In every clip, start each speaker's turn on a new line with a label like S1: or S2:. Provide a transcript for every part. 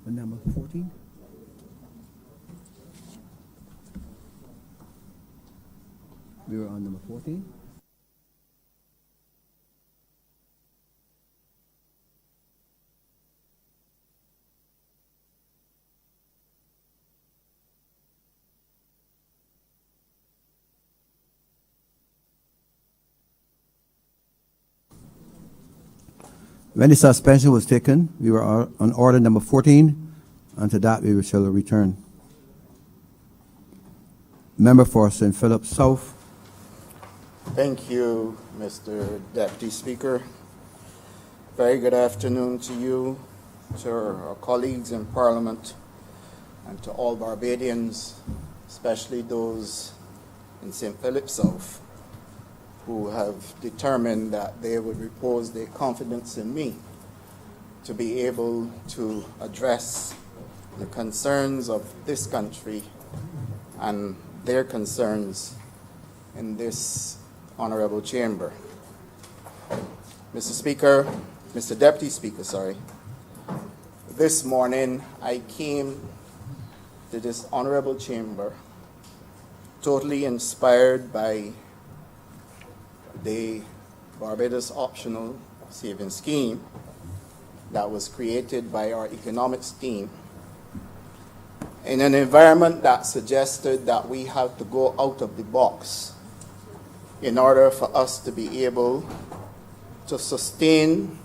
S1: Number 14. We were on number 14. When the suspension was taken, we were on order number 14, and to that we shall return. Member for St. Philip South.
S2: Thank you, Mr. Deputy Speaker. Very good afternoon to you, to our colleagues in Parliament, and to all Barbadians, especially those in St. Philip South, who have determined that they would repose their confidence in me to be able to address the concerns of this country and their concerns in this honorable chamber. Mr. Deputy Speaker, this morning I came to this honorable chamber totally inspired by the Barbados Optional Savings Scheme that was created by our economics team in an environment that suggested that we have to go out of the box in order for us to be able to sustain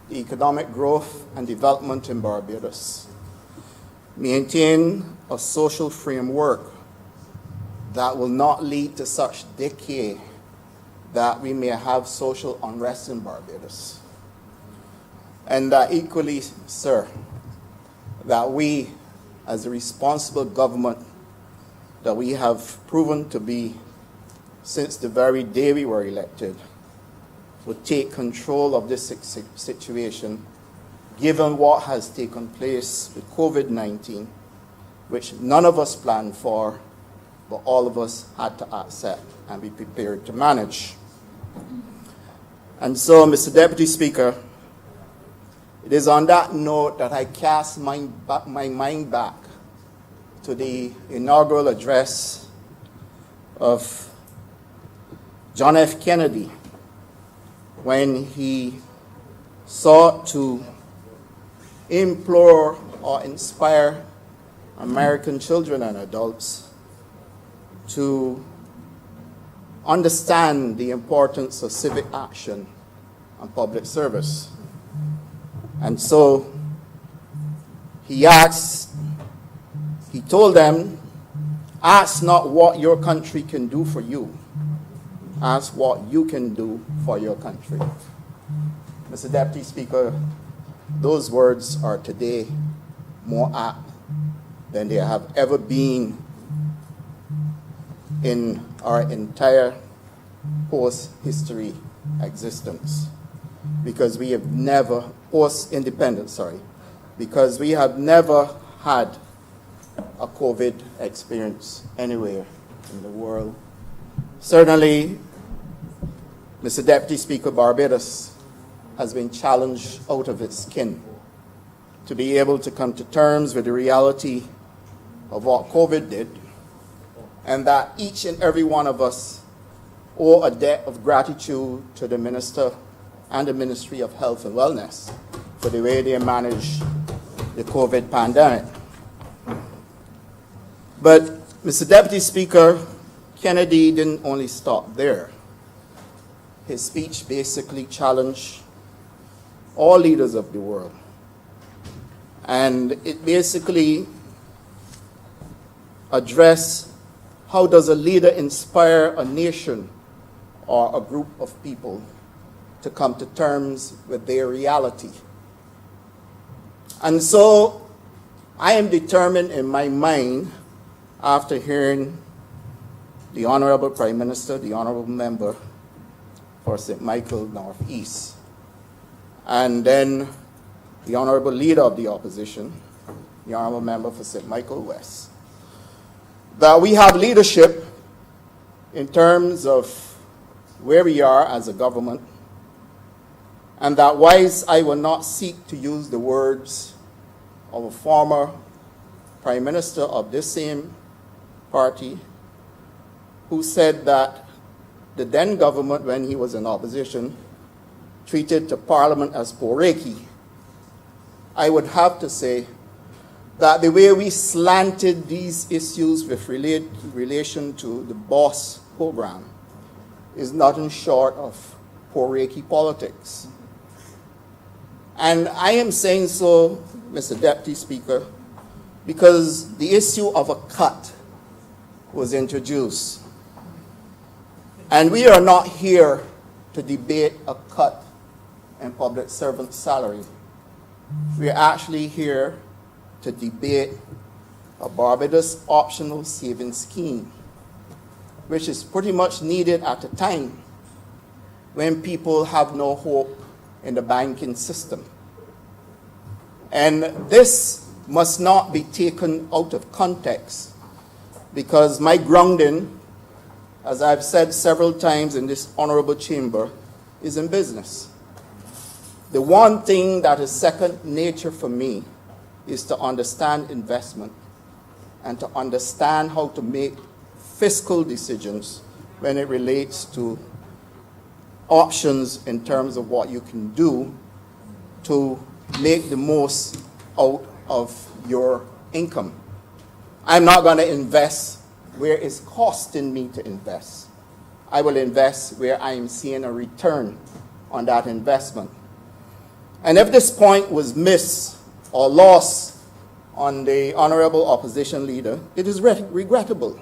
S2: the economic growth and development in Barbados, maintain a social framework that will not lead to such decay that we may have social unrest in Barbados. And that equally, sir, that we, as a responsible government that we have proven to be since the very day we were elected, would take control of this situation, given what has taken place with COVID-19, which none of us planned for, but all of us had to accept and be prepared to manage. And so, Mr. Deputy Speaker, it is on that note that I cast my mind back to the inaugural address of John F. Kennedy when he sought to implore or inspire American children and adults to understand the importance of civic action and public service. And so he told them, ask not what your country can do for you, ask what you can do for your country. Mr. Deputy Speaker, those words are today more apt than they have ever been in our entire post-history existence, because we have never, post-independence, because we have never had a COVID experience anywhere in the world. Certainly, Mr. Deputy Speaker, Barbados has been challenged out of its skin to be able to come to terms with the reality of what COVID did, and that each and every one of us owe a debt of gratitude to the Minister and the Ministry of Health and Wellness for the way they managed the COVID pandemic. But, Mr. Deputy Speaker, Kennedy didn't only stop there. His speech basically challenged all leaders of the world. And it basically addressed how does a leader inspire a nation or a group of people to come to terms with their reality. And so I am determined in my mind, after hearing the Honorable Prime Minister, the Honorable Member for St. Michael Northeast, and then the Honorable Leader of the Opposition, the Honorable Member for St. Michael West, that we have leadership in terms of where we are as a government, and that whilst I will not seek to use the words of a former prime minister of this same party who said that the then government, when he was in opposition, treated the parliament as poreki. I would have to say that the way we slanted these issues with relation to the BOSS program is nothing short of poreki politics. And I am saying so, Mr. Deputy Speaker, because the issue of a cut was introduced. And we are not here to debate a cut in public servant salary. We are actually here to debate a Barbados optional savings scheme, which is pretty much needed at a time when people have no hope in the banking system. And this must not be taken out of context, because my grounding, as I've said several times in this honorable chamber, is in business. The one thing that is second nature for me is to understand investment and to understand how to make fiscal decisions when it relates to options in terms of what you can do to make the most out of your income. I'm not going to invest where it's costing me to invest. I will invest where I am seeing a return on that investment. And if this point was missed or lost on the honorable opposition leader, it is regrettable.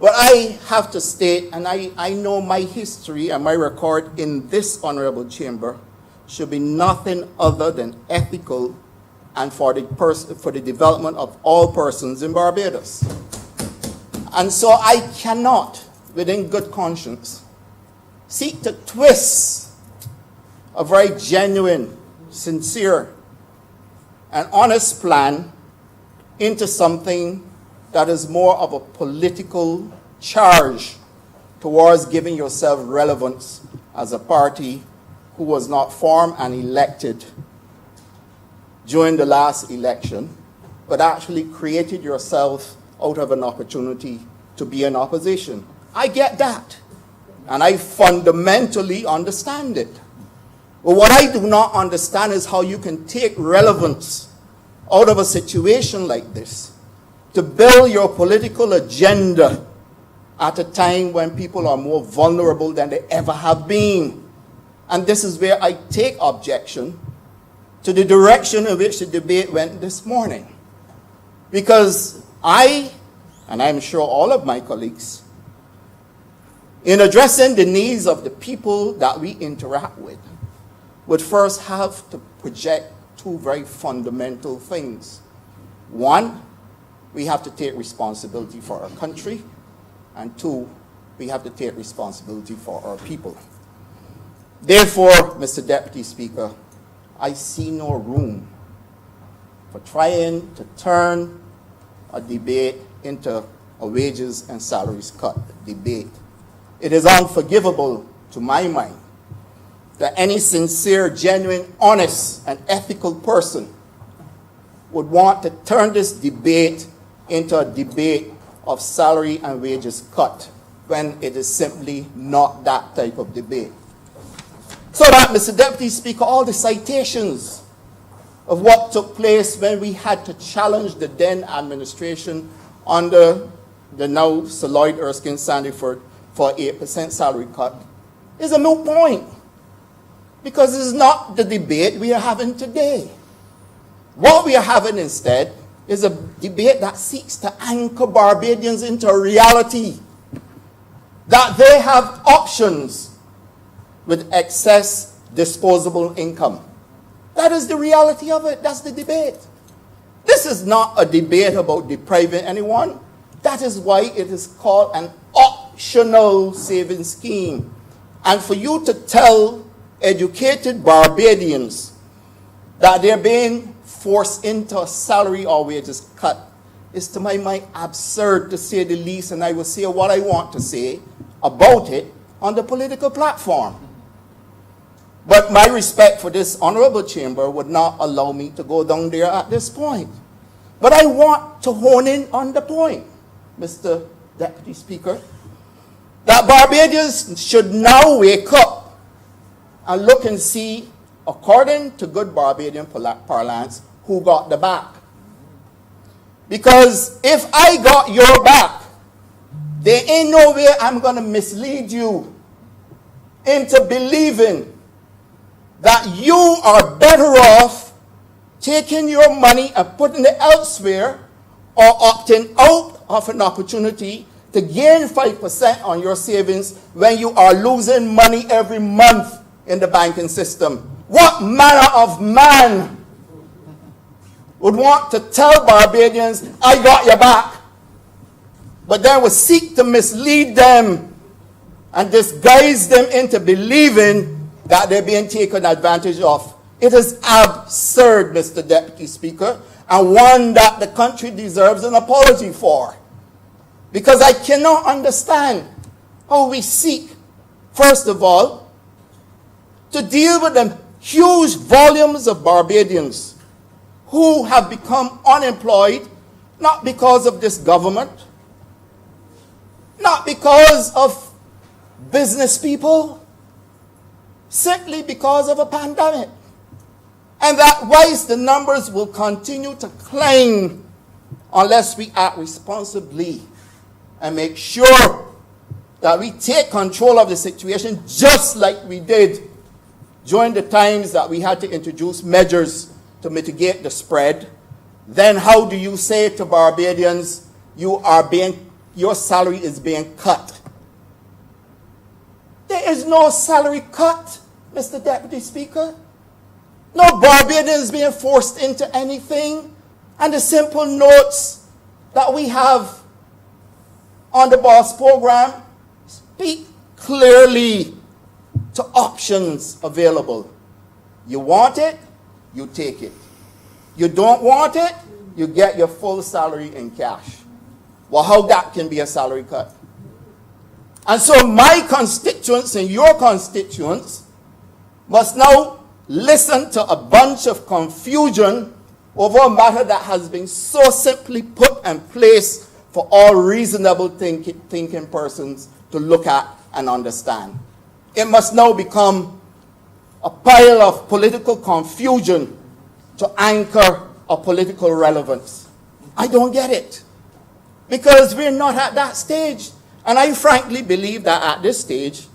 S2: But I have to state, and I know my history and my record in this honorable chamber should be nothing other than ethical and for the development of all persons in Barbados. And so I cannot, within good conscience, seek to twist a very genuine, sincere, and honest plan into something that is more of a political charge towards giving yourself relevance as a party who was not formed and elected during the last election, but actually created yourself out of an opportunity to be in opposition. I get that, and I fundamentally understand it. But what I do not understand is how you can take relevance out of a situation like this to build your political agenda at a time when people are more vulnerable than they ever have been. And this is where I take objection to the direction in which the debate went this morning. Because I, and I'm sure all of my colleagues, in addressing the needs of the people that we interact with, would first have to project two very fundamental things. One, we have to take responsibility for our country, and two, we have to take responsibility for our people. Therefore, Mr. Deputy Speaker, I see no room for trying to turn a debate into a wages and salaries cut debate. It is unforgivable to my mind that any sincere, genuine, honest, and ethical person would want to turn this debate into a debate of salary and wages cut when it is simply not that type of debate. So that, Mr. Deputy Speaker, all the citations of what took place when we had to challenge the then administration under the now Sir Lloyd Erskine Sandiford for 8% salary cut is a moot point, because it's not the debate we are having today. What we are having instead is a debate that seeks to anchor Barbadians into a reality that they have options with excess disposable income. That is the reality of it. That's the debate. This is not a debate about depriving anyone. That is why it is called an optional savings scheme. And for you to tell educated Barbadians that they're being forced into a salary or wages cut is, to my mind, absurd, to say the least, and I will say what I want to say about it on the political platform. But my respect for this honorable chamber would not allow me to go down there at this point. But I want to hone in on the point, Mr. Deputy Speaker, that Barbadians should now wake up and look and see, according to good Barbadian parlance, who got the back. Because if I got your back, there ain't no way I'm going to mislead you into believing that you are better off taking your money and putting it elsewhere or opting out of an opportunity to gain 5% on your savings when you are losing money every month in the banking system. What manner of man would want to tell Barbadians, I got your back, but then would seek to mislead them and disguise them into believing that they're being taken advantage of? It is absurd, Mr. Deputy Speaker, and one that the country deserves an apology for. Because I cannot understand how we seek, first of all, to deal with the huge volumes of Barbadians who have become unemployed, not because of this government, not because of business people, simply because of a pandemic. And that whilst the numbers will continue to climb unless we act responsibly and make sure that we take control of the situation just like we did during the times that we had to introduce measures to mitigate the spread, then how do you say to Barbadians, your salary is being cut? There is no salary cut, Mr. Deputy Speaker. No Barbadian is being forced into anything. And the simple notes that we have on the BOSS program speak clearly to options available. You want it, you take it. You don't want it, you get your full salary in cash. Well, how that can be a salary cut? And so my constituents and your constituents must now listen to a bunch of confusion over a matter that has been so simply put in place for all reasonable thinking persons to look at and understand. It must now become a pile of political confusion to anchor a political relevance. I don't get it. Because we're not at that stage. And I frankly believe that at this stage,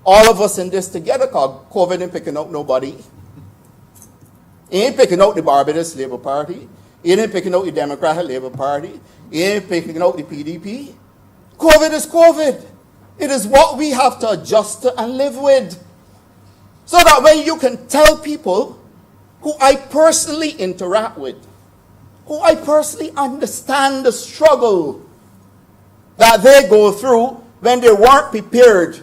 S2: all of us in this together, called COVID ain't picking out nobody. It ain't picking out the Barbados Labour Party. It ain't picking out the Democratic Labour Party. It ain't picking out the PDP. COVID is COVID. It is what we have to adjust to and live with. So that when you can tell people who I personally interact with, who I personally understand the struggle that they go through when they weren't prepared.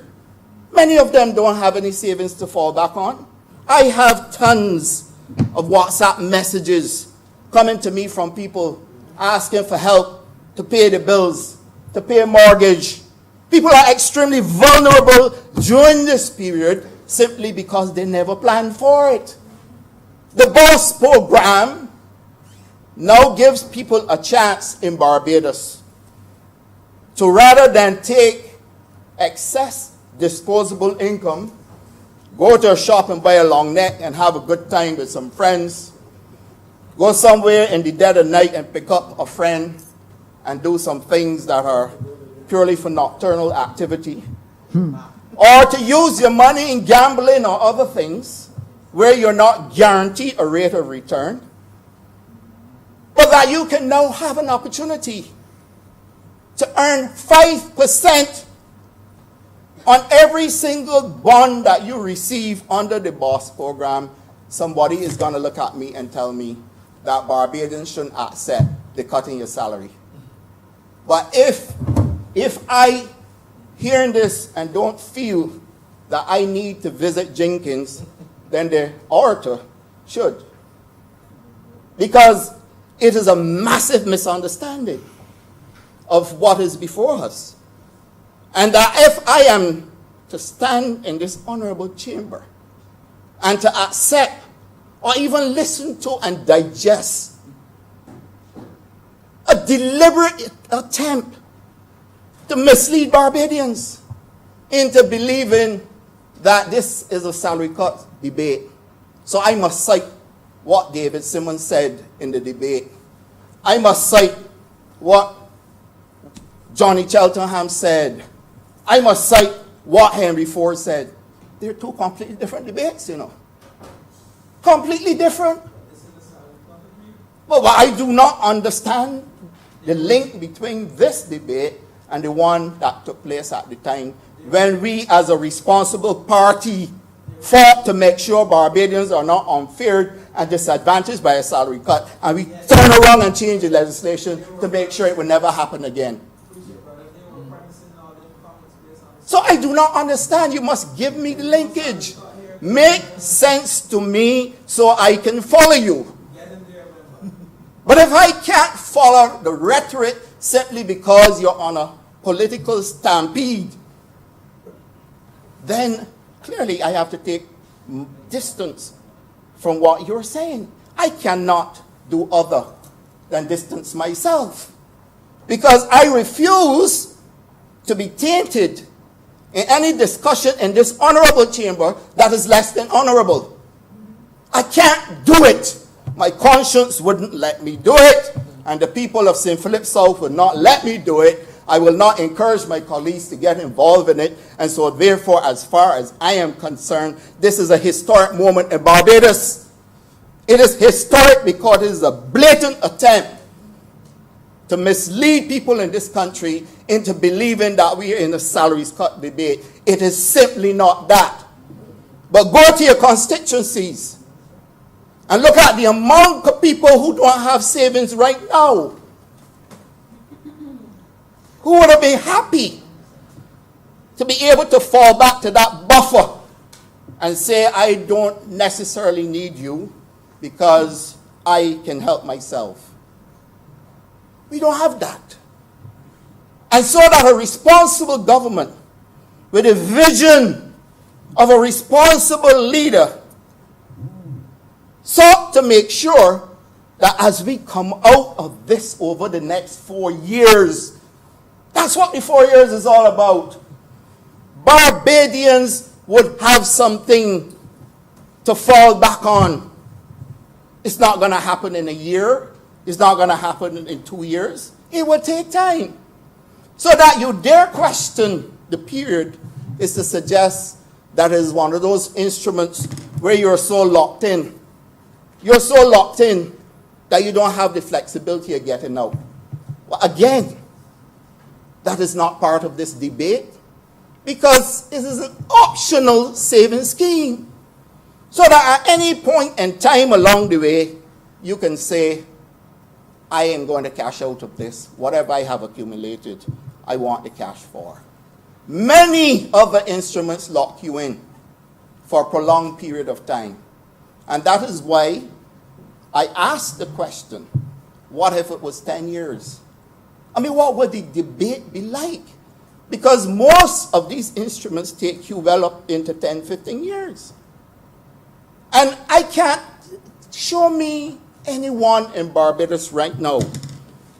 S2: Many of them don't have any savings to fall back on. I have tons of WhatsApp messages coming to me from people asking for help to pay the bills, to pay a mortgage. People are extremely vulnerable during this period simply because they never planned for it. The BOSS program now gives people a chance in Barbados to, rather than take excess disposable income, go to a shop and buy a long neck and have a good time with some friends, go somewhere in the dead of night and pick up a friend and do some things that are purely for nocturnal activity, or to use your money in gambling or other things where you're not guaranteed a rate of return, but that you can now have an opportunity to earn 5% on every single bond that you receive under the BOSS program. Somebody is going to look at me and tell me that Barbadians shouldn't accept the cutting your salary. But if I hearing this and don't feel that I need to visit Jenkins, then the orator should. Because it is a massive misunderstanding of what is before us. And that if I am to stand in this honorable chamber and to accept or even listen to and digest a deliberate attempt to mislead Barbadians into believing that this is a salary cut debate. So I must cite what David Simmons said in the debate. I must cite what Johnny Cheltenham said. I must cite what Henry Ford said. They're two completely different debates, you know. Completely different. But I do not understand the link between this debate and the one that took place at the time when we, as a responsible party, fought to make sure Barbadians are not unfair and disadvantaged by a salary cut. And we turn around and change the legislation to make sure it will never happen again. So I do not understand. You must give me the linkage. Make sense to me so I can follow you. But if I can't follow the rhetoric simply because you're on a political stampede, then clearly I have to take distance from what you're saying. I cannot do other than distance myself, because I refuse to be tainted in any discussion in this honorable chamber that is less than honorable. I can't do it. My conscience wouldn't let me do it, and the people of St. Philip South would not let me do it. I will not encourage my colleagues to get involved in it, and so therefore, as far as I am concerned, this is a historic moment in Barbados. It is historic because it is a blatant attempt to mislead people in this country into believing that we are in a salaries cut debate. It is simply not that. But go to your constituencies and look at the amount of people who don't have savings right now. Who would have been happy to be able to fall back to that buffer and say, I don't necessarily need you because I can help myself? We don't have that. And so that a responsible government with a vision of a responsible leader sought to make sure that as we come out of this over the next 4 years, that's what the 4 years is all about. Barbadians would have something to fall back on. It's not going to happen in a year. It's not going to happen in 2 years. It will take time. So that you dare question the period is to suggest that is one of those instruments where you're so locked in. You're so locked in that you don't have the flexibility of getting out. Well, again, that is not part of this debate because it is an optional saving scheme. So that at any point in time along the way, you can say, I am going to cash out of this. Whatever I have accumulated, I want the cash for. Many other instruments lock you in for a prolonged period of time. And that is why I asked the question, what if it was 10 years? I mean, what would the debate be like? Because most of these instruments take you well up into 10, 15 years. And I can't show me anyone in Barbados right now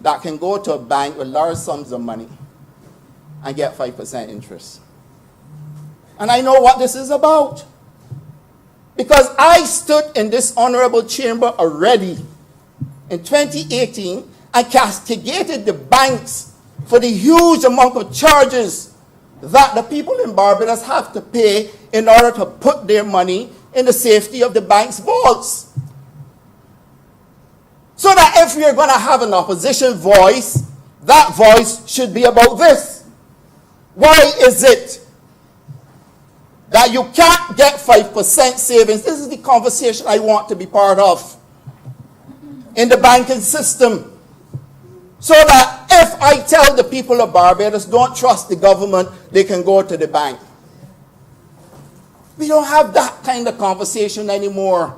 S2: that can go to a bank with large sums of money and get 5% interest. And I know what this is about. Because I stood in this honorable chamber already in 2018 and castigated the banks for the huge amount of charges that the people in Barbados have to pay in order to put their money in the safety of the bank's vaults. So that if you're going to have an opposition voice, that voice should be about this. Why is it that you can't get 5% savings? This is the conversation I want to be part of in the banking system. So that if I tell the people of Barbados, don't trust the government, they can go to the bank. We don't have that kind of conversation anymore.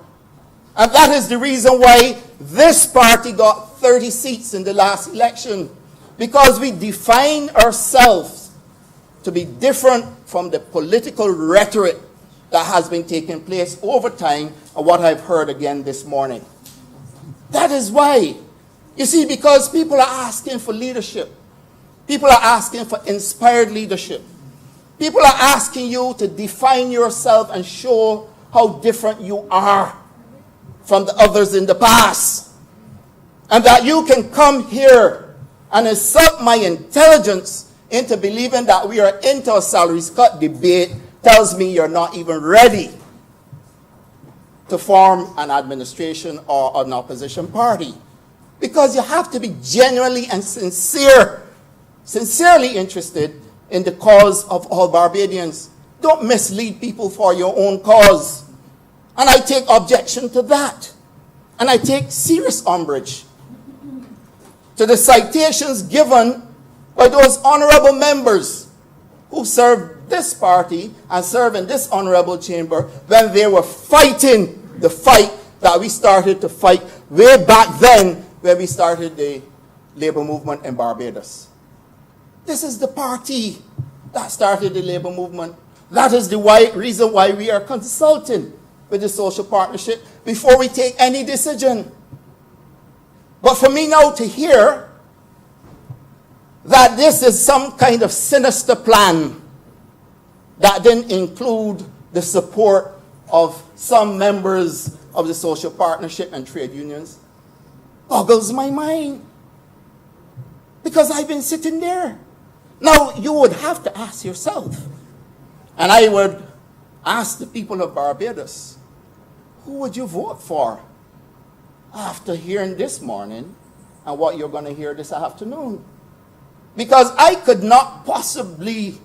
S2: And that is the reason why this party got 30 seats in the last election. Because we define ourselves to be different from the political rhetoric that has been taking place over time and what I've heard again this morning. That is why. You see, because people are asking for leadership. People are asking for inspired leadership. People are asking you to define yourself and show how different you are from the others in the past. And that you can come here and insult my intelligence into believing that we are into a salaries cut debate tells me you're not even ready to form an administration or an opposition party. Because you have to be genuinely and sincerely interested in the cause of all Barbadians. Don't mislead people for your own cause. And I take objection to that. And I take serious umbrage to the citations given by those honorable members who served this party and served in this honorable chamber when they were fighting the fight that we started to fight way back then when we started the labor movement in Barbados. This is the party that started the labor movement. That is the reason why we are consulting with the social partnership before we take any decision. But for me now to hear that this is some kind of sinister plan that didn't include the support of some members of the social partnership and trade unions boggles my mind. Because I've been sitting there. Now, you would have to ask yourself, and I would ask the people of Barbados, who would you vote for after hearing this morning and what you're going to hear this afternoon? Because I could not possibly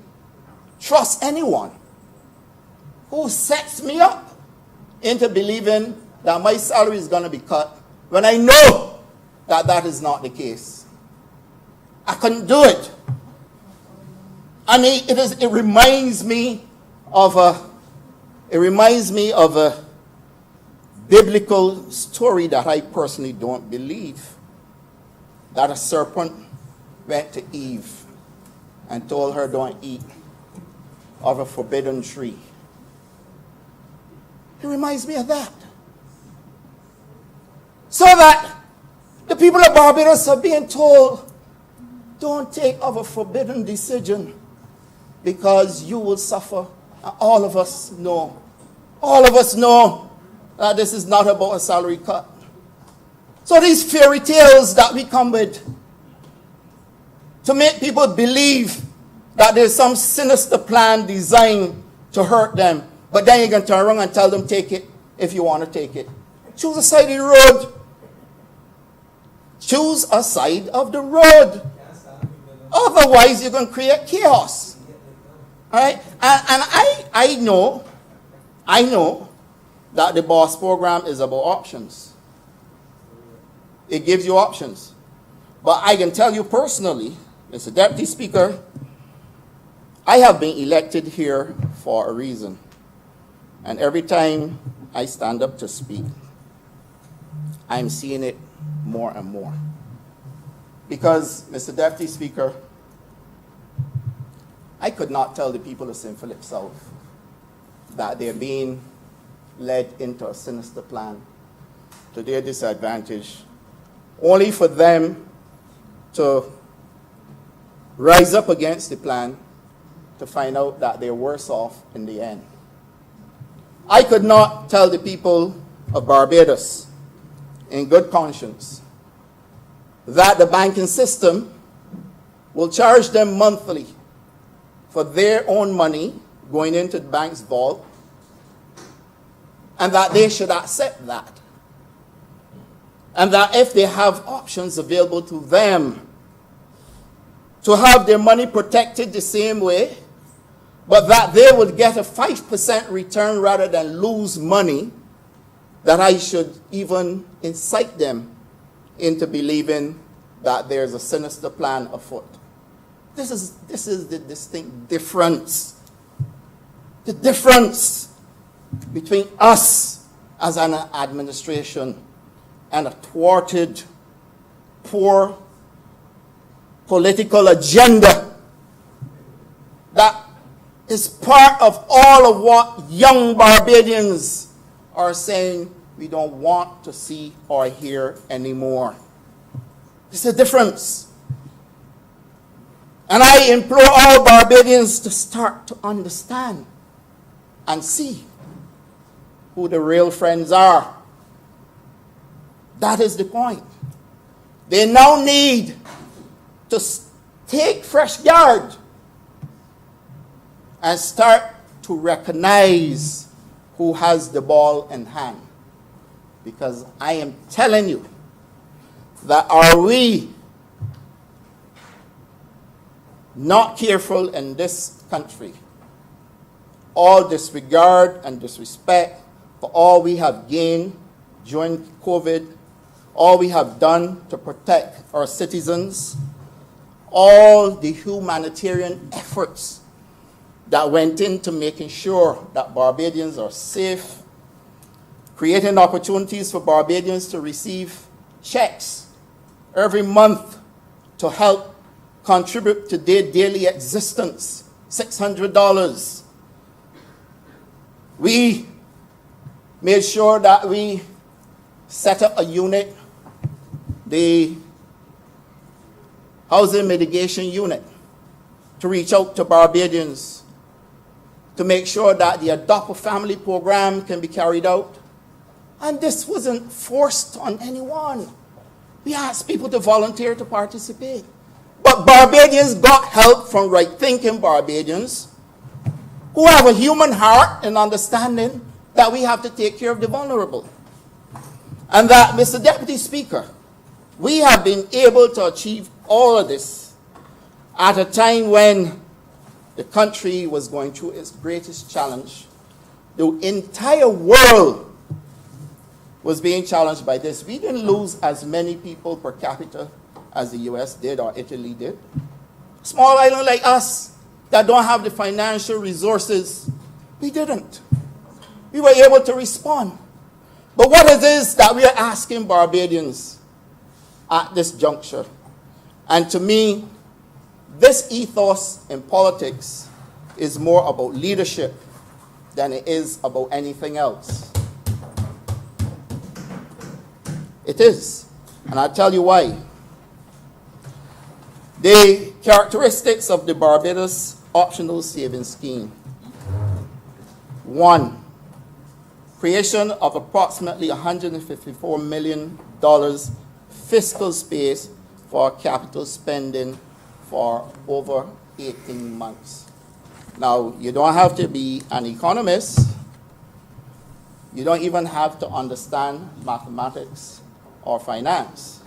S2: trust anyone who sets me up into believing that my salary is going to be cut when I know that that is not the case. I couldn't do it. I mean, it reminds me of a biblical story that I personally don't believe. That a serpent went to Eve and told her, don't eat of a forbidden tree. It reminds me of that. So that the people of Barbados are being told, don't take of a forbidden decision because you will suffer. And all of us know that this is not about a salary cut. So these fairy tales that we come with to make people believe that there's some sinister plan designed to hurt them, but then you can turn around and tell them, take it if you want to take it. Choose a side of the road. Choose a side of the road. Otherwise, you're going to create chaos. All right? And I know that the BOSS program is about options. It gives you options. But I can tell you personally, Mr. Deputy Speaker, I have been elected here for a reason. And every time I stand up to speak, I'm seeing it more and more. Because, Mr. Deputy Speaker, I could not tell the people of St. Philip South that they're being led into a sinister plan to their disadvantage, only for them to rise up against the plan to find out that they're worse off in the end. I could not tell the people of Barbados in good conscience that the banking system will charge them monthly for their own money going into the bank's vault, and that they should accept that. And that if they have options available to them to have their money protected the same way, but that they would get a 5% return rather than lose money, that I should even incite them into believing that there's a sinister plan afoot. This is the distinct difference. The difference between us as an administration and a thwarted, poor political agenda that is part of all of what young Barbadians are saying we don't want to see or hear anymore. There's a difference. And I implore all Barbadians to start to understand and see who the real friends are. That is the point. They now need to take fresh guard and start to recognize who has the ball in hand. Because I am telling you that are we not careful in this country, all disregard and disrespect for all we have gained during COVID, all we have done to protect our citizens, all the humanitarian efforts that went into making sure that Barbadians are safe, creating opportunities for Barbadians to receive checks every month to help contribute to their daily existence, $600. We made sure that we set up a unit, the Housing Mitigation Unit, to reach out to Barbadians, to make sure that the Adopt a Family program can be carried out. And this wasn't forced on anyone. We asked people to volunteer to participate. But Barbadians got help from right-thinking Barbadians who have a human heart and understanding that we have to take care of the vulnerable. And that, Mr. Deputy Speaker, we have been able to achieve all of this at a time when the country was going through its greatest challenge. The entire world was being challenged by this. We didn't lose as many people per capita as the US did or Italy did. Small island like us that don't have the financial resources, we didn't. We were able to respond. But what it is that we are asking Barbadians at this juncture, and to me, this ethos in politics is more about leadership than it is about anything else. It is, and I'll tell you why. The characteristics of the Barbados Optional Savings Scheme. 1, creation of approximately $154 million fiscal space for capital spending for over 18 months. Now, you don't have to be an economist. You don't even have to understand mathematics or finance.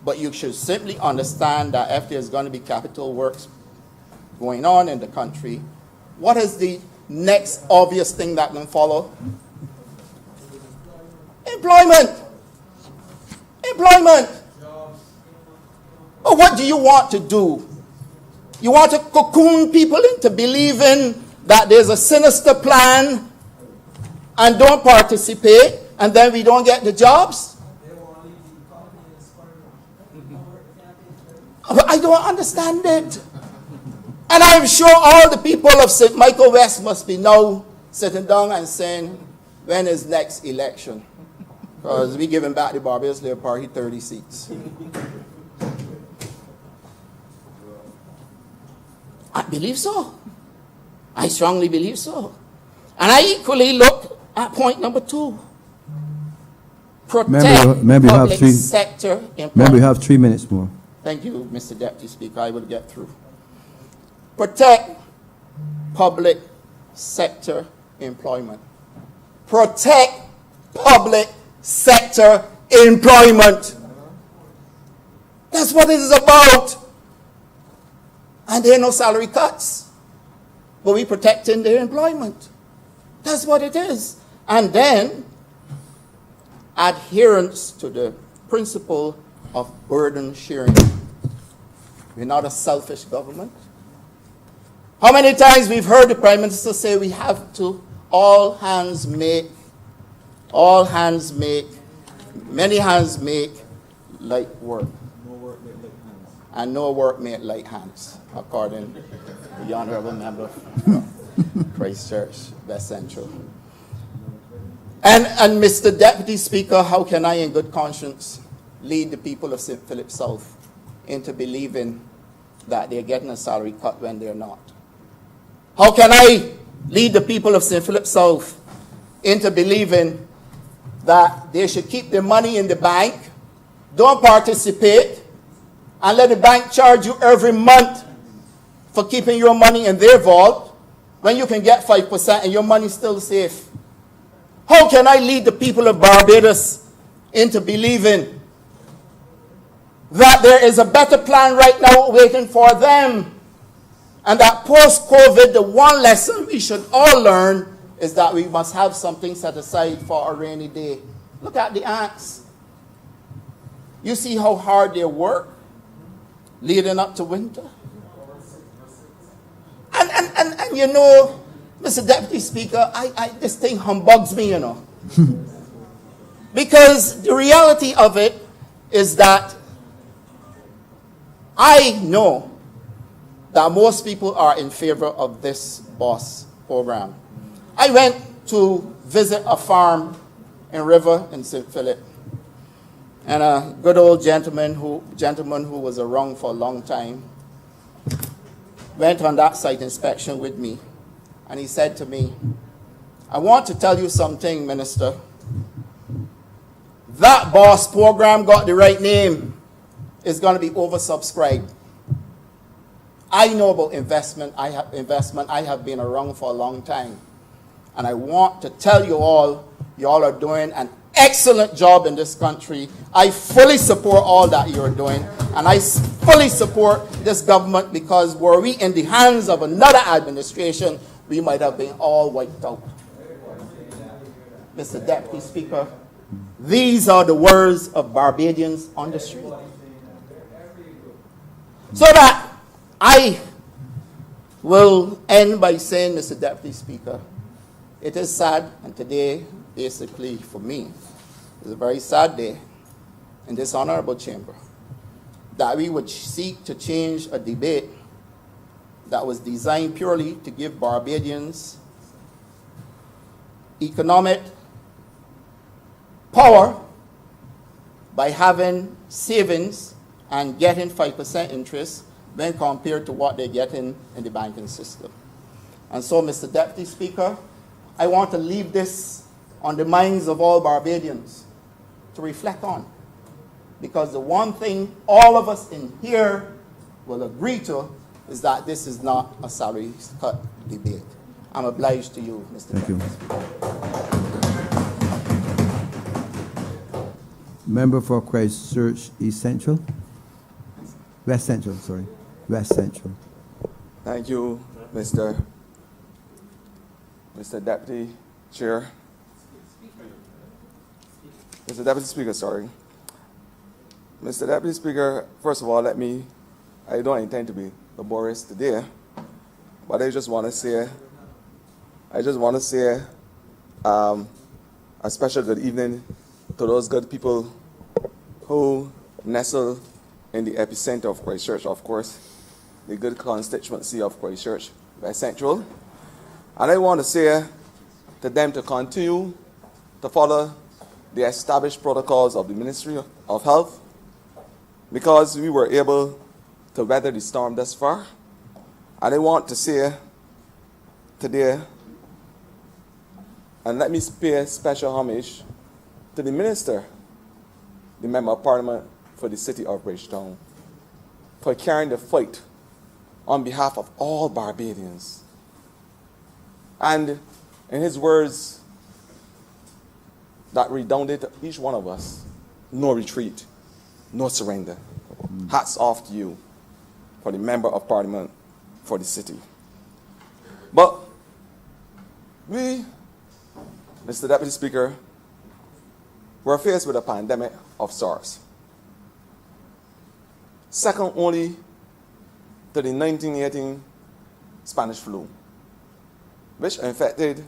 S2: But you should simply understand that if there's going to be capital works going on in the country, what is the next obvious thing that can follow? Employment. Employment. But what do you want to do? You want to cocoon people into believing that there's a sinister plan and don't participate, and then we don't get the jobs? I don't understand it. And I'm sure all the people of St. Michael West must be now sitting down and saying, when is next election? Because we're giving back the Barbados Labour Party 30 seats. I believe so. I strongly believe so. And I equally look at point number 2. Protect public sector employment.
S1: Maybe we have 3 minutes more.
S2: Thank you, Mr. Deputy Speaker. I will get through. Protect public sector employment. Protect public sector employment. That's what it is about. And there are no salary cuts. But we're protecting their employment. That's what it is. And then, adherence to the principle of burden sharing. We're not a selfish government. How many times we've heard the Prime Minister say we have to all hands make, many hands make light work.
S3: More work make light hands.
S2: and no work made light hands, according to the honorable member from Christchurch, West Central. And Mr. Deputy Speaker, how can I in good conscience lead the people of St. Philip South into believing that they're getting a salary cut when they're not? How can I lead the people of St. Philip South into believing that they should keep their money in the bank, don't participate, and let the bank charge you every month for keeping your money in their vault when you can get 5% and your money's still safe? How can I lead the people of Barbados into believing that there is a better plan right now waiting for them, and that post-COVID, the one lesson we should all learn is that we must have something set aside for a rainy day? Look at the ants. You see how hard they work leading up to winter? And you know, Mr. Deputy Speaker, this thing humbugs me, you know. Because the reality of it is that I know that most people are in favor of this BOSS program. I went to visit a farm in River in St. Philip, and a good old gentleman who was around for a long time went on that site inspection with me, and he said to me, "I want to tell you something, Minister. That BOSS program got the right name. It's going to be oversubscribed. I know about investment. I have been around for a long time. And I want to tell you all are doing an excellent job in this country. I fully support all that you're doing. And I fully support this government, because were we in the hands of another administration, we might have been all wiped out." Mr. Deputy Speaker, these are the words of Barbadians on the street. So that I will end by saying, Mr. Deputy Speaker, it is sad, and today, basically for me, is a very sad day in this honorable chamber, that we would seek to change a debate that was designed purely to give Barbadians economic power by having savings and getting 5% interest when compared to what they're getting in the banking system. And so, Mr. Deputy Speaker, I want to leave this on the minds of all Barbadians to reflect on. Because the one thing all of us in here will agree to is that this is not a salary cut debate. I'm obliged to you, Mr.
S1: Thank you.
S2: Deputy Speaker.
S1: Member for Christchurch East Central? West Central, sorry. West Central.
S3: Thank you, Mr. Deputy Chair. Mr. Deputy Speaker, sorry. Mr. Deputy Speaker, first of all, I don't intend to be laborious today, but I just want to say a special good evening to those good people who nestle in the epicenter of Christchurch, of course, the good constituency of Christchurch, West Central. And I want to say to them to continue to follow the established protocols of the Ministry of Health, because we were able to weather the storm thus far. And I want to say today, and let me pay special homage to the Minister, the Member of Parliament for the City of Bridgetown, for carrying the fight on behalf of all Barbadians. And in his words that redounded to each one of us, no retreat, no surrender. Hats off to you for the Member of Parliament for the city. But we, Mr. Deputy Speaker, were faced with a pandemic of SARS, second only to the 1918 Spanish flu, which infected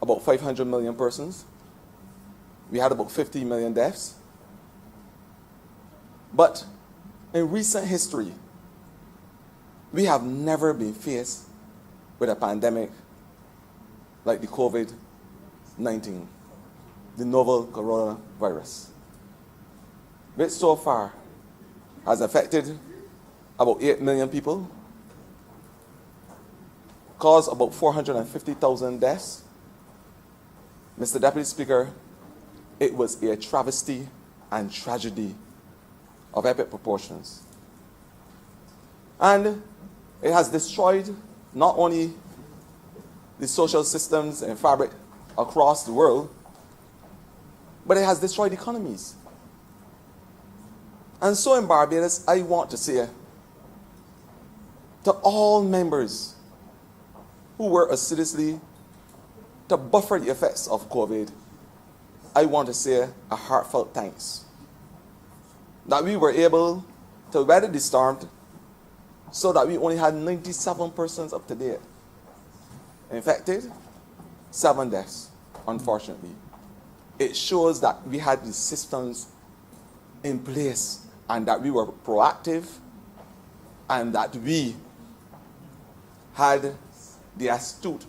S3: about 500 million persons. We had about 50 million deaths. But in recent history, we have never been faced with a pandemic like the COVID-19, the novel coronavirus, which so far has affected about 8 million people, caused about 450,000 deaths. Mr. Deputy Speaker, it was a travesty and tragedy of epic proportions. And it has destroyed not only the social systems and fabric across the world, but it has destroyed economies. And so in Barbados, I want to say to all members who work assiduously to buffer the effects of COVID, I want to say a heartfelt thanks that we were able to weather the storm so that we only had 97 persons up to date infected, 7 deaths, unfortunately. It shows that we had the systems in place and that we were proactive and that we had the astute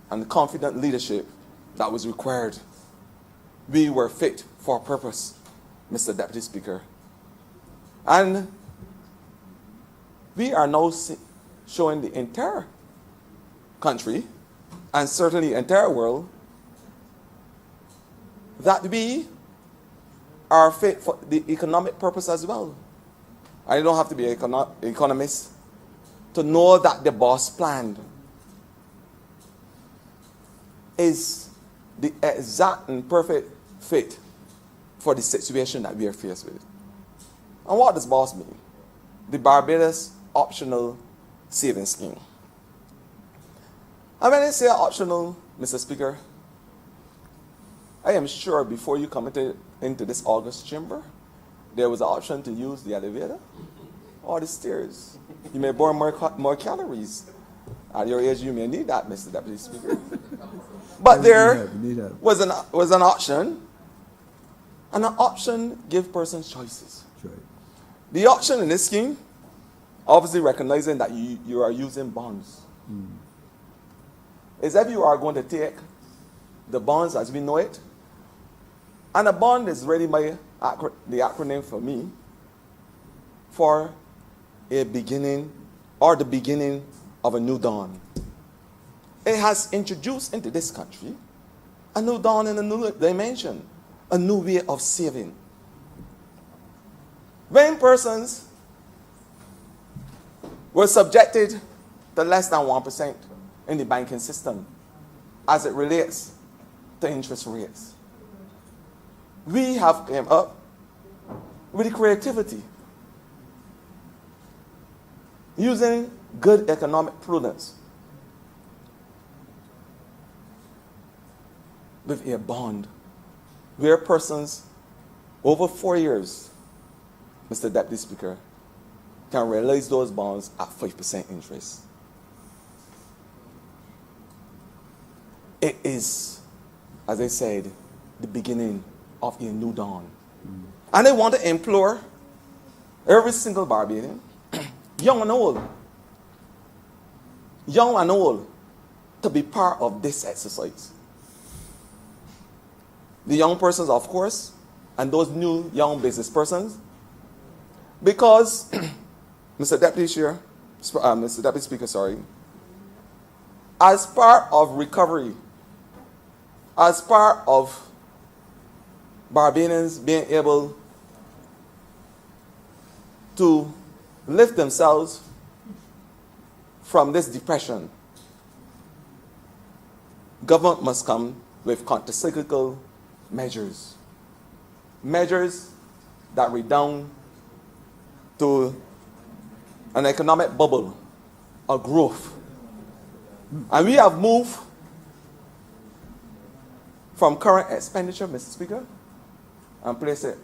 S3: and confident leadership that was required. We were fit for purpose, Mr. Deputy Speaker. And we are now showing the entire country, and certainly the entire world, that we are fit for the economic purpose as well. I don't have to be an economist to know that the boss plan is the exact and perfect fit for the situation that we are faced with. And what does BOSS mean? The Barbados Optional Savings Scheme. And when I say optional, Mr. Speaker, I am sure before you committed into this August chamber, there was an option to use the elevator or the stairs. You may burn more calories. At your age, you may need that, Mr. Deputy Speaker. But there was an option, and an option gives persons choices.
S1: Right.
S3: The option in this scheme, obviously recognizing that you are using bonds, is if you are going to take the bonds as we know it, and a bond is really the acronym for me, for a beginning or the beginning of a new dawn. It has introduced into this country a new dawn in a new dimension, a new way of saving. When persons were subjected to less than 1% in the banking system as it relates to interest rates, we have come up with creativity, using good economic prudence, with a bond where persons over 4 years, Mr. Deputy Speaker, can realize those bonds at 5% interest. It is, as I said, the beginning of a new dawn. And I want to implore every single Barbadian, young and old, to be part of this exercise. The young persons, of course, and those new young business persons, because, Mr. Deputy Speaker, as part of recovery, as part of Barbadians being able to lift themselves from this depression, government must come with countercyclical measures that redound to an economic bubble, a growth. And we have moved from current expenditure, Mr. Speaker, and place it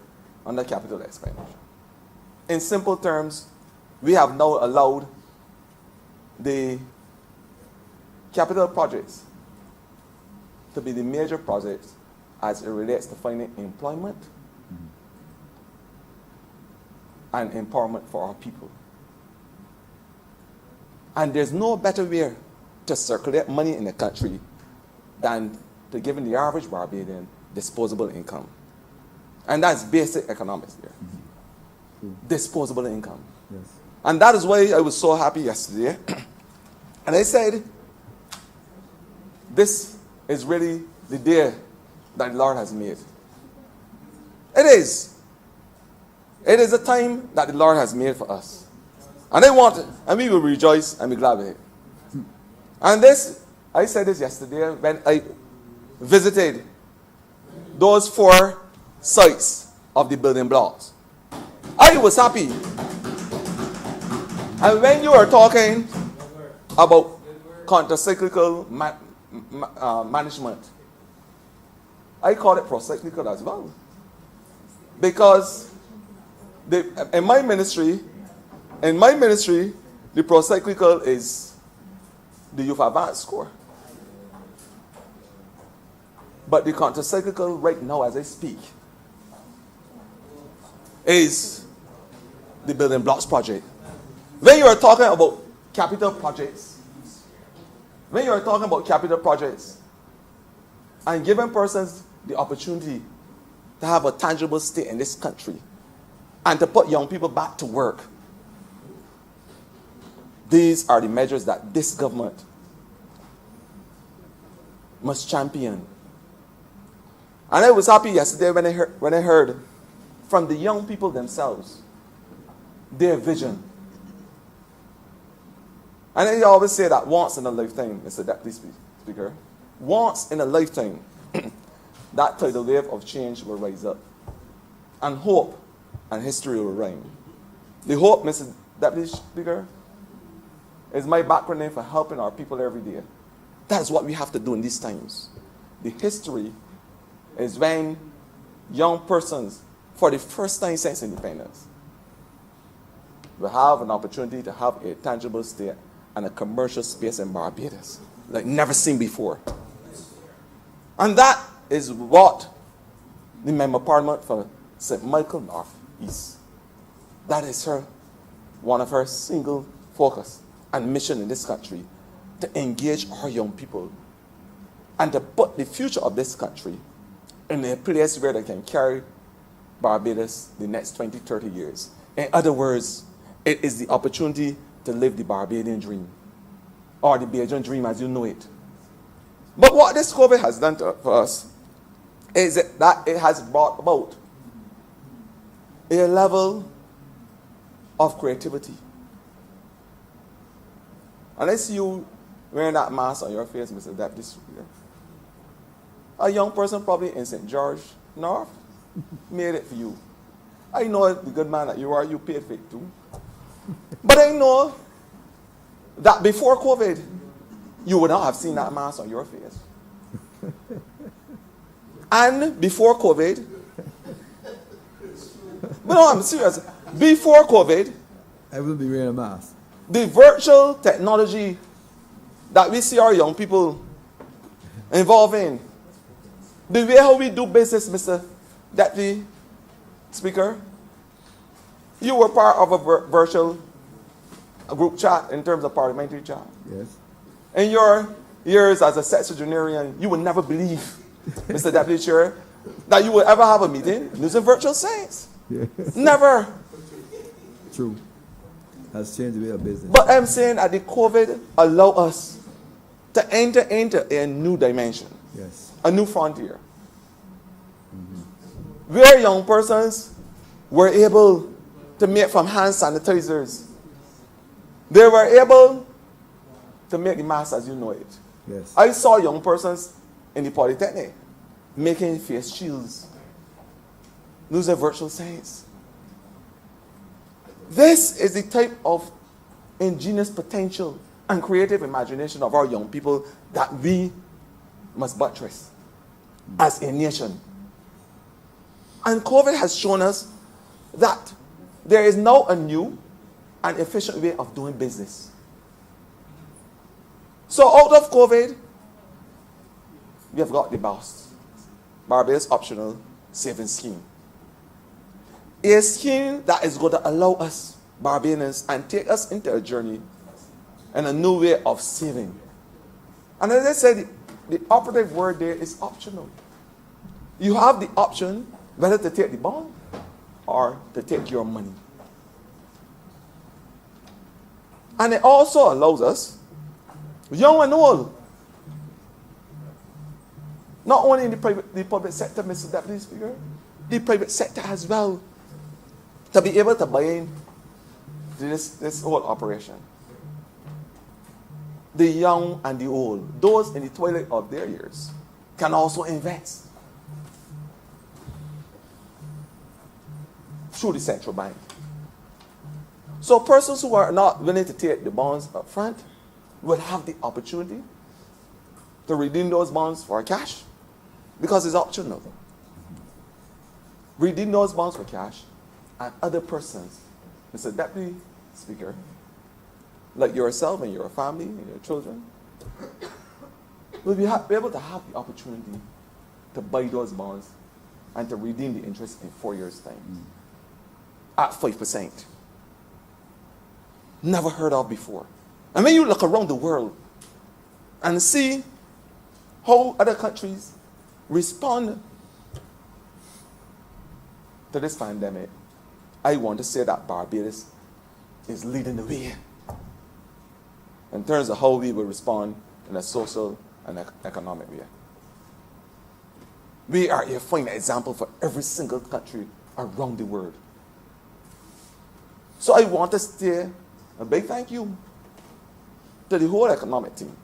S3: under capital expenditure. In simple terms, we have now allowed the capital projects to be the major projects as it relates to finding employment and empowerment for our people. And there's no better way to circulate money in the country than to giving the average Barbadian disposable income. And that's basic economics here. Disposable income.
S1: Yes.
S3: And that is why I was so happy yesterday. And I said, this is really the day that the Lord has made. It is. It is a time that the Lord has made for us. And and we will rejoice and be glad with it. And this, I said this yesterday when I visited those 4 sites of the building blocks. I was happy. And when you are talking about counter-cyclical management, I call it pro-cyclical as well. Because in my ministry, the pro-cyclical is the youth advance score. But the counter-cyclical right now as I speak is the building blocks project. When you are talking about capital projects, and giving persons the opportunity to have a tangible stake in this country and to put young people back to work, these are the measures that this government must champion. And I was happy yesterday when I heard from the young people themselves their vision. And I always say that once in a lifetime, Mr. Deputy Speaker, once in a lifetime, that tidal wave of change will rise up. And hope and history will reign. The hope, Mr. Deputy Speaker, is my background for helping our people every day. That's what we have to do in these times. The history is when young persons, for the first time since independence, will have an opportunity to have a tangible stake and a commercial space in Barbados like never seen before. And that is what the Member of Parliament for St. Michael North East, that is one of her single focus and mission in this country, to engage our young people and to put the future of this country in a place where they can carry Barbados the next 20, 30 years. In other words, it is the opportunity to live the Barbadian dream, or the Bajan dream as you know it. But what this COVID has done for us is that it has brought about a level of creativity. And I see you wearing that mask on your face, Mr. Deputy Speaker. A young person probably in St. George North made it for you. I know the good man that you are, you paid for it too. But I know that before COVID, you would not have seen that mask on your face. And before COVID, but no, I'm serious. Before COVID,
S1: I will be wearing a mask.
S3: the virtual technology that we see our young people involved in, the way how we do business, Mr. Deputy Speaker, you were part of a virtual group chat in terms of parliamentary chat.
S1: Yes.
S3: In your years as a sexagenarian, you would never believe, Mr. Deputy Chair, that you would ever have a meeting using virtual science.
S1: Yes.
S3: Never.
S1: True. Has changed the way of business.
S3: But I'm saying that the COVID allowed us to enter into a new dimension,
S1: Yes.
S3: a new frontier, where young persons were able to make from hand sanitizers. They were able to make the mask as you know it.
S1: Yes.
S3: I saw young persons in the Polytechnic making face shields, using virtual science. This is the type of ingenious potential and creative imagination of our young people that we must buttress as a nation. And COVID has shown us that there is now a new and efficient way of doing business. So out of COVID, we have got the Barbados Optional Savings Scheme. a scheme that is going to allow us, Barbadians, and take us into a journey and a new way of saving. And as I said, the operative word there is optional. You have the option whether to take the bond or to take your money. And it also allows us, young and old, not only in the public sector, Mr. Deputy Speaker, the private sector as well, to be able to buy in this whole operation. The young and the old, those in the twilight of their years, can also invest through the central bank. So persons who are not willing to take the bonds up front will have the opportunity to redeem those bonds for cash because it's optional. Redeem those bonds for cash, and other persons, Mr. Deputy Speaker, like yourself and your family and your children, will be able to have the opportunity to buy those bonds and to redeem the interest in 4 years' time at 5%. Never heard of before. And when you look around the world and see how other countries respond to this pandemic, I want to say that Barbados is leading the way in terms of how we will respond in a social and economic way. We are a fine example for every single country around the world. So I want to say a big thank you to the whole economic team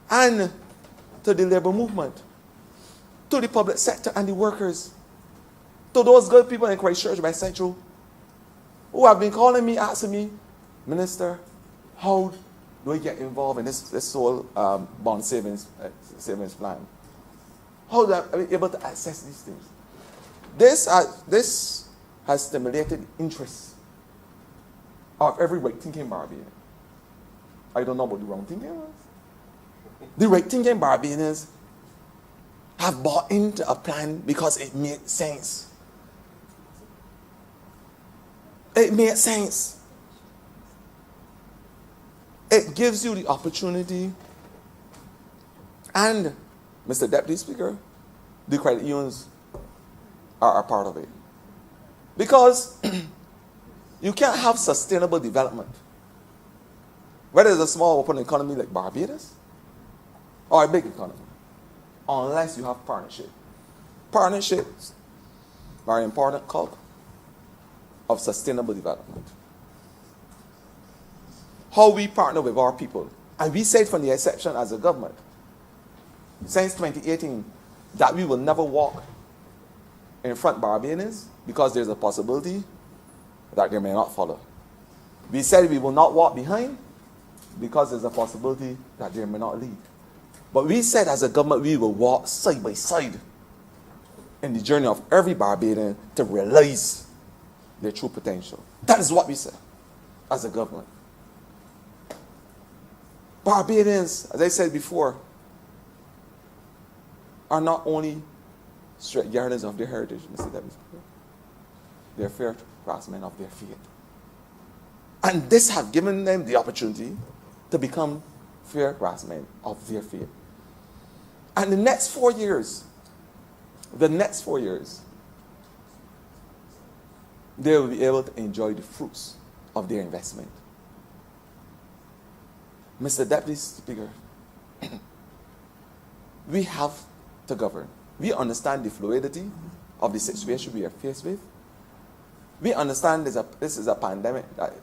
S3: and to the labor movement, to the public sector and the workers, to those good people in Christchurch by Central who have been calling me, asking me, Minister, how do I get involved in this whole bond savings plan? How do I be able to access these things? This has stimulated interest of every right-thinking Barbadian. I don't know about the wrong-thinking ones. The right-thinking Barbadians have bought into a plan because it made sense. It made sense. It gives you the opportunity, and Mr. Deputy Speaker, the credit unions are a part of it. Because you can't have sustainable development, whether it's a small open economy like Barbados or a big economy, unless you have partnership. Partnerships are an important cog of sustainable development. How we partner with our people. And we said from the inception as a government, since 2018, that we will never walk in front Barbadians because there's a possibility that they may not follow. We said we will not walk behind because there's a possibility that they may not lead. But we said as a government we will walk side by side in the journey of every Barbadian to realize their true potential. That is what we said as a government. Barbadians, as I said before, are not only straight guardians of their heritage, Mr. Davis. They're fair craftsmen of their faith. And this has given them the opportunity to become fair craftsmen of their faith. And the next 4 years, they will be able to enjoy the fruits of their investment. Mr. Deputy Speaker, we have to govern. We understand the fluidity of the situation we are faced with. We understand this is a pandemic that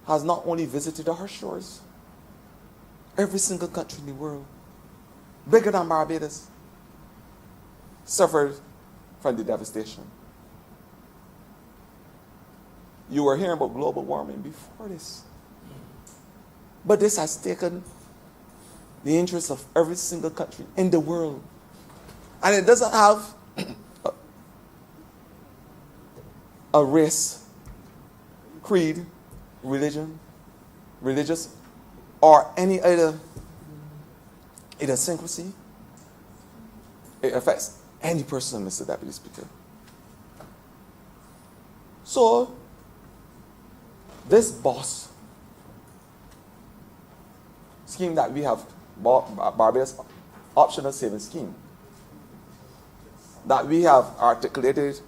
S3: has not only visited our shores, every single country in the world, bigger than Barbados, suffered from the devastation. You were hearing about global warming before this. But this has taken the interests of every single country in the world. And it doesn't have a race, creed, religious, or any other idiosyncrasy. It affects any person, Mr. Deputy Speaker. So, this boss scheme that we have, Barbados optional savings scheme, that we have articulated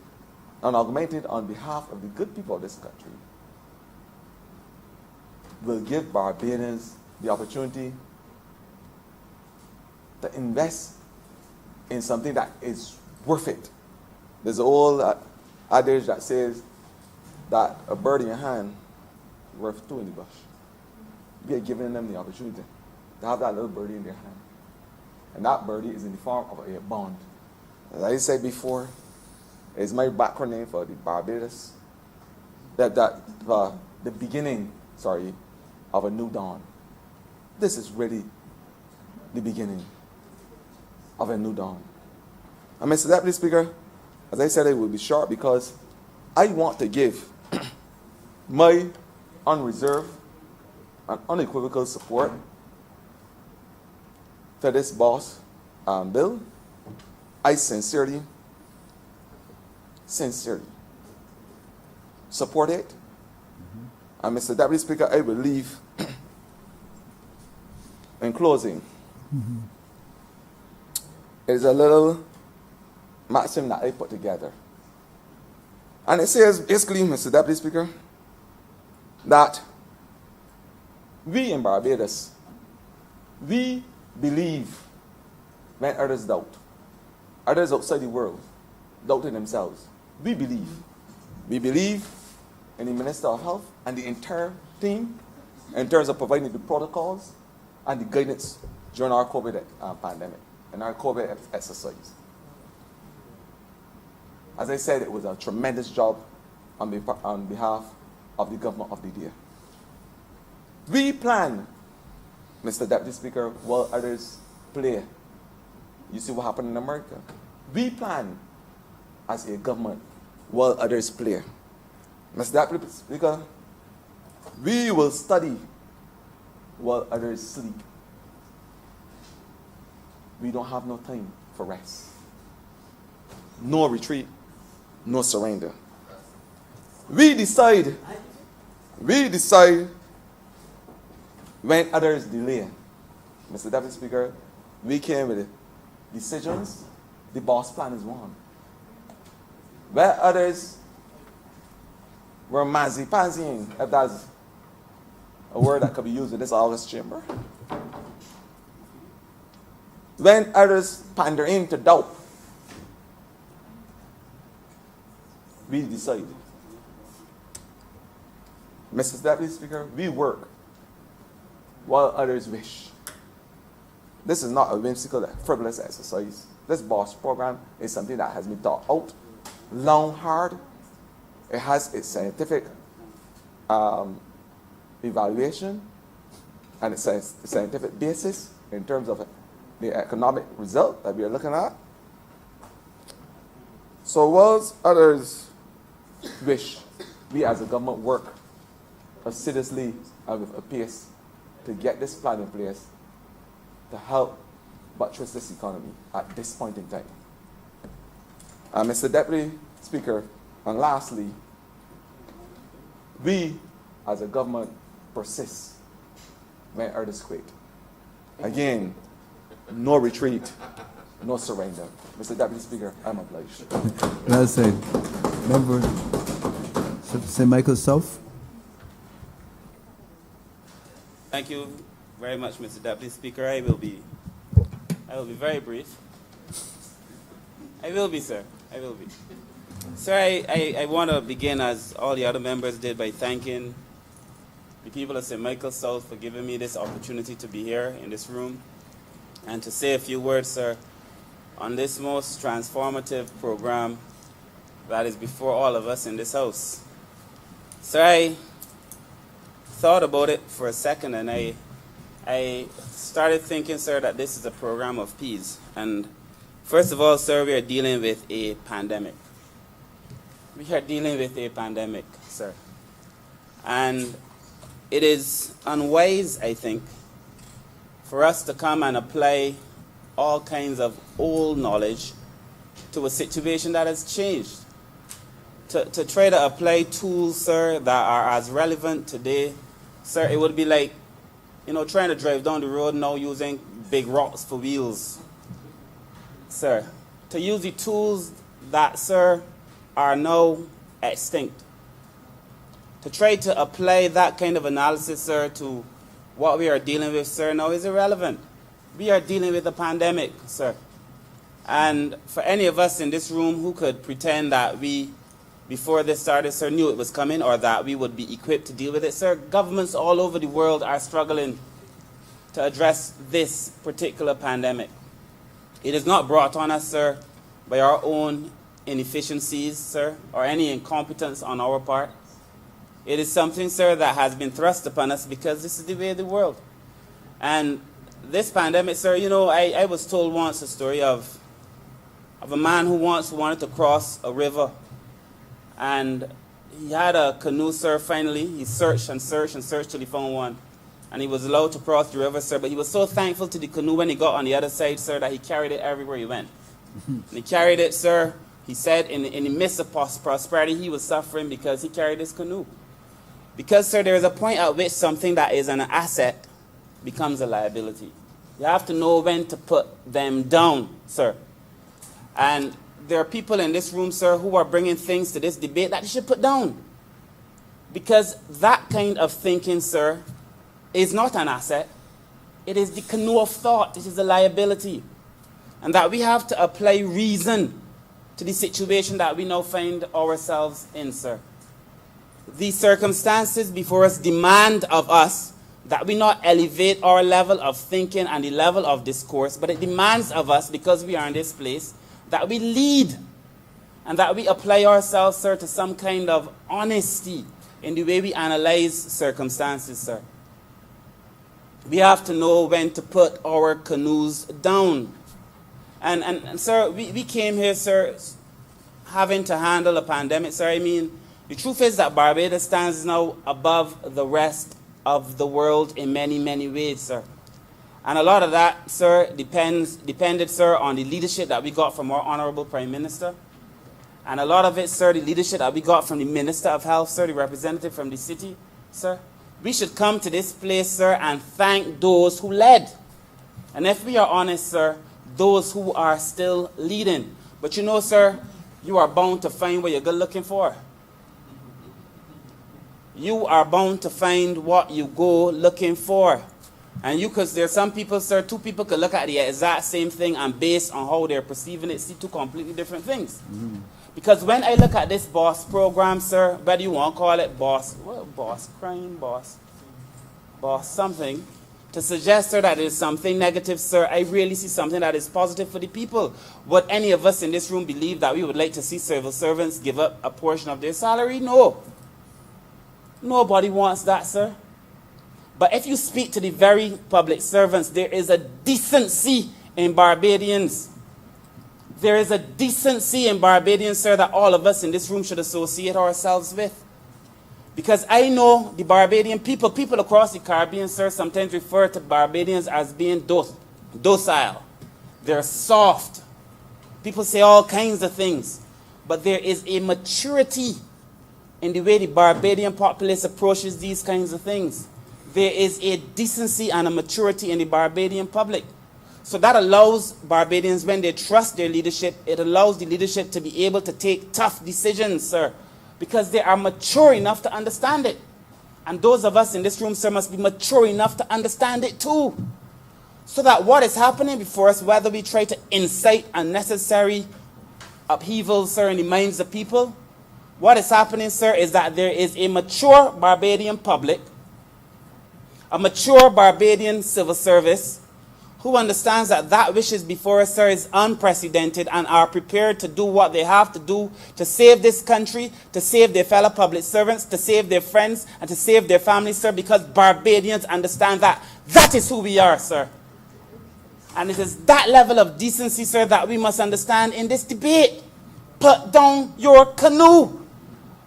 S3: and augmented on behalf of the good people of this country, will give Barbadians the opportunity to invest in something that is worth it. There's an old adage that says that a bird in your hand is worth two in the bush. We are giving them the opportunity to have that little birdie in their hand. And that birdie is in the form of a bond. As I said before, it's my background name for the Barbados. The beginning, of a new dawn. This is really the beginning of a new dawn. And Mr. Deputy Speaker, as I said, it will be short because I want to give my unreserved and unequivocal support to this boss bill. I sincerely support it. And Mr. Deputy Speaker, I will leave in closing. It is a little maxim that I put together. And it says basically, Mr. Deputy Speaker, that we in Barbados, we believe when others doubt. Others outside the world doubt in themselves. We believe. We believe in the Minister of Health and the entire team in terms of providing the protocols and the guidance during our COVID pandemic and our COVID exercise. As I said, it was a tremendous job on behalf of the government of the day. We plan, Mr. Deputy Speaker, while others play. You see what happened in America? We plan as a government while others play. Mr. Deputy Speaker, we will study while others sleep. We don't have no time for rest. No retreat, no surrender. We decide when others delay. Mr. Deputy Speaker, we came with decisions. The boss plan is one. Where others were mazzy-pazzying, if that's a word that could be used in this August chamber. When others pander into doubt, we decide. Mr. Deputy Speaker, we work while others wish. This is not a whimsical, frivolous exercise. This BOSS program is something that has been thought out long, hard. It has its scientific evaluation and its scientific basis in terms of the economic result that we are looking at. So whilst others wish, we as a government work assiduously and with a pace to get this plan in place to help buttress this economy at this point in time. Mr. Deputy Speaker, and lastly, we as a government persist when others quit. Again, no retreat, no surrender. Mr. Deputy Speaker, I'm obliged.
S1: Well said. Member St. Michael South.
S4: Thank you very much, Mr. Deputy Speaker. I will be very brief. I will be, sir. I will be. Sir, I want to begin, as all the other members did, by thanking the people of St. Michael South for giving me this opportunity to be here in this room and to say a few words, sir, on this most transformative program that is before all of us in this house. Sir, I thought about it for a second, and I started thinking, sir, that this is a program of peace. And first of all, sir, we are dealing with a pandemic. We are dealing with a pandemic, sir. And it is unwise, I think, for us to come and apply all kinds of old knowledge to a situation that has changed. to try to apply tools, sir, that are as relevant today, sir, it would be like, trying to drive down the road now using big rocks for wheels. Sir, to use the tools that, sir, are now extinct. To try to apply that kind of analysis, sir, to what we are dealing with, sir, now is irrelevant. We are dealing with a pandemic, sir. And for any of us in this room who could pretend that we, before this started, sir, knew it was coming or that we would be equipped to deal with it, sir, governments all over the world are struggling to address this particular pandemic. It is not brought on us, sir, by our own inefficiencies, sir, or any incompetence on our part. It is something, sir, that has been thrust upon us because this is the way of the world. And this pandemic, sir, I was told once a story of a man who once wanted to cross a river. And he had a canoe, sir, finally. He searched and searched and searched till he found one. And he was allowed to cross the river, sir. But he was so thankful to the canoe when he got on the other side, sir, that he carried it everywhere he went. And he carried it, sir. He said in the midst of prosperity, he was suffering because he carried his canoe. Because, sir, there is a point at which something that is an asset becomes a liability. You have to know when to put them down, sir. And there are people in this room, sir, who are bringing things to this debate that you should put down. Because that kind of thinking, sir, is not an asset. It is the canoe of thought. It is a liability. And that we have to apply reason to the situation that we now find ourselves in, sir. These circumstances before us demand of us that we not elevate our level of thinking and the level of discourse, but it demands of us, because we are in this place, that we lead and that we apply ourselves, sir, to some kind of honesty in the way we analyze circumstances, sir. We have to know when to put our canoes down. And sir, we came here, sir, having to handle a pandemic, sir. I mean, the truth is that Barbados stands now above the rest of the world in many, many ways, sir. And a lot of that, sir, depended, sir, on the leadership that we got from our Honorable Prime Minister. And a lot of it, sir, the leadership that we got from the Minister of Health, sir, the representative from the city, sir. We should come to this place, sir, and thank those who led. And if we are honest, sir, those who are still leading. But sir, you are bound to find what you're good looking for. You are bound to find what you go looking for. And because there's some people, sir, two people could look at the exact same thing and based on how they're perceiving it, see two completely different things. Because when I look at this boss program, sir, whether you want to call it boss, crime, boss something, to suggest, sir, that there's something negative, sir, I really see something that is positive for the people. Would any of us in this room believe that we would like to see civil servants give up a portion of their salary? No. Nobody wants that, sir. But if you speak to the very public servants, there is a decency in Barbadians. There is a decency in Barbadians, sir, that all of us in this room should associate ourselves with. Because I know the Barbadian people across the Caribbean, sir, sometimes refer to Barbadians as being docile. They're soft. People say all kinds of things. But there is a maturity in the way the Barbadian populace approaches these kinds of things. There is a decency and a maturity in the Barbadian public. So that allows Barbadians, when they trust their leadership, it allows the leadership to be able to take tough decisions, sir, because they are mature enough to understand it. And those of us in this room, sir, must be mature enough to understand it too. So that what is happening before us, whether we try to incite unnecessary upheavals, sir, in the minds of people, what is happening, sir, is that there is a mature Barbadian public, a mature Barbadian civil service, who understands that that which is before us, sir, is unprecedented and are prepared to do what they have to do to save this country, to save their fellow public servants, to save their friends, and to save their families, sir, because Barbadians understand that that is who we are, sir. And it is that level of decency, sir, that we must understand in this debate. Put down your canoe.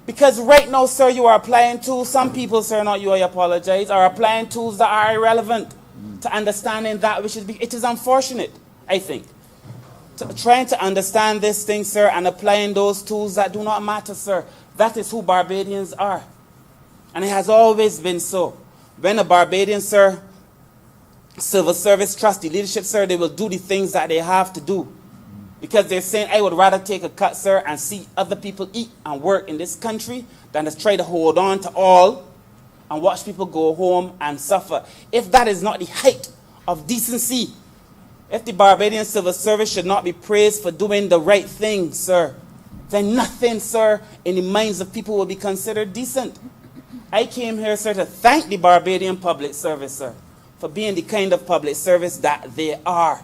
S4: Because right now, sir, you are applying tools, some people, sir, not you, I apologize, are applying tools that are irrelevant to understanding that which is, it is unfortunate, I think, trying to understand this thing, sir, and applying those tools that do not matter, sir. That is who Barbadians are. And it has always been so. When a Barbadian, sir, civil service trusts the leadership, sir, they will do the things that they have to do. Because they're saying, I would rather take a cut, sir, and see other people eat and work in this country than to try to hold on to all and watch people go home and suffer. If that is not the height of decency, if the Barbadian civil service should not be praised for doing the right thing, sir, then nothing, sir, in the minds of people will be considered decent. I came here, sir, to thank the Barbadian public service, sir, for being the kind of public service that they are.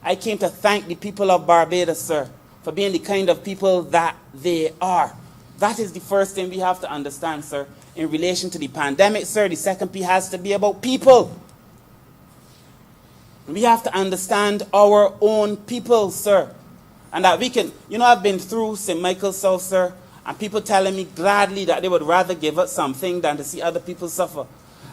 S4: I came to thank the people of Barbados, sir, for being the kind of people that they are. That is the first thing we have to understand, sir, in relation to the pandemic, sir. The second P has to be about people. We have to understand our own people, sir. And that we can, I've been through St. Michael's South, sir, and people telling me gladly that they would rather give up something than to see other people suffer.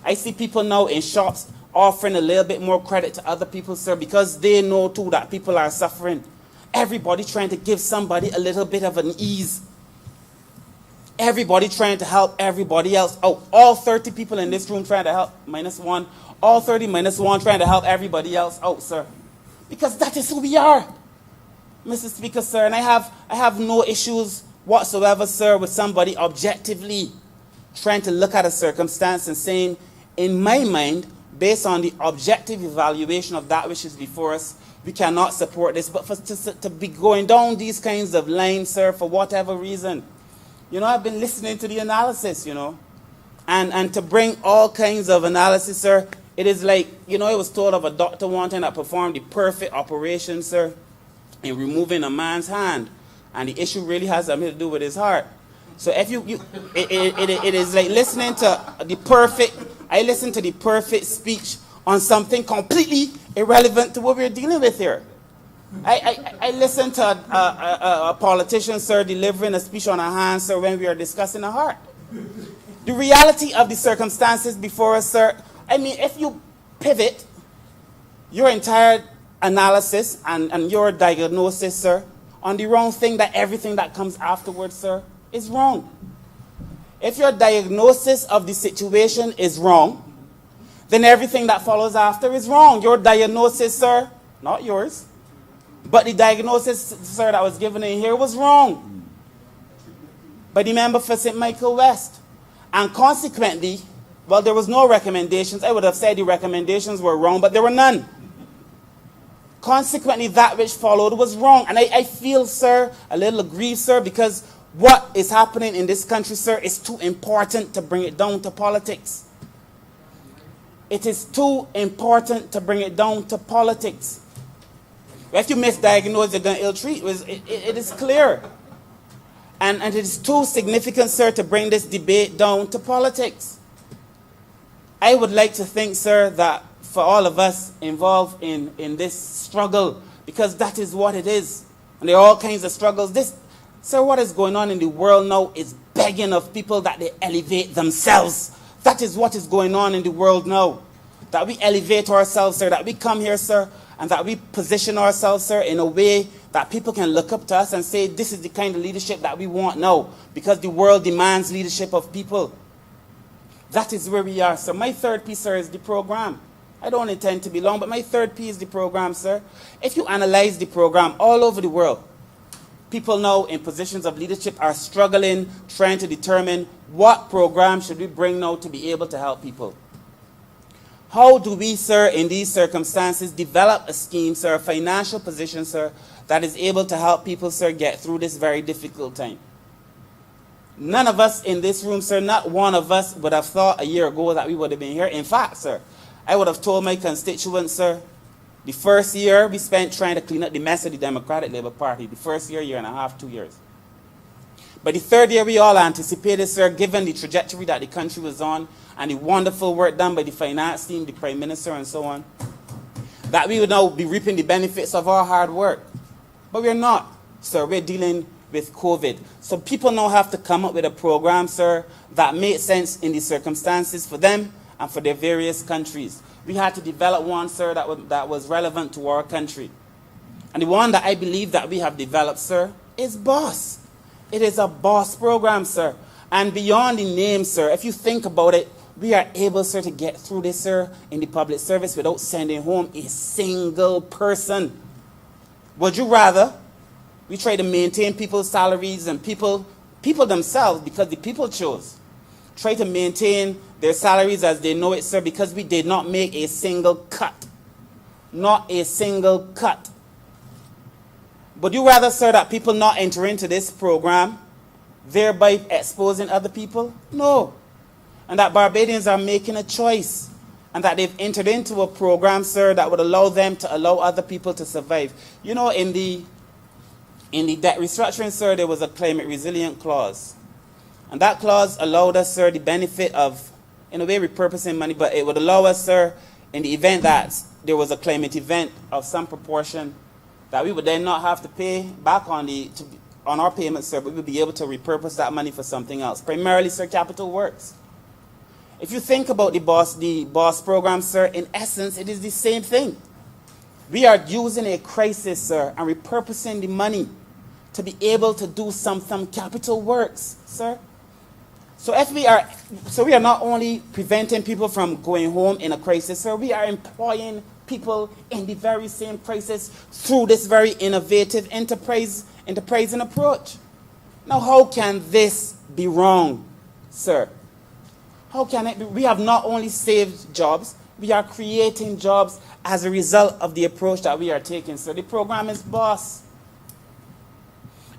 S4: I see people now in shops offering a little bit more credit to other people, sir, because they know too that people are suffering. Everybody trying to give somebody a little bit of an ease. Everybody trying to help everybody else out. All 30 people in this room trying to help minus one. All 30 minus one trying to help everybody else out, sir. Because that is who we are, Mr. Speaker, sir. And I have no issues whatsoever, sir, with somebody objectively trying to look at a circumstance and saying, in my mind, based on the objective evaluation of that which is before us, we cannot support this. But to be going down these kinds of lines, sir, for whatever reason, I've been listening to the analysis, and to bring all kinds of analysis, sir, it is like, it was told of a doctor wanting to perform the perfect operation, sir, in removing a man's hand. And the issue really has something to do with his heart. So if it is like listening to I listened to the perfect speech on something completely irrelevant to what we're dealing with here. I listened to a politician, sir, delivering a speech on a hand, sir, when we are discussing a heart. The reality of the circumstances before us, sir, if you pivot your entire analysis and your diagnosis, sir, on the wrong thing, that everything that comes afterwards, sir, is wrong. If your diagnosis of the situation is wrong, then everything that follows after is wrong. Your diagnosis, sir, not yours, but the diagnosis, sir, that was given in here was wrong by the member for St. Michael West. And consequently, well, there was no recommendations. I would have said the recommendations were wrong, but there were none. Consequently, that which followed was wrong. And I feel, sir, a little aggrieved, sir, because what is happening in this country, sir, is too important to bring it down to politics. It is too important to bring it down to politics. If you misdiagnose, you're going to ill-treat. It is clear. And it is too significant, sir, to bring this debate down to politics. I would like to think, sir, that for all of us involved in this struggle, because that is what it is. And there are all kinds of struggles. Sir, what is going on in the world now is begging of people that they elevate themselves. That is what is going on in the world now. That we elevate ourselves, sir, that we come here, sir, and that we position ourselves, sir, in a way that people can look up to us and say, this is the kind of leadership that we want now, because the world demands leadership of people. That is where we are, sir. My third piece, sir, is the program. I don't intend to be long, but my third P is the program, sir. If you analyze the program all over the world, people now in positions of leadership are struggling, trying to determine what program should we bring now to be able to help people. How do we, sir, in these circumstances, develop a scheme, sir, a financial position, sir, that is able to help people, sir, get through this very difficult time? None of us in this room, sir, not one of us would have thought a year ago that we would have been here. In fact, sir, I would have told my constituents, sir, the first year we spent trying to clean up the mess of the Democratic Labour Party. The first year and a half, 2 years. But the third year we all anticipated, sir, given the trajectory that the country was on and the wonderful work done by the finance team, the Prime Minister and so on, that we would now be reaping the benefits of our hard work. But we're not, sir. We're dealing with COVID. So people now have to come up with a program, sir, that made sense in the circumstances for them and for their various countries. We had to develop one, sir, that was relevant to our country. And the one that I believe that we have developed, sir, is BOSS. It is a BOSS program, sir. And beyond the name, sir, if you think about it, we are able, sir, to get through this, sir, in the public service without sending home a single person. Would you rather we try to maintain people's salaries and people themselves, because the people chose, try to maintain their salaries as they know it, sir, because we did not make a single cut. Not a single cut. Would you rather, sir, that people not enter into this program, thereby exposing other people? No. And that Barbadians are making a choice, and that they've entered into a program, sir, that would allow them to allow other people to survive. You know, in the debt restructuring, sir, there was a climate resilient clause. And that clause allowed us, sir, the benefit of, in a way, repurposing money, but it would allow us, sir, in the event that there was a climate event of some proportion, that we would then not have to pay back on our payments, sir, but we would be able to repurpose that money for something else. Primarily, sir, capital works. If you think about the BOSS program, sir, in essence, it is the same thing. We are using a crisis, sir, and repurposing the money to be able to do some capital works, sir. So we are not only preventing people from going home in a crisis, sir, we are employing people in the very same crisis through this very innovative enterprising approach. Now, how can this be wrong, sir? How can it be? We have not only saved jobs, we are creating jobs as a result of the approach that we are taking, sir. The program is BOSS.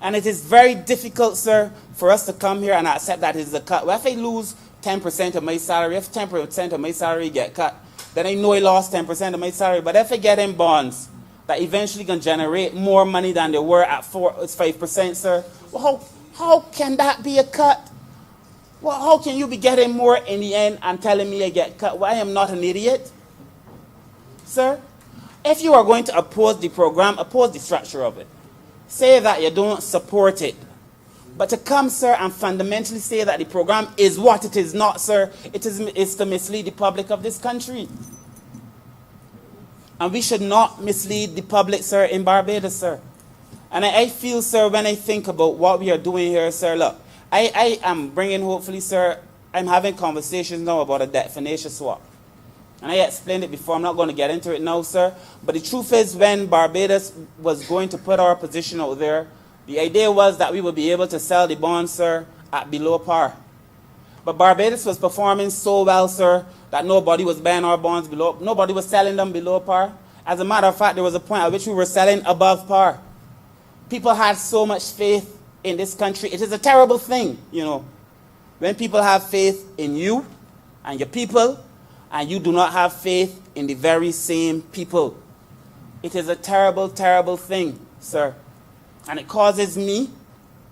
S4: And it is very difficult, sir, for us to come here and accept that it is a cut. Well, if I lose 10% of my salary, if 10% of my salary get cut, then I know I lost 10% of my salary. But if I get in bonds that eventually can generate more money than they were at 5%, sir, well, how can that be a cut? Well, how can you be getting more in the end and telling me I get cut? Well, I am not an idiot, sir. If you are going to oppose the program, oppose the structure of it. Say that you don't support it. But to come, sir, and fundamentally say that the program is what it is not, sir, it's to mislead the public of this country. And we should not mislead the public, sir, in Barbados, sir. And I feel, sir, when I think about what we are doing here, sir, look, I am bringing, hopefully, sir, I'm having conversations now about a debt financial swap. And I explained it before. I'm not going to get into it now, sir. But the truth is, when Barbados was going to put our position out there, the idea was that we would be able to sell the bonds, sir, at below par. But Barbados was performing so well, sir, that nobody was buying our bonds below. Nobody was selling them below par. As a matter of fact, there was a point at which we were selling above par. People had so much faith in this country. It is a terrible thing, you know, when people have faith in you and your people, and you do not have faith in the very same people. It is a terrible, terrible thing, sir. And it causes me,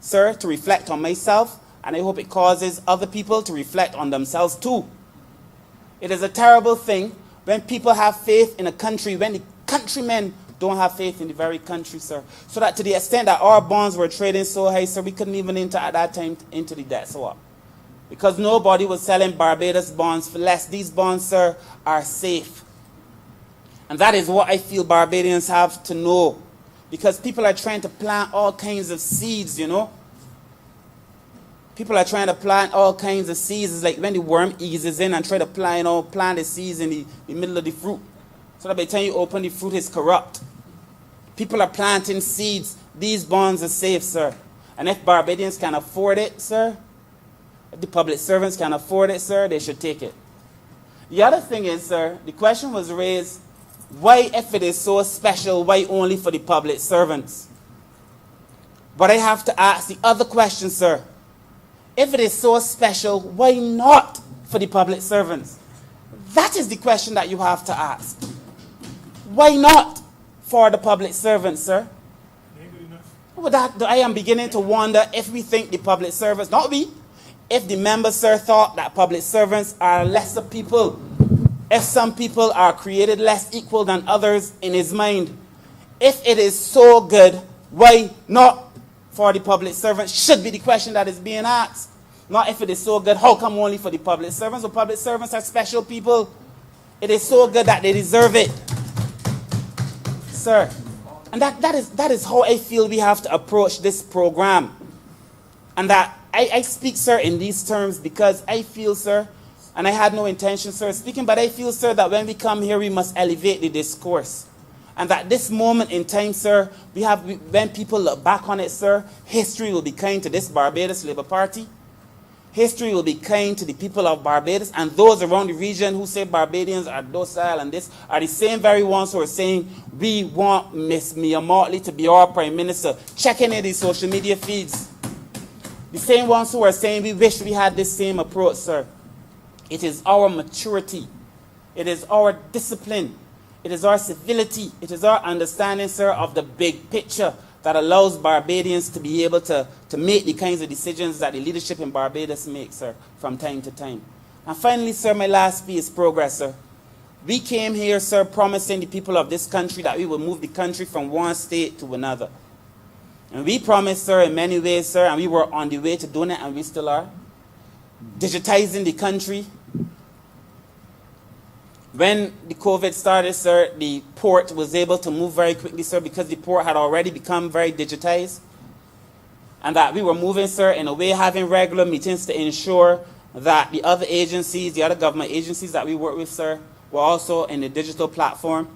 S4: sir, to reflect on myself, and I hope it causes other people to reflect on themselves too. It is a terrible thing when people have faith in a country, when the countrymen don't have faith in the very country, sir. So that to the extent that our bonds were trading so high, sir, we couldn't even enter at that time into the debt swap. Because nobody was selling Barbados bonds for less. These bonds, sir, are safe. And that is what I feel Barbadians have to know. Because people are trying to plant all kinds of seeds, you know. People are trying to plant all kinds of seeds. It's like when the worm eases in and try to plant the seeds in the middle of the fruit. So that by the time you open the fruit, it's corrupt. People are planting seeds. These bonds are safe, sir. And if Barbadians can afford it, sir, if the public servants can afford it, sir, they should take it. The other thing is, sir, the question was raised, why, if it is so special, why only for the public servants? But I have to ask the other question, sir. If it is so special, why not for the public servants? That is the question that you have to ask. Why not for the public servants, sir? Well, I am beginning to wonder if we think the public servants, not we, if the members, sir, thought that public servants are lesser people, if some people are created less equal than others in his mind, if it is so good, why not for the public servants should be the question that is being asked. Not if it is so good, how come only for the public servants? Well, public servants are special people. It is so good that they deserve it, sir. And that is how I feel we have to approach this program. And that I speak, sir, in these terms because I feel, sir, and I had no intention, sir, of speaking, but I feel, sir, that when we come here, we must elevate the discourse. And that this moment in time, sir, when people look back on it, sir, history will be kind to this Barbados Labour Party. History will be kind to the people of Barbados, and those around the region who say Barbadians are docile and this are the same very ones who are saying we want Miss Mia Motley to be our Prime Minister, checking in these social media feeds. The same ones who are saying we wish we had this same approach, sir. It is our maturity. It is our discipline. It is our civility. It is our understanding, sir, of the big picture that allows Barbadians to be able to make the kinds of decisions that the leadership in Barbados makes, sir, from time to time. And finally, sir, my last P is progress, sir. We came here, sir, promising the people of this country that we will move the country from one state to another. And we promised, sir, in many ways, sir, and we were on the way to doing it, and we still are. Digitizing the country. When the COVID started, sir, the port was able to move very quickly, sir, because the port had already become very digitized. And that we were moving, sir, in a way, having regular meetings to ensure that the other agencies, the other government agencies that we work with, sir, were also in the digital platform.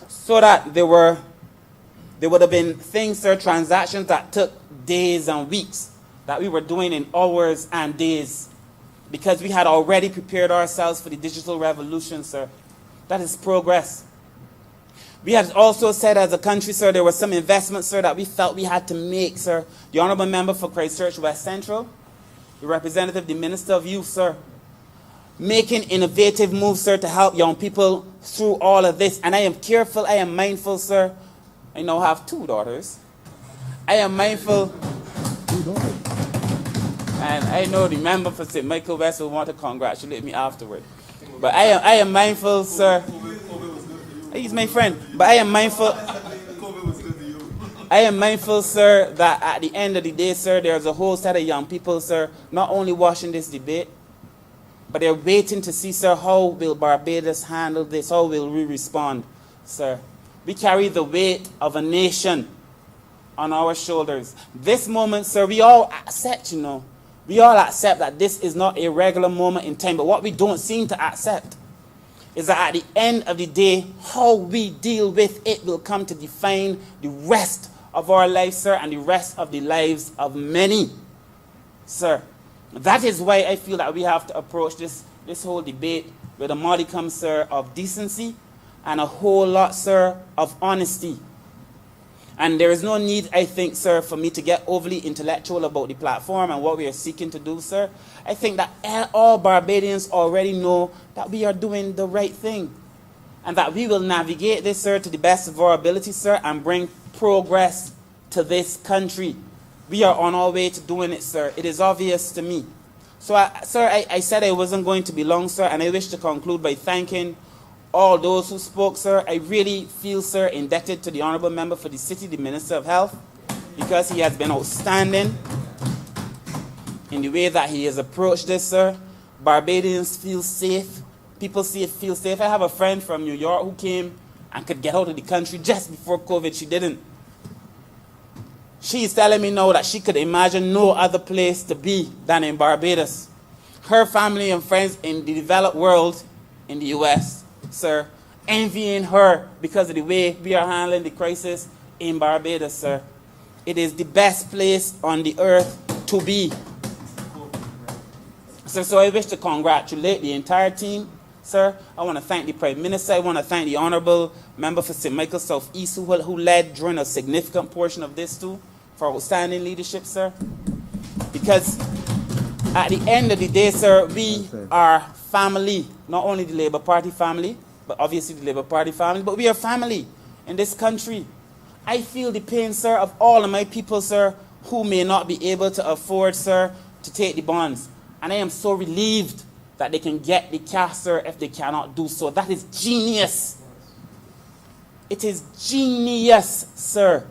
S4: So that there would have been things, sir, transactions that took days and weeks that we were doing in hours and days. Because we had already prepared ourselves for the digital revolution, sir. That is progress. We had also said as a country, sir, there was some investments, sir, that we felt we had to make, sir. The Honourable Member for Christchurch West Central, the representative, the Minister of Youth, sir, making innovative moves, sir, to help young people through all of this. And I am careful, I am mindful, sir. I now have 2 daughters. I am mindful.
S1: 2 daughters.
S4: And I know the member for St. Michael West will want to congratulate me afterward. But I am mindful, sir. He's my friend. But I am mindful. I am mindful, sir, that at the end of the day, sir, there's a whole set of young people, sir, not only watching this debate, but they're waiting to see, sir, how will Barbados handle this? How will we respond, sir? We carry the weight of a nation on our shoulders. This moment, sir, we all accept, we all accept that this is not a regular moment in time. But what we don't seem to accept is that at the end of the day, how we deal with it will come to define the rest of our lives, sir, and the rest of the lives of many, sir. That is why I feel that we have to approach this whole debate with a modicum, sir, of decency and a whole lot, sir, of honesty. And there is no need, I think, sir, for me to get overly intellectual about the platform and what we are seeking to do, sir. I think that all Barbadians already know that we are doing the right thing. And that we will navigate this, sir, to the best of our ability, sir, and bring progress to this country. We are on our way to doing it, sir. It is obvious to me. So, sir, I said I wasn't going to be long, sir, and I wish to conclude by thanking all those who spoke, sir. I really feel, sir, indebted to the Honourable Member for the City, the Minister of Health, because he has been outstanding in the way that he has approached this, sir. Barbadians feel safe. People feel safe. I have a friend from New York who came and could get out of the country just before COVID. She didn't. She is telling me now that she could imagine no other place to be than in Barbados. Her family and friends in the developed world, in the US, sir, envying her because of the way we are handling the crisis in Barbados, sir. It is the best place on the earth to be. So I wish to congratulate the entire team, sir. I want to thank the Prime Minister. I want to thank the Honourable Member for St. Michael South East, who led during a significant portion of this too, for outstanding leadership, sir. Because at the end of the day, sir, we are family. Not only the Labour Party family, but obviously the Labour Party family, but we are family in this country. I feel the pain, sir, of all of my people, sir, who may not be able to afford, sir, to take the bonds. And I am so relieved that they can get the cash, sir, if they cannot do so. That is genius. It is genius, sir.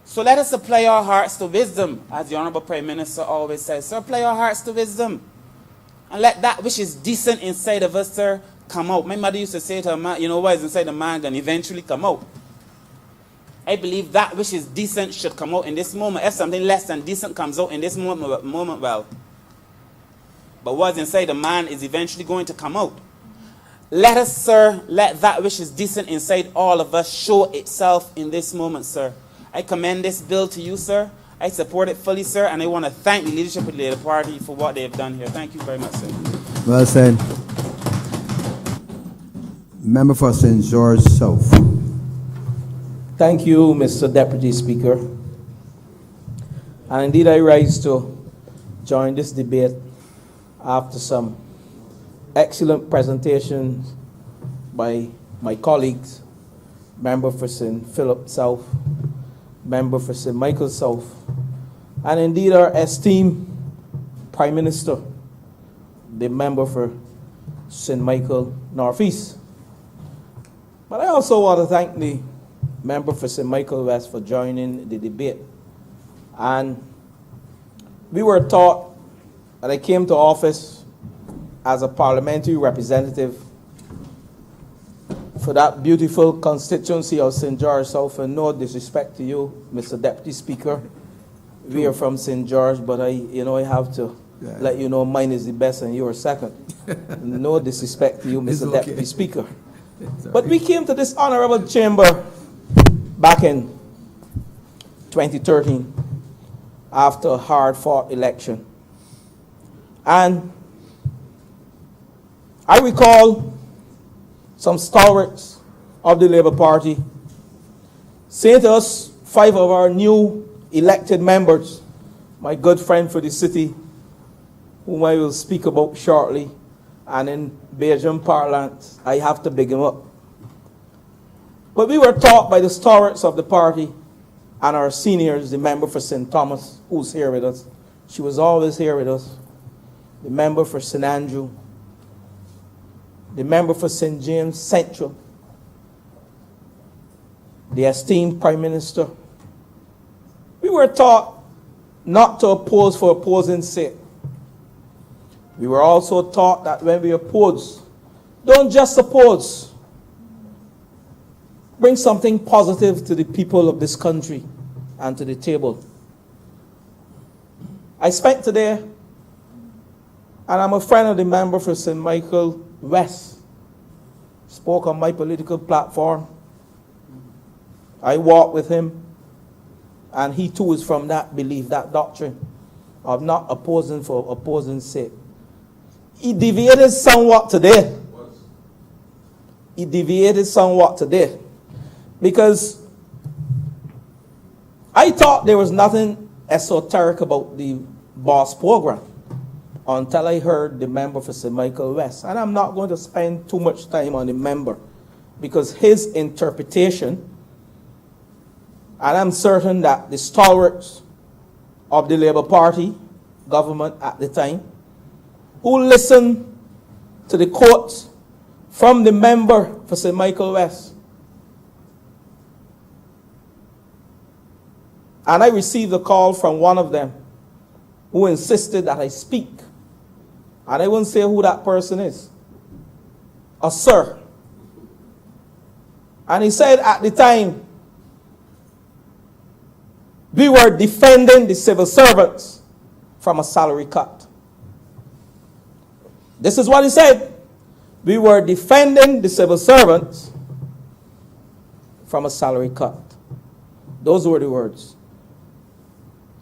S4: So let us apply our hearts to wisdom, as the Honourable Prime Minister always says. So apply our hearts to wisdom. And let that which is decent inside of us, sir, come out. My mother used to say to her man, what is inside a man can eventually come out. I believe that which is decent should come out in this moment. If something less than decent comes out in this moment, well, but what's inside the man is eventually going to come out. Let us, sir, let that which is decent inside all of us show itself in this moment, sir. I commend this bill to you, sir. I support it fully, sir, and I want to thank the leadership of the Labour Party for what they have done here. Thank you very much, sir.
S1: Well said. Member for St. George South.
S5: Thank you, Mr. Deputy Speaker. And indeed, I rise to join this debate after some excellent presentations by my colleagues, member for St. Philip South, member for St. Michael South, and indeed our esteemed Prime Minister, the member for St. Michael Northeast. But I also want to thank the member for St. Michael West for joining the debate. And we were taught that I came to office as a parliamentary representative for that beautiful constituency of St. George South, and no disrespect to you, Mr. Deputy Speaker. We are from St. George, but I have to let you know mine is the best and yours second. No disrespect to you, Mr. Deputy Speaker. But we came to this honorable chamber back in 2013 after a hard-fought election. And I recall some stalwarts of the Labour Party saying to us, 5 of our new elected members, my good friend for the city, whom I will speak about shortly, and in Belgian parlance, I have to big him up. But we were taught by the stalwarts of the party and our seniors, the member for St. Thomas, who's here with us. She was always here with us. The member for St. Andrew, the member for St. James Central, the esteemed Prime Minister. We were taught not to oppose for opposing's sake. We were also taught that when we oppose, don't just oppose. Bring something positive to the people of this country and to the table. I spent today, and I'm a friend of the member for St. Michael West, spoke on my political platform. I walked with him, and he too is from that belief, that doctrine of not opposing for opposing's sake. He deviated somewhat today. He deviated somewhat today because I thought there was nothing esoteric about the BOSS program until I heard the member for St. Michael West. And I'm not going to spend too much time on the member because his interpretation, and I'm certain that the stalwarts of the Labour Party government at the time, who listened to the quotes from the member for St. Michael West. And I received a call from one of them who insisted that I speak. And I won't say who that person is. A sir. And he said at the time, we were defending the civil servants from a salary cut. This is what he said. We were defending the civil servants from a salary cut. Those were the words.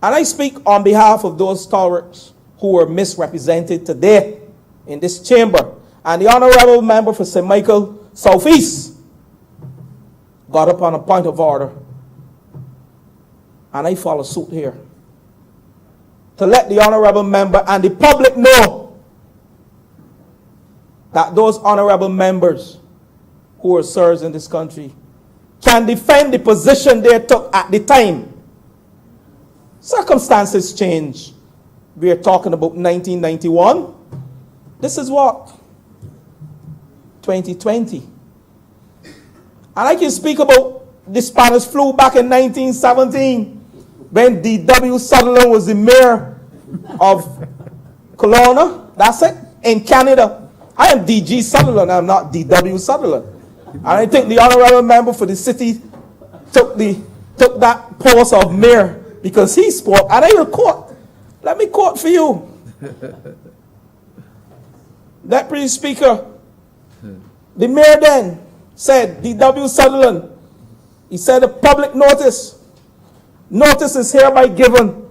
S5: And I speak on behalf of those stalwarts who were misrepresented today in this chamber. And the honorable member for St. Michael Southeast got up on a point of order. And I follow suit here to let the honorable member and the public know that those honorable members who are sirs in this country can defend the position they took at the time. Circumstances change. We are talking about 1991. This is what? 2020. And I can speak about the Spanish flu back in 1917 when D.W. Sutherland was the mayor of Kelowna. That's it, in Canada. I am D.G. Sutherland, I'm not D.W. Sutherland. And I think the honorable member for the city took the took that post of mayor because he spoke, and I will quote. Let me quote for you. Deputy Speaker, the mayor then said, D.W. Sutherland, he said, a public notice is hereby given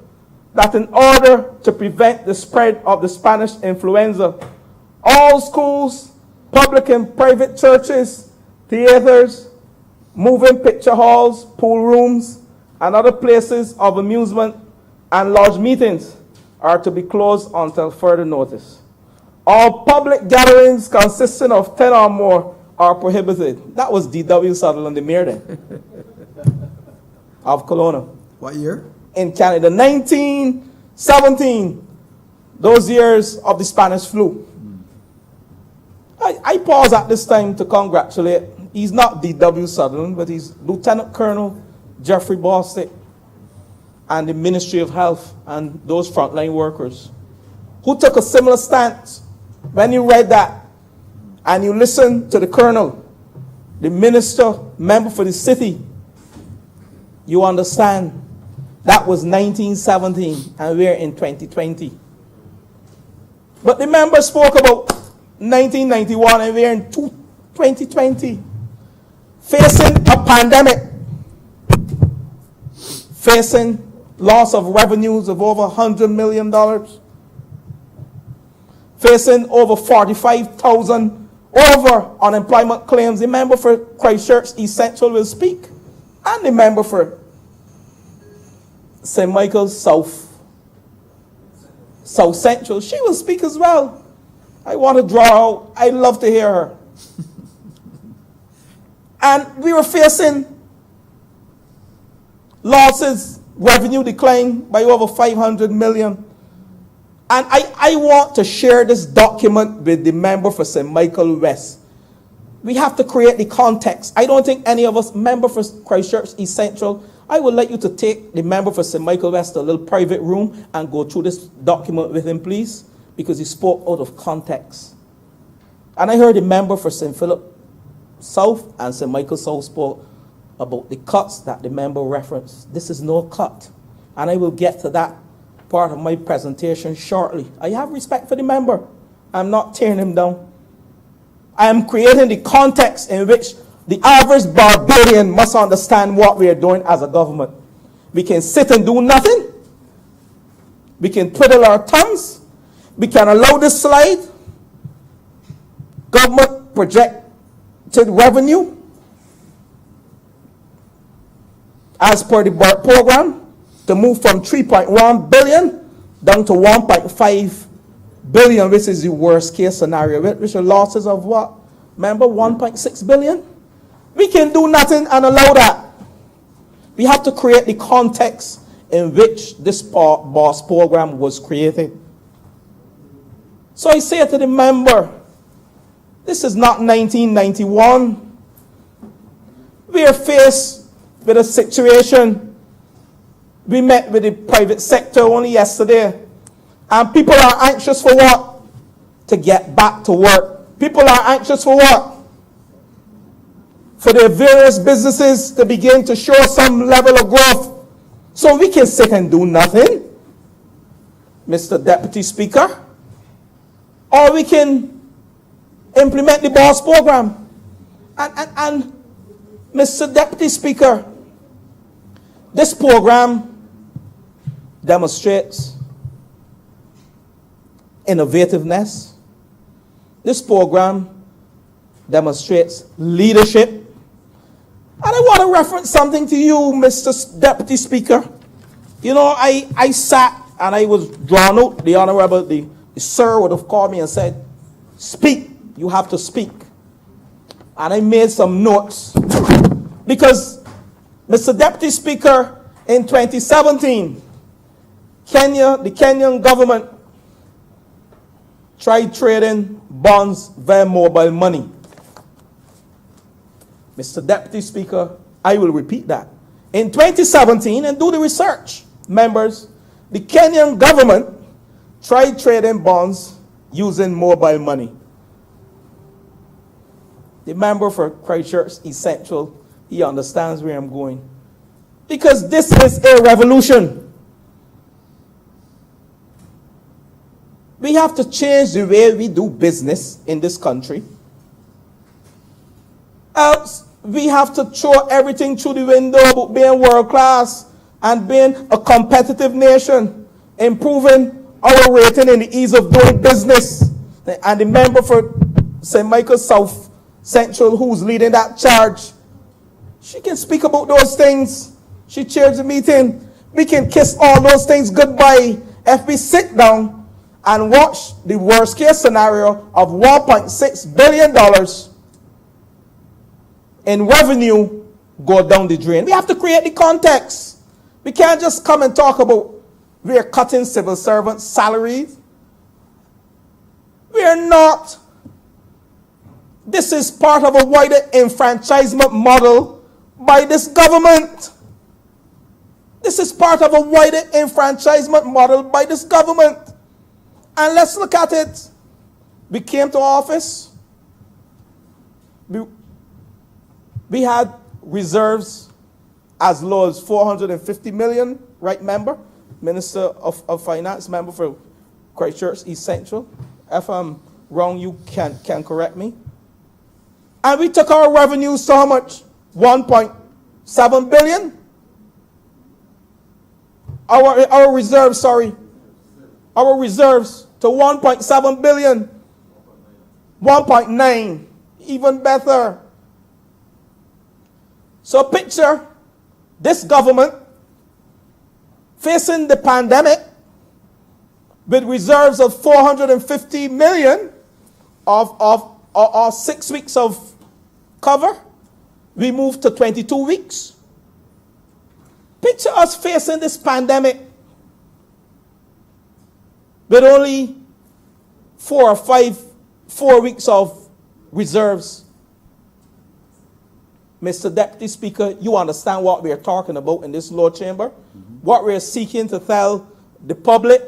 S5: that in order to prevent the spread of the Spanish influenza, all schools, public and private churches, theaters, moving picture halls, pool rooms, and other places of amusement and lodge meetings are to be closed until further notice. All public gatherings consisting of 10 or more are prohibited. That was D.W. Sutherland, the mayor then, of Kelowna.
S1: What year?
S5: In Canada, 1917, those years of the Spanish flu. I pause at this time to congratulate, he's not D.W. Sutherland, but he's Lieutenant Colonel Jeffrey Bostick and the Ministry of Health and those frontline workers who took a similar stance. When you read that and you listen to the colonel, the minister, member for the city, you understand that was 1917 and we're in 2020. But the member spoke about 1991 and we're in 2020. Facing a pandemic, facing loss of revenues of over $100 million, facing over 45,000 over unemployment claims. The member for Christchurch East Central will speak, and the member for St. Michael's South Central, she will speak as well. I want to draw out, I love to hear her. And we were facing losses, revenue decline by over 500 million. And I want to share this document with the member for St. Michael West. We have to create the context. I don't think any of us, member for Christchurch East Central, I would like you to take the member for St. Michael West to a little private room and go through this document with him, please, because he spoke out of context. And I heard the member for St. Philip South and St. Michael South spoke about the cuts that the member referenced. This is no cut. And I will get to that part of my presentation shortly. I have respect for the member. I'm not tearing him down. I am creating the context in which the average Barbadian must understand what we are doing as a government. We can sit and do nothing. We can twiddle our thumbs. We can allow this slide. Government projected revenue as per the BERT program to move from 3.1 billion down to 1.5 billion, which is the worst case scenario, which are losses of what? Remember, 1.6 billion? We can do nothing and allow that. We have to create the context in which this BOSS program was created. So I say to the member, this is not 1991. We are faced with a situation. We met with the private sector only yesterday, and people are anxious for what? To get back to work. People are anxious for what? For their various businesses to begin to show some level of growth. So we can sit and do nothing, Mr. Deputy Speaker, or we can implement the BOSS program. And Mr. Deputy Speaker, this program demonstrates innovativeness. This program demonstrates leadership. And I want to reference something to you, Mr. Deputy Speaker. You know, I sat and I was drawn out. The Honorable, the Sir would have called me and said, speak, you have to speak. And I made some notes. Because, Mr. Deputy Speaker, in 2017, the Kenyan government tried trading bonds via mobile money. Mr. Deputy Speaker, I will repeat that. In 2017, and do the research, members, the Kenyan government tried trading bonds using mobile money. The member for Christchurch East Central, he understands where I'm going. Because this is a revolution. We have to change the way we do business in this country. Else, we have to throw everything through the window about being world class and being a competitive nation, improving our rating in the ease of doing business. And the member for St. Michael South Central, who's leading that charge, she can speak about those things. She chairs the meeting. We can kiss all those things goodbye if we sit down and watch the worst case scenario of $1.6 billion in revenue go down the drain. We have to create the context. We can't just come and talk about we are cutting civil servants' salaries. We are not. This is part of a wider enfranchisement model by this government. This is part of a wider enfranchisement model by this government. And let's look at it. We came to office. We had reserves as low as $450 million, right, member? Minister of Finance, member for Christchurch East Central. If I'm wrong, you can correct me. And we took our revenues to how much? 1.7 billion? Our reserves, our reserves to 1.7 billion. 1.9, even better. So picture this government facing the pandemic with reserves of 450 million of 6 weeks of cover. We moved to 22 weeks. Picture us facing this pandemic with only 4 weeks of reserves. Mr. Deputy Speaker, you understand what we are talking about in this lower chamber? What we are seeking to tell the public.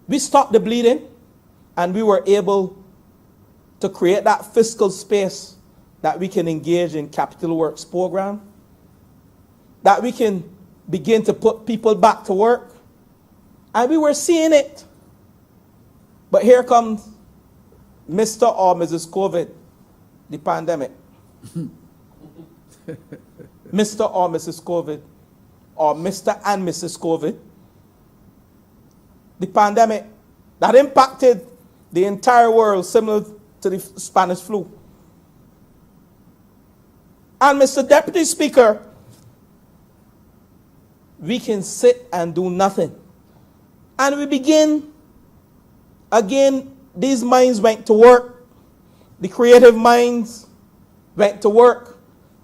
S5: We stopped the bleeding and we were able to create that fiscal space that we can engage in capital works program, that we can begin to put people back to work. And we were seeing it. But here comes Mr. or Mrs. COVID, the pandemic. Mr. or Mrs. COVID, or Mr. and Mrs. COVID, the pandemic that impacted the entire world, similar to the Spanish flu. And Mr. Deputy Speaker, we can sit and do nothing. And we begin, again, these minds went to work. The creative minds went to work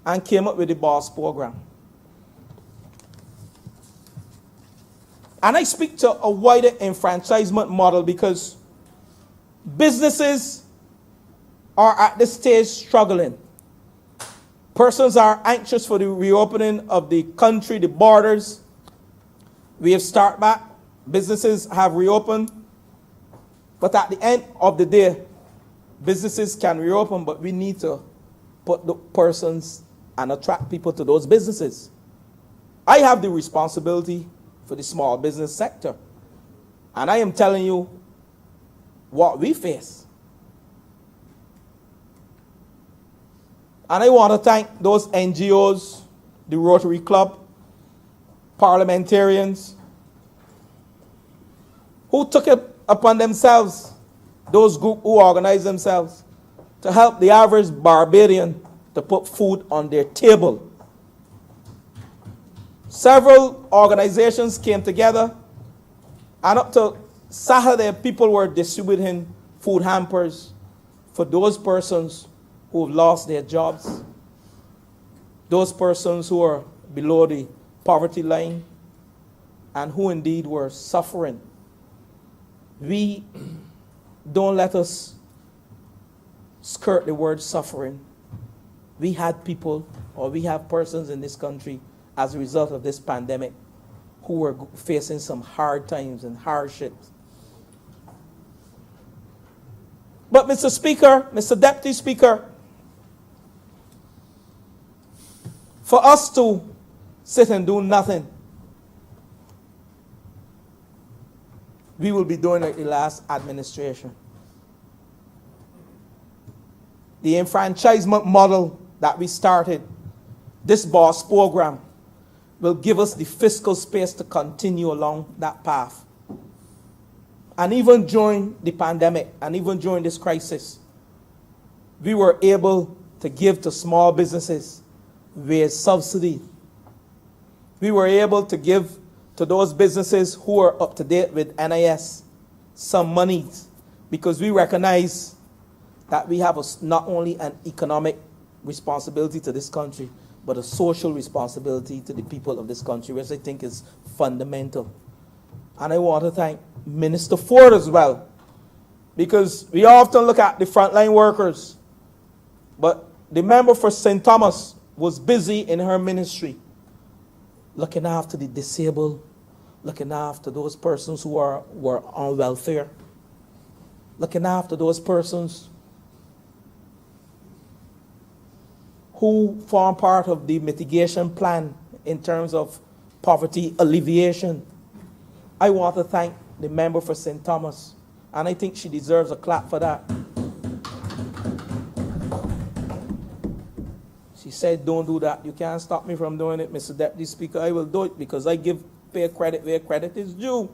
S5: and came up with the BOSS program. And I speak to a wider enfranchisement model because businesses are at this stage struggling. Persons are anxious for the reopening of the country, the borders. We have started back. Businesses have reopened. But at the end of the day, businesses can reopen, but we need to put the persons and attract people to those businesses. I have the responsibility for the small business sector. And I am telling you what we face. And I want to thank those NGOs, the Rotary Club, parliamentarians, who took it upon themselves, those groups who organized themselves, to help the average Barbadian to put food on their table. Several organizations came together, and up to Saturday, people were distributing food hampers for those persons who have lost their jobs, those persons who are below the poverty line, and who indeed were suffering. We don't let us skirt the word suffering. We had people, or we have persons in this country as a result of this pandemic who were facing some hard times and hardships. But Mr. Speaker, Mr. Deputy Speaker, for us to sit and do nothing, we will be doing like the last administration. The enfranchisement model that we started, this BOSS program, will give us the fiscal space to continue along that path. And even during the pandemic, and even during this crisis, we were able to give to small businesses with subsidy. We were able to give to those businesses who are up to date with NIS some money, because we recognize that we have not only an economic responsibility to this country, but a social responsibility to the people of this country, which I think is fundamental. And I want to thank Minister Ford as well, because we often look at the frontline workers, but the member for St. Thomas was busy in her ministry looking after the disabled, looking after those persons who were on welfare, looking after those persons who form part of the mitigation plan in terms of poverty alleviation. I want to thank the member for St. Thomas, and I think she deserves a clap for that. She said, don't do that. You can't stop me from doing it, Mr. Deputy Speaker. I will do it because I pay credit where credit is due.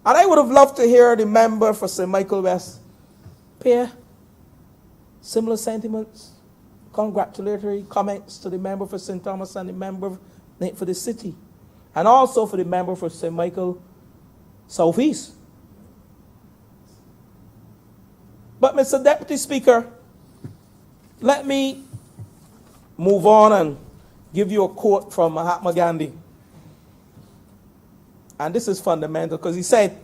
S5: And I would have loved to hear the member for St. Michael West pay similar sentiments, congratulatory comments to the member for St. Thomas and the member for the city, and also for the member for St. Michael Southeast. But, Mr. Deputy Speaker, let me move on and give you a quote from Mahatma Gandhi. And this is fundamental, because he said,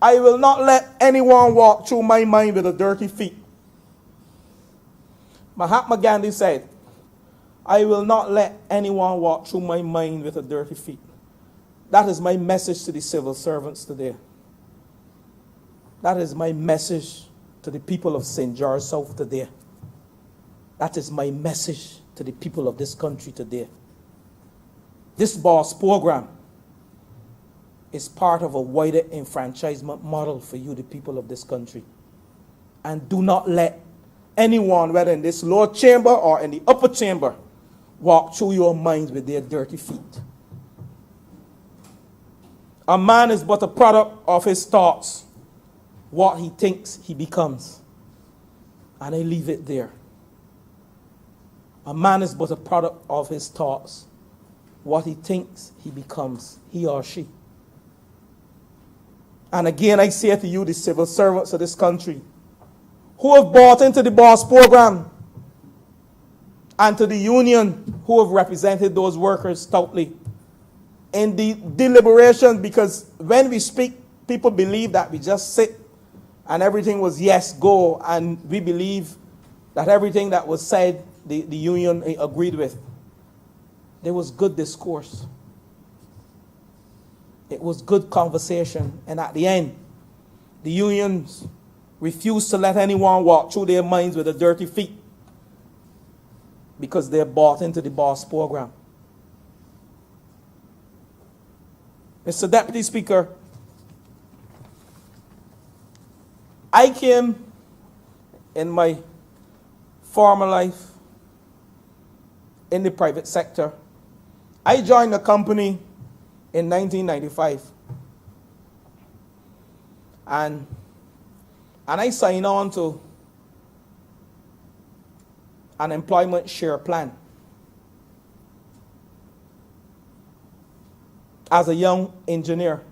S5: I will not let anyone walk through my mind with a dirty feet. Mahatma Gandhi said, I will not let anyone walk through my mind with a dirty feet. That is my message to the civil servants today. That is my message to the people of St. George South today. That is my message to the people of this country today. This BOSS program is part of a wider enfranchisement model for you, the people of this country. And do not let anyone, whether in this lower chamber or in the upper chamber, walk through your minds with their dirty feet. A man is but a product of his thoughts. What he thinks, he becomes. And I leave it there. A man is but a product of his thoughts. What he thinks, he becomes, he or she. And again, I say to you, the civil servants of this country, who have bought into the BOSS program, and to the union who have represented those workers stoutly in the deliberation, because when we speak, people believe that we just sit and everything was yes, go, and we believe that everything that was said, the union agreed with. There was good discourse. It was good conversation. And at the end, the unions refused to let anyone walk through their minds with a dirty feet, because they're bought into the BOSS program. Mr. Deputy Speaker, I came in my former life in the private sector. I joined the company in 1995. And I signed on to an employment share plan. As a young engineer,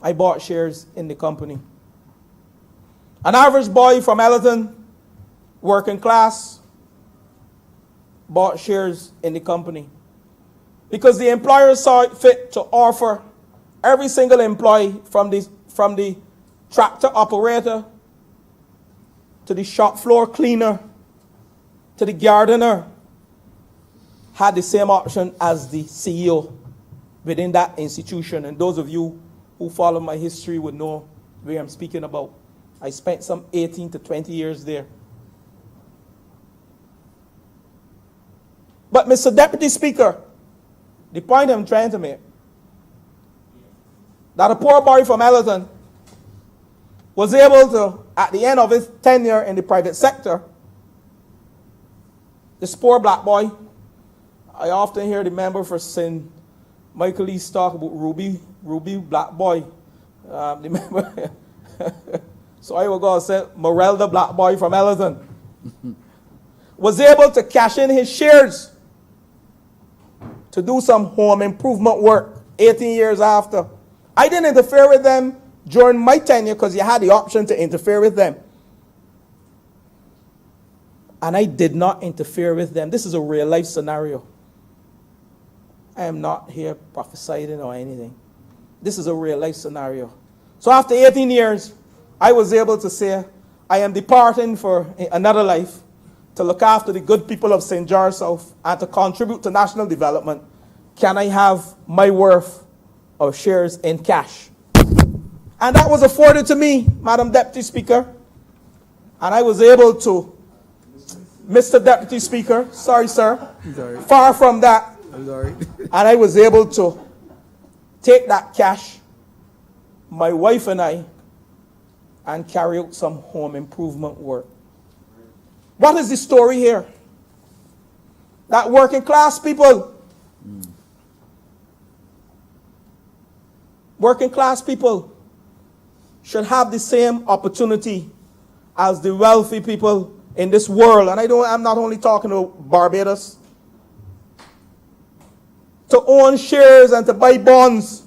S5: I bought shares in the company. An average boy from Ellerton, working class, bought shares in the company, because the employer saw it fit to offer every single employee, from the tractor operator to the shop floor cleaner to the gardener, had the same option as the CEO within that institution. And those of you who follow my history would know where I'm speaking about. I spent some 18 to 20 years there. But, Mr. Deputy Speaker, the point I'm trying to make, that a poor boy from Ellerton was able to, at the end of his tenure in the private sector, this poor black boy, I often hear the member for St. Michael East talk about Ruby black boy. The member, so I will go and say, Morel the black boy from Ellerton, was able to cash in his shares to do some home improvement work 18 years after. I didn't interfere with them during my tenure because you had the option to interfere with them. And I did not interfere with them. This is a real life scenario. I am not here prophesying or anything. This is a real life scenario. So after 18 years, I was able to say, I am departing for another life to look after the good people of St. George South and to contribute to national development. Can I have my worth of shares in cash? And that was afforded to me, Madam Deputy Speaker. And I was able to, Mr. Deputy Speaker, sorry, sir,
S1: Sorry.
S5: far from that.
S1: I'm sorry.
S5: And I was able to take that cash, my wife and I, and carry out some home improvement work. What is the story here? That working class people, working class people should have the same opportunity as the wealthy people in this world. And I'm not only talking about Barbados. To own shares and to buy bonds.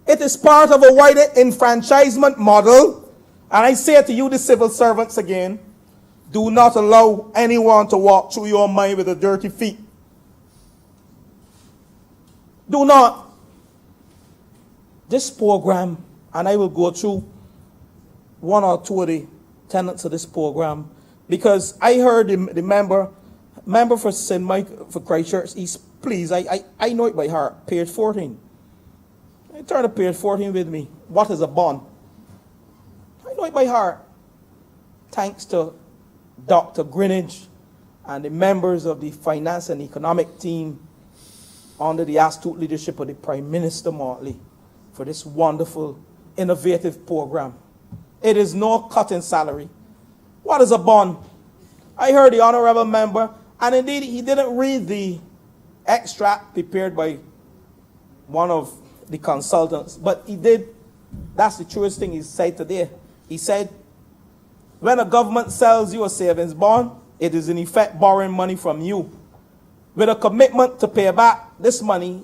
S5: It is part of a wider enfranchisement model. And I say to you, the civil servants again, do not allow anyone to walk through your mind with a dirty feet. Do not. This program, and I will go through one or two of the tenets of this program, because I heard the member for St. Mike, for Christchurch East, please, I know it by heart, page 14. I turn to page 14 with me. What is a bond? I know it by heart. Thanks to Dr. Greenidge and the members of the finance and economic team under the astute leadership of the Prime Minister Motley for this wonderful, innovative program. It is no cut in salary. What is a bond? I heard the honorable member, and indeed he didn't read the extract prepared by one of the consultants, but he did. That's the truest thing he said today. He said, when a government sells you a savings bond, it is in effect borrowing money from you with a commitment to pay back this money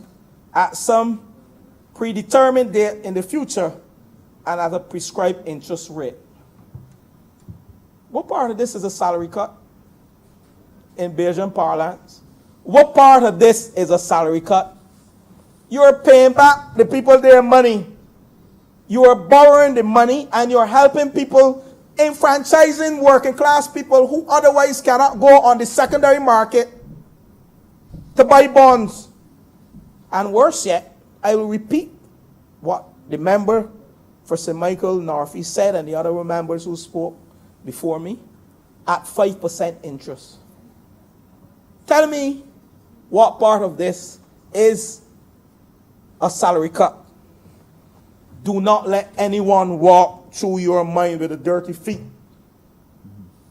S5: at some predetermined date in the future and at a prescribed interest rate. What part of this is a salary cut in Belgian parlance? What part of this is a salary cut? You're paying back the people their money. You are borrowing the money and you're helping people, enfranchising working class people who otherwise cannot go on the secondary market to buy bonds. And worse yet, I will repeat what the member for St. Michael Northeast said and the other members who spoke before me, at 5% interest. Tell me what part of this is a salary cut. Do not let anyone walk through your mind with a dirty feet.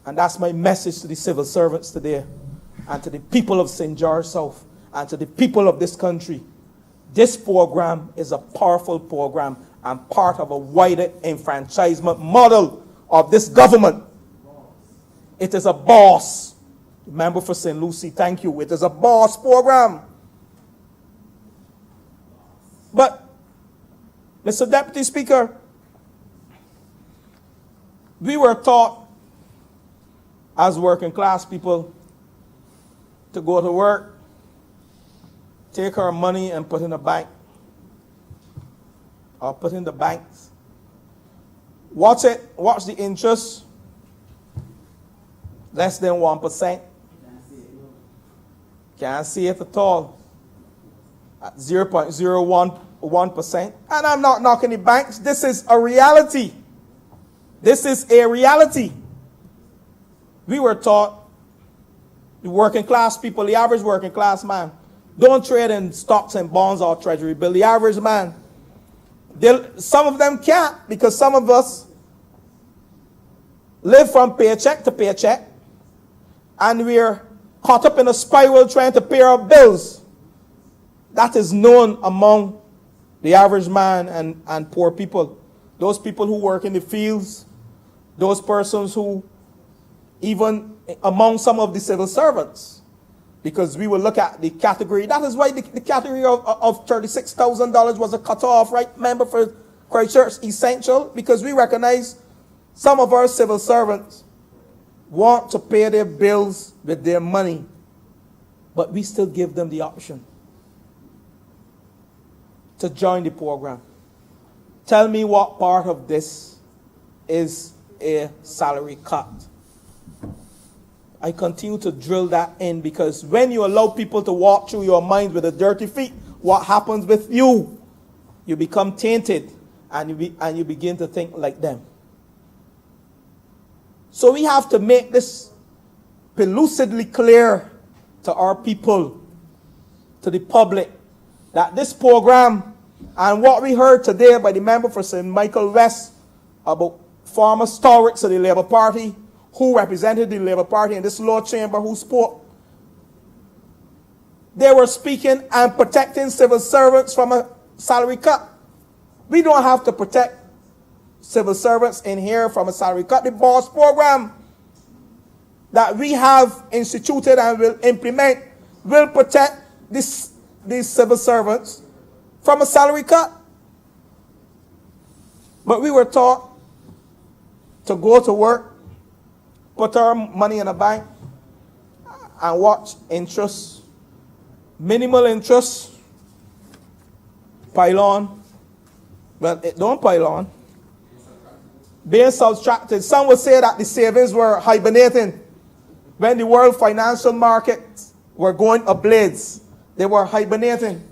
S5: And that's my message to the civil servants today and to the people of St. George South and to the people of this country. This program is a powerful program and part of a wider enfranchisement model of this government. It is a boss. Member for St. Lucie, thank you. It is a boss program. But, Mr. Deputy Speaker, we were taught as working class people to go to work, take our money and put in a bank or put in the banks. Watch the interest, less than 1%. Can't see it at all. At 0.011%. And I'm not knocking the banks. This is a reality. This is a reality. We were taught The working class people, the average working class man, don't trade in stocks and bonds or treasury bill. The average man, some of them can't, because some of us live from paycheck to paycheck, and we're caught up in a spiral trying to pay our bills. That is known among the average man and poor people. Those people who work in the fields, those persons who, even among some of the civil servants, because we will look at the category. That is why the category of $36,000 was a cutoff, right? Member for Christchurch Essential, because we recognize some of our civil servants want to pay their bills with their money, but we still give them the option to join the program. Tell me what part of this is a salary cut. I continue to drill that in, because when you allow people to walk through your mind with a dirty feet, what happens with you? You become tainted, and you begin to think like them. So we have to make this pellucidly clear to our people, to the public, that this program and what we heard today by the member for St. Michael West about former stalwarts of the Labour Party who represented the Labour Party in this Lord Chamber who spoke, they were speaking and protecting civil servants from a salary cut. We don't have to protect civil servants in here from a salary cut. The BOSS program that we have instituted and will implement will protect these civil servants from a salary cut. But we were taught to go to work, put our money in a bank, and watch interest, minimal interest, pile on. Well, it don't pile on. Being subtracted. Some would say that the savings were hibernating. When the world financial markets were going ablaze, they were hibernating.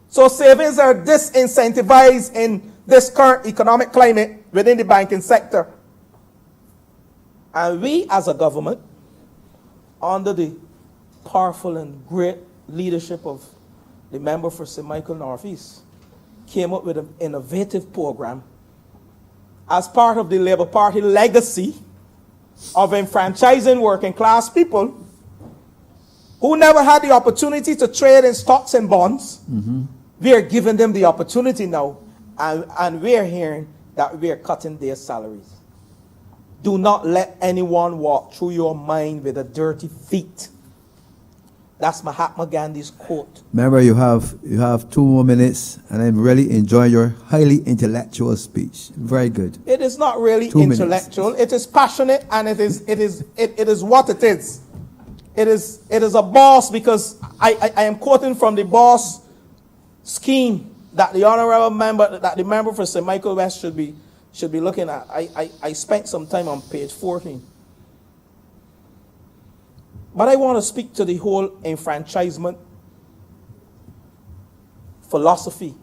S5: So savings are disincentivized in this current economic climate within the banking sector. And we as a government, under the powerful and great leadership of the member for St. Michael Northeast, came up with an innovative program as part of the Labour Party legacy of enfranchising working class people who never had the opportunity to trade in stocks and bonds. Mm-hmm. We are giving them the opportunity now, and we are hearing that we are cutting their salaries. Do not let anyone walk through your mind with a dirty feet. That's Mahatma Gandhi's quote.
S1: Remember, you have 2 more minutes, and I'm really enjoying your highly intellectual speech. Very good.
S5: It is not really
S1: 2 minutes.
S5: intellectual. It is passionate, and it is what it is. It is a boss, because I am quoting from the boss scheme that the honorable member, that the member for St. Michael West should be looking at. I spent some time on page 14. But I want to speak to the whole enfranchisement philosophy.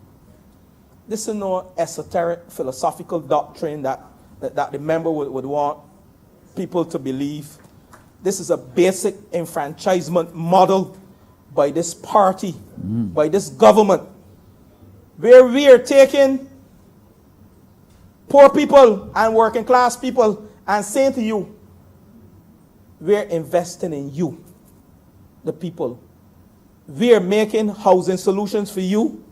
S5: This is no esoteric philosophical doctrine that the member would want people to believe. This is a basic enfranchisement model by this party, by this government, where we are taking poor people and working class people and saying to you, we're investing in you, the people. We are making housing solutions for you.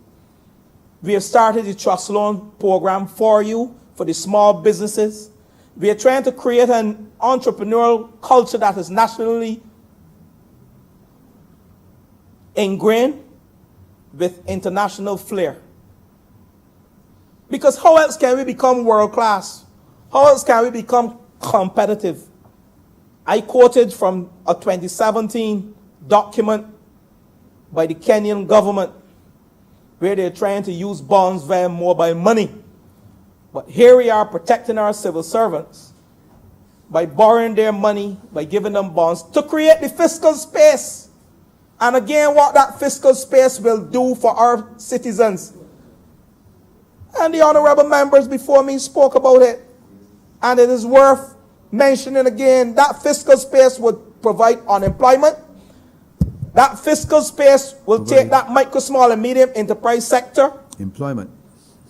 S5: We have started the trust loan program for you, for the small businesses. We are trying to create an entrepreneurial culture that is nationally ingrained with international flair. Because how else can we become world class? How else can we become competitive? I quoted from a 2017 document by the Kenyan government where they're trying to use bonds via mobile money. But here we are protecting our civil servants by borrowing their money, by giving them bonds to create the fiscal space. And again, what that fiscal space will do for our citizens. And the honorable members before me spoke about it. And it is worth mentioning again, that fiscal space would provide unemployment. That fiscal space will take that micro, small, and medium enterprise sector
S1: Employment.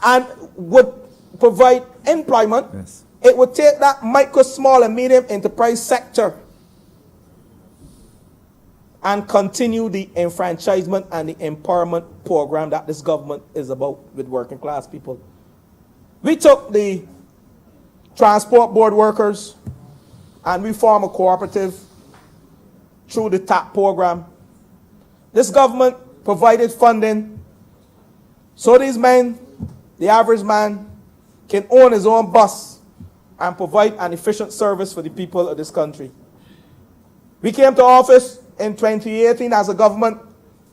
S5: and would provide employment.
S1: Yes.
S5: It would take that micro, small, and medium enterprise sector and continue the enfranchisement and the empowerment program that this government is about with working class people. We took the transport board workers and we formed a cooperative through the TAP program. This government provided funding so these men, the average man, can own his own bus and provide an efficient service for the people of this country. We came to office in 2018 as a government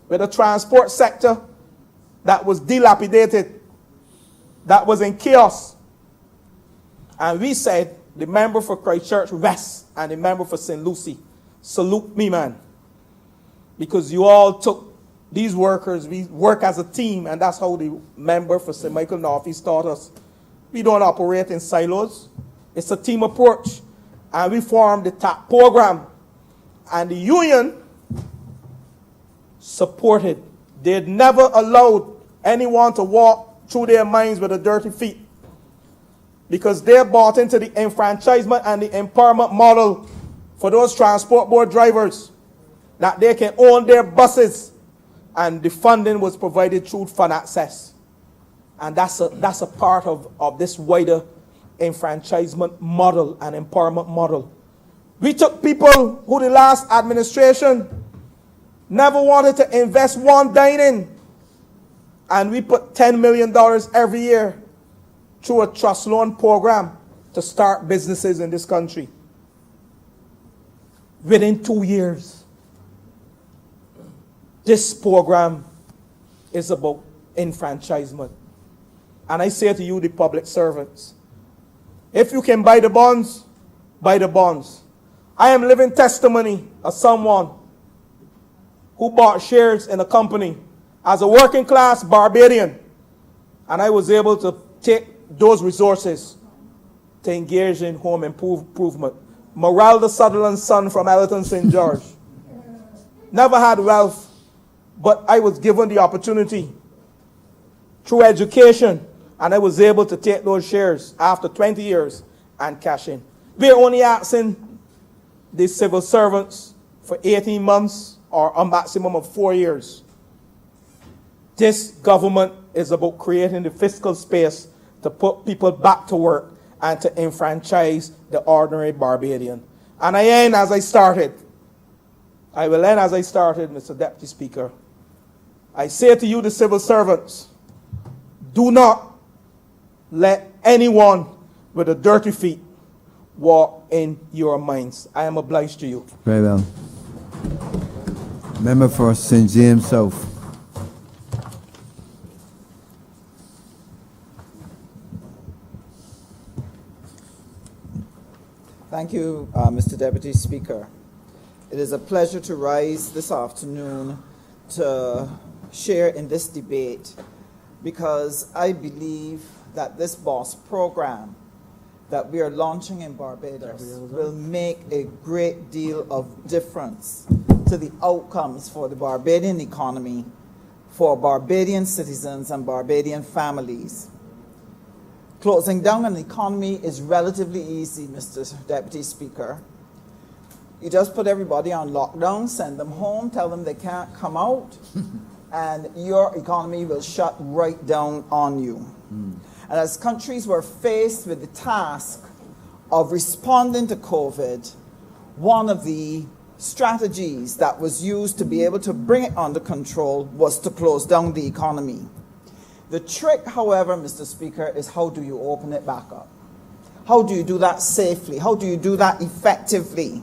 S5: with a transport sector that was dilapidated, that was in chaos. And we said, the member for Christchurch West and the member for St. Lucie, salute me, man. Because you all took these workers, we work as a team, and that's how the member for St. Michael Northeast taught us. We don't operate in silos. It's a team approach. And we formed the TAP program. And the union supported. They'd never allowed anyone to walk through their mines with a dirty feet, because they bought into the enfranchisement and the empowerment model for those transport board drivers, that they can own their buses, and the funding was provided through fund access. And that's a part of this wider enfranchisement model and empowerment model. We took people who the last administration never wanted to invest one dime in, and we put $10 million every year through a trust loan program to start businesses in this country. Within 2 years, this program is about enfranchisement. And I say to you, the public servants, if you can buy the bonds, buy the bonds. I am living testimony of someone who bought shares in a company as a working class Barbadian, and I was able to take those resources to engage in home improvement. Moralda Sutherland's son from Ellerton St. George. Never had wealth, but I was given the opportunity through education, and I was able to take those shares after 20 years and cash in. We're only asking the civil servants for 18 months or a maximum of 4 years. This government is about creating the fiscal space to put people back to work and to enfranchise the ordinary Barbadian. And I end as I started. I will end as I started, Mr. Deputy Speaker. I say to you, the civil servants, do not let anyone with a dirty feet walk in your minds. I am obliged to you.
S1: Very well. Member for St. James South.
S6: Thank you, Mr. Deputy Speaker. It is a pleasure to rise this afternoon to share in this debate, because I believe that this BOSS program that we are launching in Barbados will make a great deal of difference to the outcomes for the Barbadian economy, for Barbadian citizens and Barbadian families. Closing down an economy is relatively easy, Mr. Deputy Speaker. You just put everybody on lockdown, send them home, tell them they can't come out, and your economy will shut right down on you. And as countries were faced with the task of responding to COVID, one of the strategies that was used to be able to bring it under control was to close down the economy. The trick, however, Mr. Speaker, is how do you open it back up? How do you do that safely? How do you do that effectively?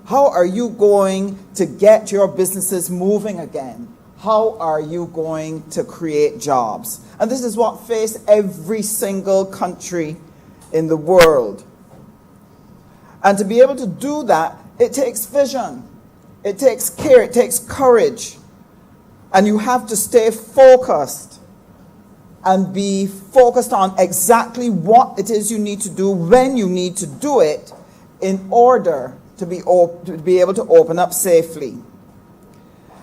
S6: How are you going to get your businesses moving again? How are you going to create jobs? And this is what faced every single country in the world. And to be able to do that, it takes vision, it takes care, it takes courage. And you have to stay focused and be focused on exactly what it is you need to do, when you need to do it, in order to be able to open up safely.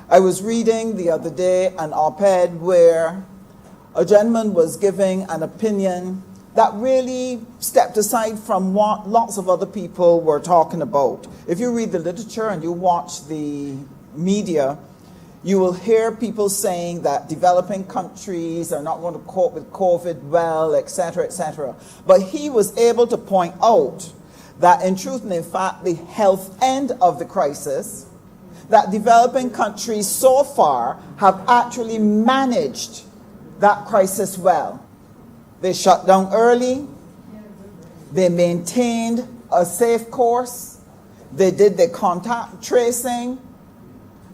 S6: I was reading the other day an op-ed where a gentleman was giving an opinion that really stepped aside from what lots of other people were talking about. If you read the literature and you watch the media, you will hear people saying that developing countries are not going to cope with COVID well, etc., etc. But he was able to point out that in truth and in fact, the health end of the crisis, that developing countries so far have actually managed that crisis well. They shut down early, they maintained a safe course, they did the contact tracing,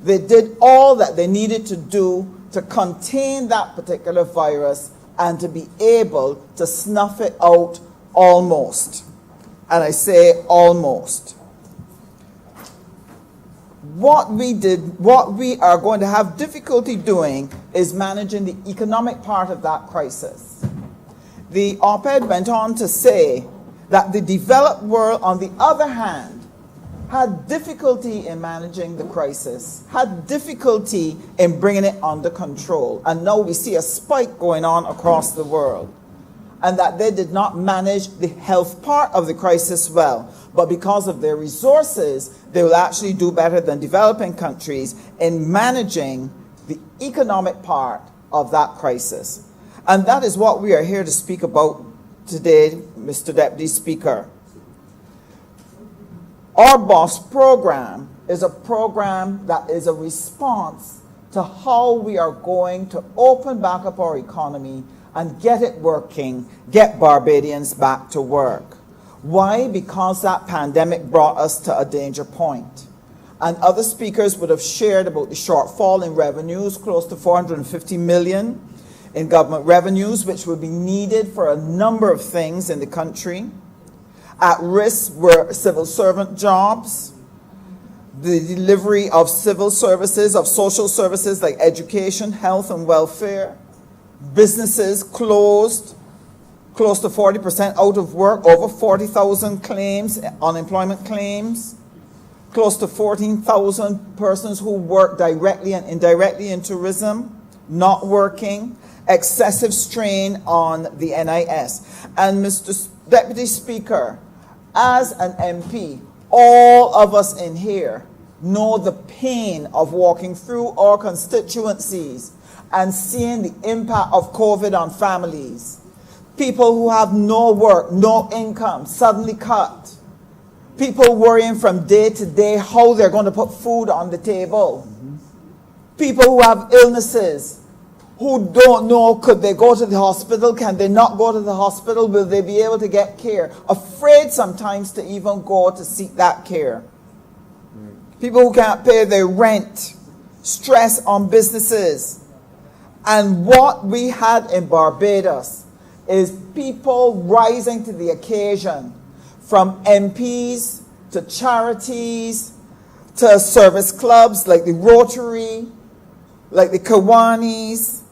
S6: they did all that they needed to do to contain that particular virus and to be able to snuff it out almost. And I say almost. What we are going to have difficulty doing is managing the economic part of that crisis. The op-ed went on to say that the developed world, on the other hand, had difficulty in managing the crisis, had difficulty in bringing it under control. And now we see a spike going on across the world. And that they did not manage the health part of the crisis well. But because of their resources, they will actually do better than developing countries in managing the economic part of that crisis. And that is what we are here to speak about today, Mr. Deputy Speaker. Our BOSS program is a program that is a response to how we are going to open back up our economy and get it working, get Barbadians back to work. Why? Because that pandemic brought us to a danger point. And other speakers would have shared about the shortfall in revenues, close to 450 million in government revenues, which will be needed for a number of things in the country. At risk were civil servant jobs, the delivery of civil services, of social services like education, health, and welfare. Businesses closed, close to 40% out of work, over 40,000 claims, unemployment claims, close to 14,000 persons who work directly and indirectly in tourism, not working, excessive strain on the NIS. And Mr. Deputy Speaker, as an MP, all of us in here know the pain of walking through our constituencies and seeing the impact of COVID on families. People who have no work, no income, suddenly cut. People worrying from day to day how they're going to put food on the table. People who have illnesses, who don't know, could they go to the hospital? Can they not go to the hospital? Will they be able to get care? Afraid sometimes to even go to seek that care. People who can't pay their rent, stress on businesses. And what we had in Barbados is people rising to the occasion, from MPs to charities to service clubs like the Rotary, like the Kiwanis,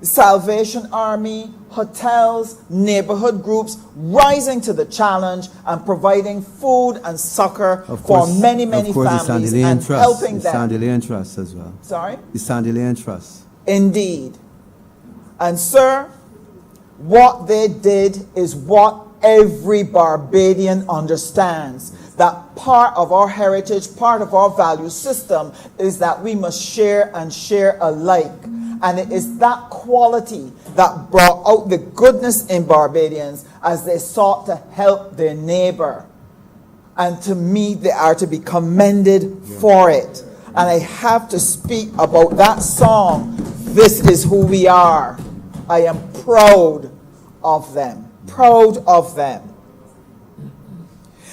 S6: the Salvation Army, hotels, neighborhood groups, rising to the challenge and providing food and succor for many, many families and helping them.
S1: The Sandilian Trust as well.
S6: Sorry?
S1: The Sandilian Trust.
S6: Indeed. And sir, what they did is what every Barbadian understands. That part of our heritage, part of our value system is that we must share and share alike. And it is that quality that brought out the goodness in Barbadians as they sought to help their neighbor. And to me, they are to be commended for it. And I have to speak about that song, This Is Who We Are. I am proud of them. Proud of them.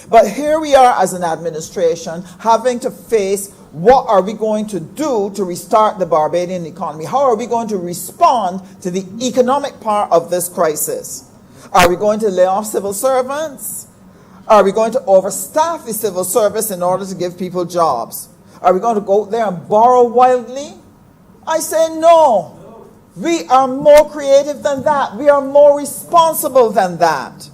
S6: But here we are as an administration having to face what are we going to do to restart the Barbadian economy? How are we going to respond to the economic part of this crisis? Are we going to lay off civil servants? Are we going to overstaff the civil service in order to give people jobs? Are we going to go out there and borrow wildly? I say no. We are more creative than that. We are more responsible than that.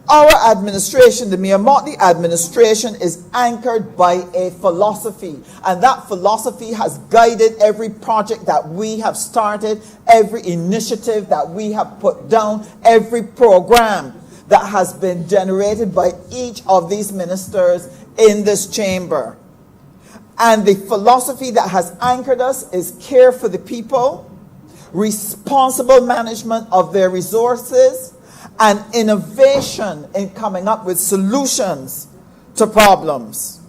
S6: Our administration, the Mayor Motley administration, is anchored by a philosophy, and that philosophy has guided every project that we have started, every initiative that we have put down, every program that has been generated by each of these ministers in this chamber. And the philosophy that has anchored us is care for the people, responsible management of their resources, and innovation in coming up with solutions to problems.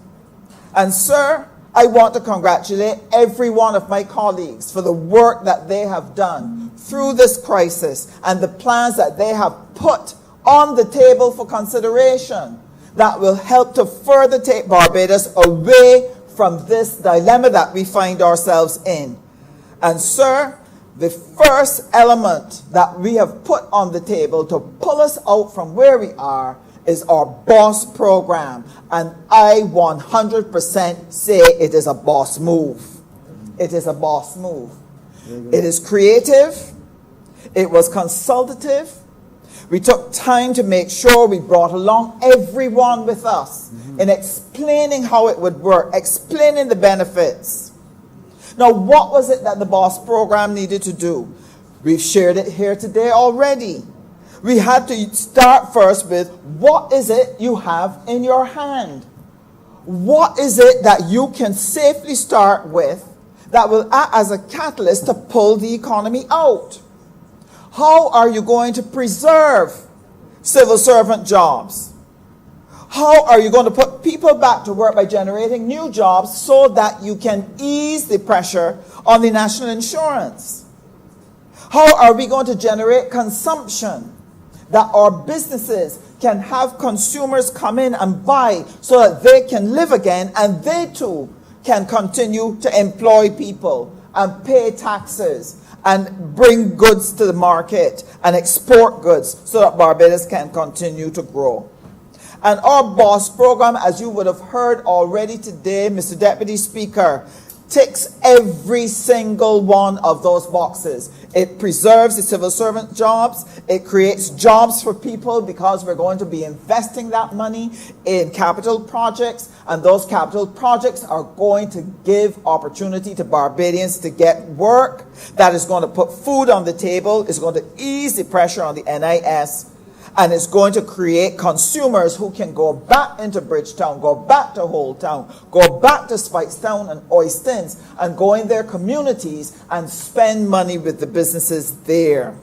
S6: And sir, I want to congratulate every one of my colleagues for the work that they have done through this crisis and the plans that they have put on the table for consideration that will help to further take Barbados away from this dilemma that we find ourselves in. And sir, the first element that we have put on the table to pull us out from where we are is our BOSS program. And I 100% say it is a BOSS move. It is a BOSS move. It is creative. It was consultative. We took time to make sure we brought along everyone with us in explaining how it would work, explaining the benefits. Now, what was it that the BOSS program needed to do? We've shared it here today already. We had to start first with, what is it you have in your hand? What is it that you can safely start with that will act as a catalyst to pull the economy out? How are you going to preserve civil servant jobs? How are you going to put people back to work by generating new jobs so that you can ease the pressure on the national insurance? How are we going to generate consumption that our businesses can have consumers come in and buy so that they can live again and they too can continue to employ people and pay taxes and bring goods to the market and export goods so that Barbados can continue to grow? And our BOSS program, as you would have heard already today, Mr. Deputy Speaker, ticks every single one of those boxes. It preserves the civil servant jobs. It creates jobs for people because we're going to be investing that money in capital projects, and those capital projects are going to give opportunity to Barbadians to get work that is going to put food on the table, is going to ease the pressure on the NIS, and it's going to create consumers who can go back into Bridgetown, go back to Old Town, go back to Spikestown and Oistins, and go in their communities and spend money with the businesses there.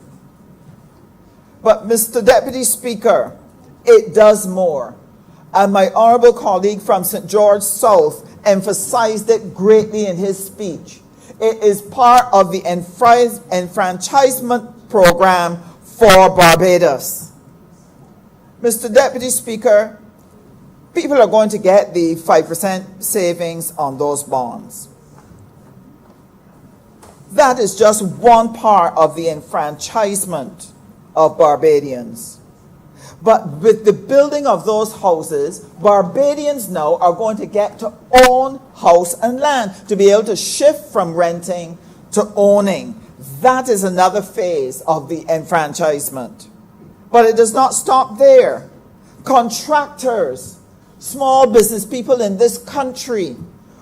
S6: But Mr. Deputy Speaker, it does more. And my honorable colleague from St. George South emphasized it greatly in his speech. It is part of the enfranchisement program for Barbados. Mr. Deputy Speaker, people are going to get the 5% savings on those bonds. That is just one part of the enfranchisement of Barbadians. But with the building of those houses, Barbadians now are going to get to own house and land, to be able to shift from renting to owning. That is another phase of the enfranchisement. But it does not stop there. Contractors, small business people in this country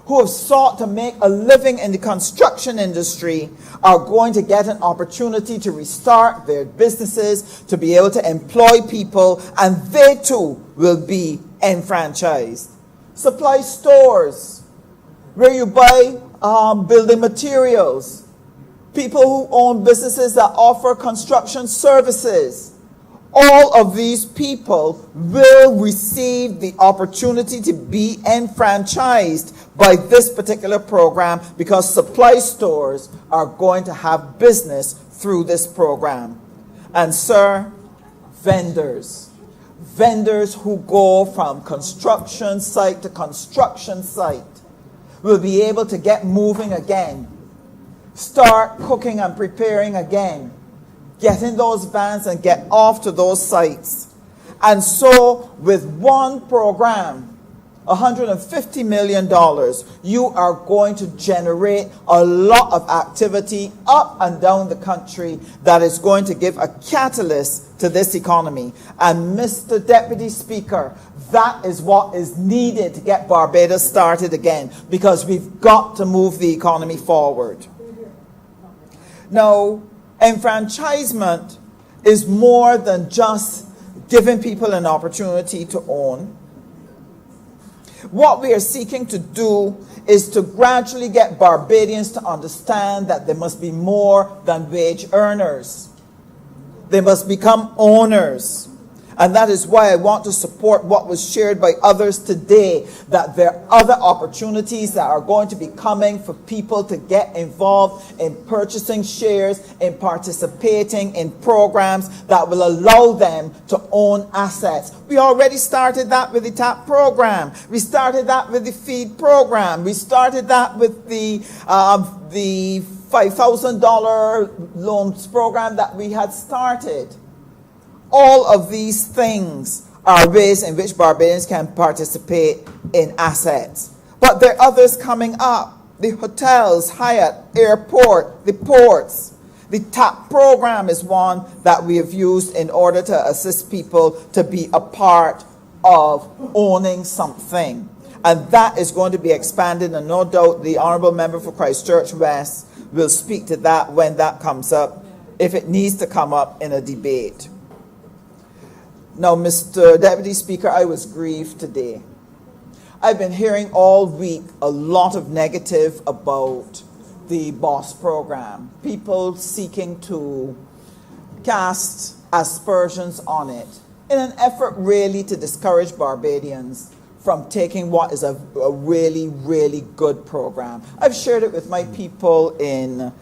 S6: who have sought to make a living in the construction industry are going to get an opportunity to restart their businesses, to be able to employ people, and they too will be enfranchised. Supply stores, where you buy building materials. People who own businesses that offer construction services. All of these people will receive the opportunity to be enfranchised by this particular program because supply stores are going to have business through this program. And sir, vendors who go from construction site to construction site will be able to get moving again, start cooking and preparing again, get in those vans and get off to those sites. And so with one program, $150 million, you are going to generate a lot of activity up and down the country that is going to give a catalyst to this economy. And Mr. Deputy Speaker, that is what is needed to get Barbados started again, because we've got to move the economy forward. Now, enfranchisement is more than just giving people an opportunity to own. What we are seeking to do is to gradually get Barbadians to understand that they must be more than wage earners. They must become owners. And that is why I want to support what was shared by others today, that there are other opportunities that are going to be coming for people to get involved in purchasing shares, in participating in programs that will allow them to own assets. We already started that with the TAP program. We started that with the FEED program. We started that with the $5,000 loans program that we had started. All of these things are ways in which Barbadians can participate in assets. But there are others coming up. The hotels, Hyatt, airport, the ports. The TAP program is one that we have used in order to assist people to be a part of owning something. And that is going to be expanded, and no doubt the Honourable Member for Christchurch West will speak to that when that comes up, if it needs to come up in a debate. Now, Mr. Deputy Speaker, I was grieved today. I've been hearing all week a lot of negative about the BOSS program. People seeking to cast aspersions on it in an effort really to discourage Barbadians from taking what is a really, really good program. I've shared it with my people in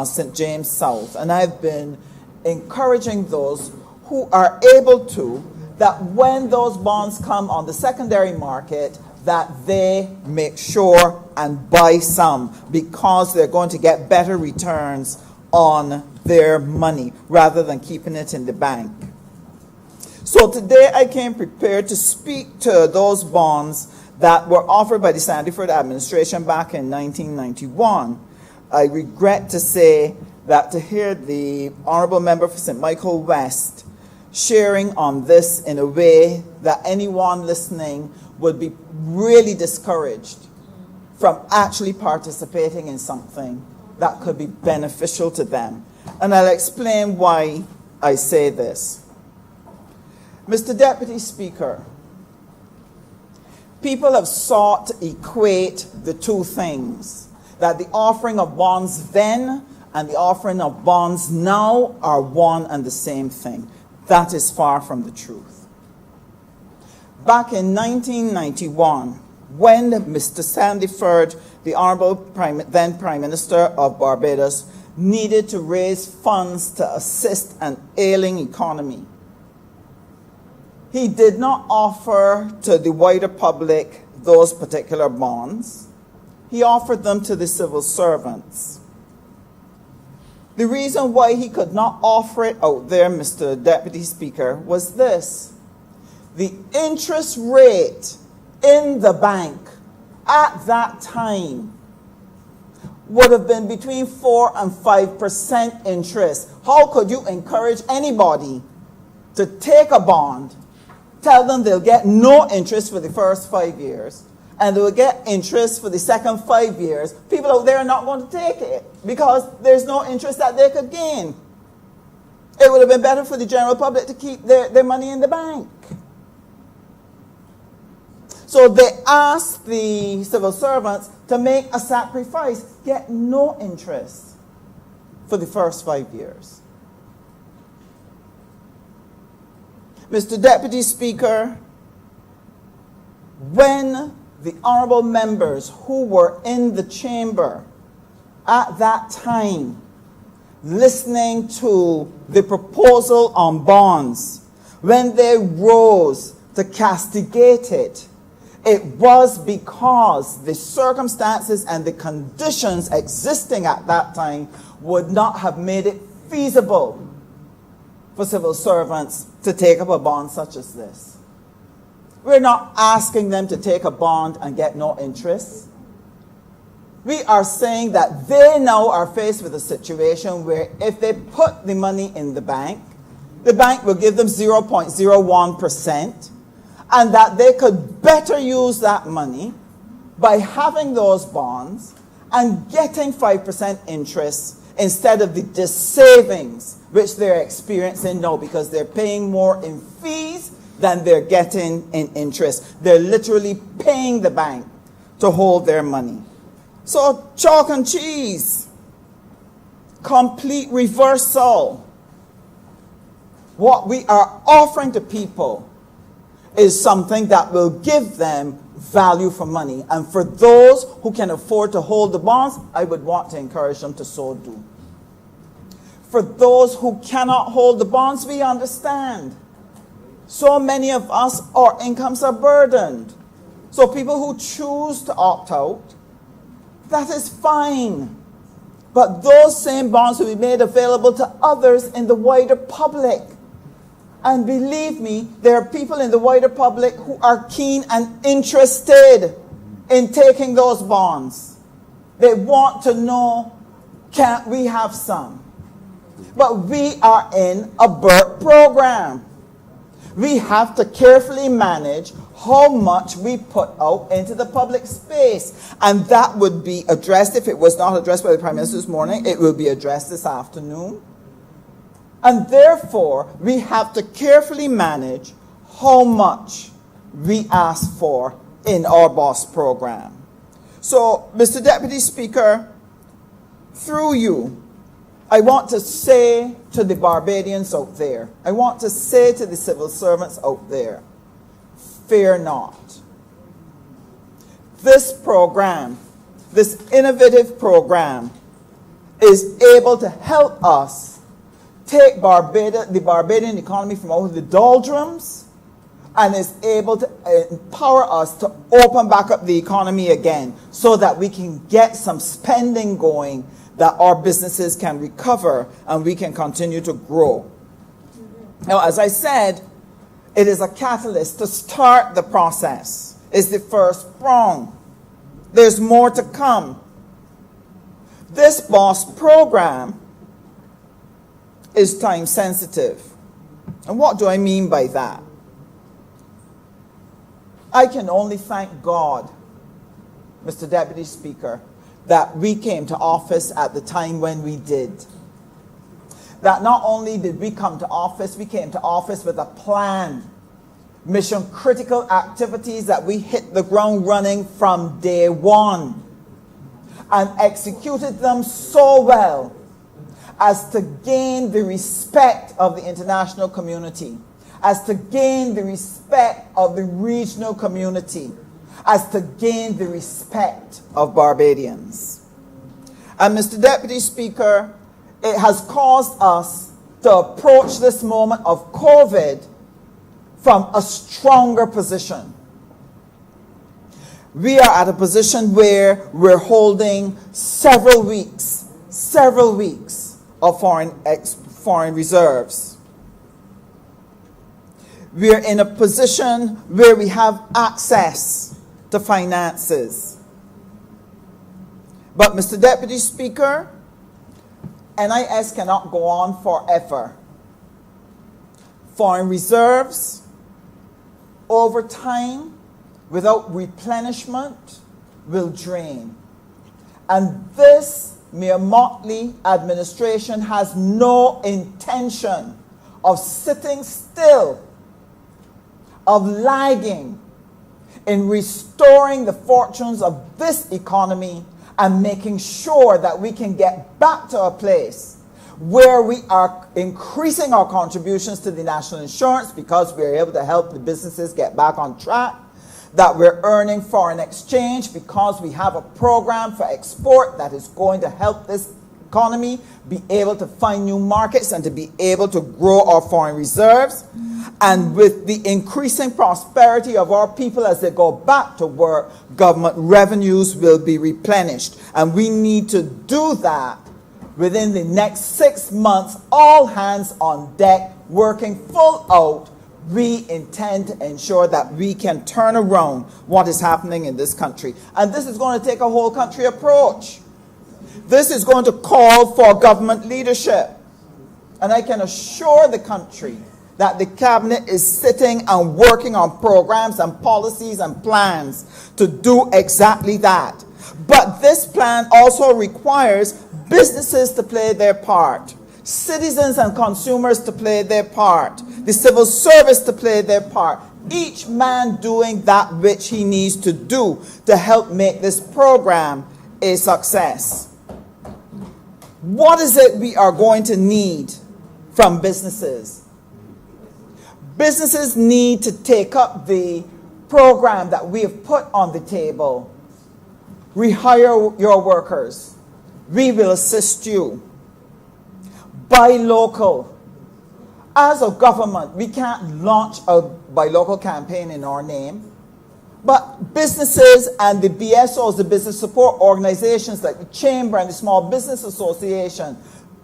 S6: St. James South, and I've been encouraging those who are able to, that when those bonds come on the secondary market, that they make sure and buy some, because they're going to get better returns on their money rather than keeping it in the bank. So today I came prepared to speak to those bonds that were offered by the Sandiford administration back in 1991. I regret to say that to hear the Honourable Member for St. Michael West sharing on this in a way that anyone listening would be really discouraged from actually participating in something that could be beneficial to them. And I'll explain why I say this. Mr. Deputy Speaker, people have sought to equate the two things, that the offering of bonds then and the offering of bonds now are one and the same thing. That is far from the truth. Back in 1991, when Mr. Sandiford, the Honourable then Prime Minister of Barbados, needed to raise funds to assist an ailing economy, he did not offer to the wider public those particular bonds. He offered them to the civil servants. The reason why he could not offer it out there, Mr. Deputy Speaker, was this. The interest rate in the bank at that time would have been between 4 and 5% interest. How could you encourage anybody to take a bond, tell them they'll get no interest for the first 5 years, and they will get interest for the second 5 years? People out there are not going to take it because there's no interest that they could gain. It would have been better for the general public to keep their money in the bank. So they asked the civil servants to make a sacrifice, get no interest for the first 5 years. Mr. Deputy Speaker, when the honourable members who were in the chamber at that time listening to the proposal on bonds, when they rose to castigate it, it was because the circumstances and the conditions existing at that time would not have made it feasible for civil servants to take up a bond such as this. We're not asking them to take a bond and get no interest. We are saying that they now are faced with a situation where if they put the money in the bank will give them 0.01%, and that they could better use that money by having those bonds and getting 5% interest instead of the savings which they're experiencing now, because they're paying more in fees than they're getting in interest. They're literally paying the bank to hold their money. So chalk and cheese, complete reversal. What we are offering to people is something that will give them value for money. And for those who can afford to hold the bonds, I would want to encourage them to so do. For those who cannot hold the bonds, we understand. So many of us, our incomes are burdened. So people who choose to opt out, that is fine. But those same bonds will be made available to others in the wider public. And believe me, there are people in the wider public who are keen and interested in taking those bonds. They want to know, can't we have some? But we are in a BERT program. We have to carefully manage how much we put out into the public space. And that would be addressed, if it was not addressed by the Prime Minister this morning, it will be addressed this afternoon. And therefore, we have to carefully manage how much we ask for in our BOSS program. So, Mr. Deputy Speaker, through you, I want to say to the Barbadians out there, I want to say to the civil servants out there, fear not. This program, this innovative program, is able to help us take the Barbadian economy from out of the doldrums and is able to empower us to open back up the economy again so that we can get some spending going, that our businesses can recover and we can continue to grow. Now, as I said, it is a catalyst to start the process. It's the first prong. There's more to come. This BOSS program is time sensitive. And what do I mean by that? I can only thank God, Mr. Deputy Speaker, that we came to office at the time when we did. That not only did we come to office, we came to office with a plan. Mission critical activities that we hit the ground running from day one and executed them so well as to gain the respect of the international community, as to gain the respect of the regional community, as to gain the respect of Barbadians. And Mr. Deputy Speaker, it has caused us to approach this moment of COVID from a stronger position. We are at a position where we're holding several weeks of foreign reserves. We are in a position where we have access to finances. But Mr. Deputy Speaker, NIS cannot go on forever. Foreign reserves, over time, without replenishment, will drain. And this mere motley administration has no intention of sitting still, of lagging in restoring the fortunes of this economy and making sure that we can get back to a place where we are increasing our contributions to the national insurance because we're able to help the businesses get back on track, that we're earning foreign exchange because we have a program for export that is going to help this economy be able to find new markets and to be able to grow our foreign reserves. And with the increasing prosperity of our people as they go back to work, government revenues will be replenished. And we need to do that within the next 6 months, all hands on deck, working full out, we intend to ensure that we can turn around what is happening in this country. And this is going to take a whole country approach. This is going to call for government leadership. And I can assure the country that the cabinet is sitting and working on programs and policies and plans to do exactly that. But this plan also requires businesses to play their part, citizens and consumers to play their part, the civil service to play their part, each man doing that which he needs to do to help make this program a success. What is it we are going to need from businesses? Businesses need to take up the program that we have put on the table. Rehire your workers. We will assist you. Buy local. As a government, we can't launch a buy local campaign in our name. But businesses and the BSOs, the business support organizations like the Chamber and the Small Business Association,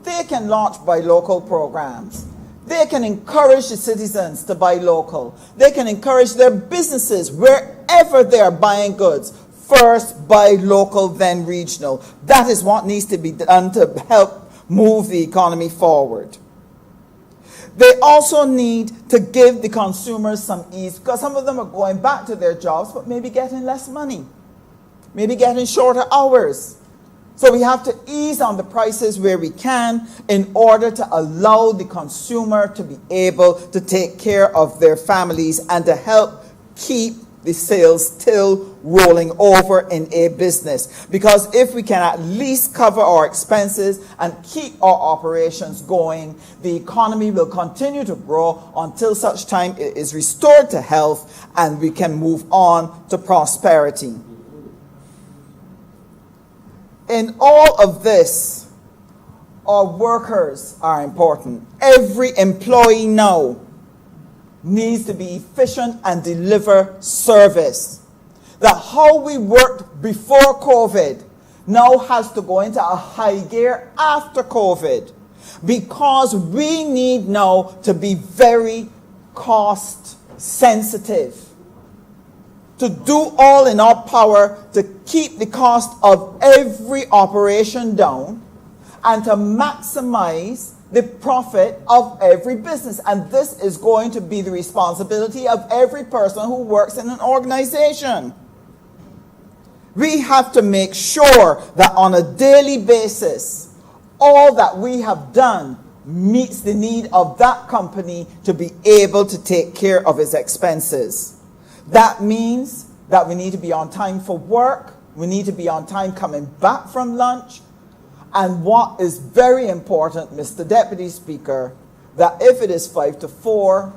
S6: they can launch buy local programs. They can encourage the citizens to buy local. They can encourage their businesses wherever they are buying goods. First, buy local, then regional. That is what needs to be done to help move the economy forward. They also need to give the consumers some ease, because some of them are going back to their jobs, but maybe getting less money, maybe getting shorter hours. So we have to ease on the prices where we can in order to allow the consumer to be able to take care of their families and to help keep the sales still rolling over in a business. Because if we can at least cover our expenses and keep our operations going, the economy will continue to grow until such time it is restored to health and we can move on to prosperity. In all of this, our workers are important. Every employee now needs to be efficient and deliver service. That how we worked before COVID now has to go into a high gear after COVID, because we need now to be very cost sensitive, to do all in our power to keep the cost of every operation down and to maximize the profit of every business. And this is going to be the responsibility of every person who works in an organization. We have to make sure that on a daily basis, all that we have done meets the need of that company to be able to take care of its expenses. That means that we need to be on time for work. We need to be on time coming back from lunch. And what is very important, Mr. Deputy Speaker, that if it is 5 to 4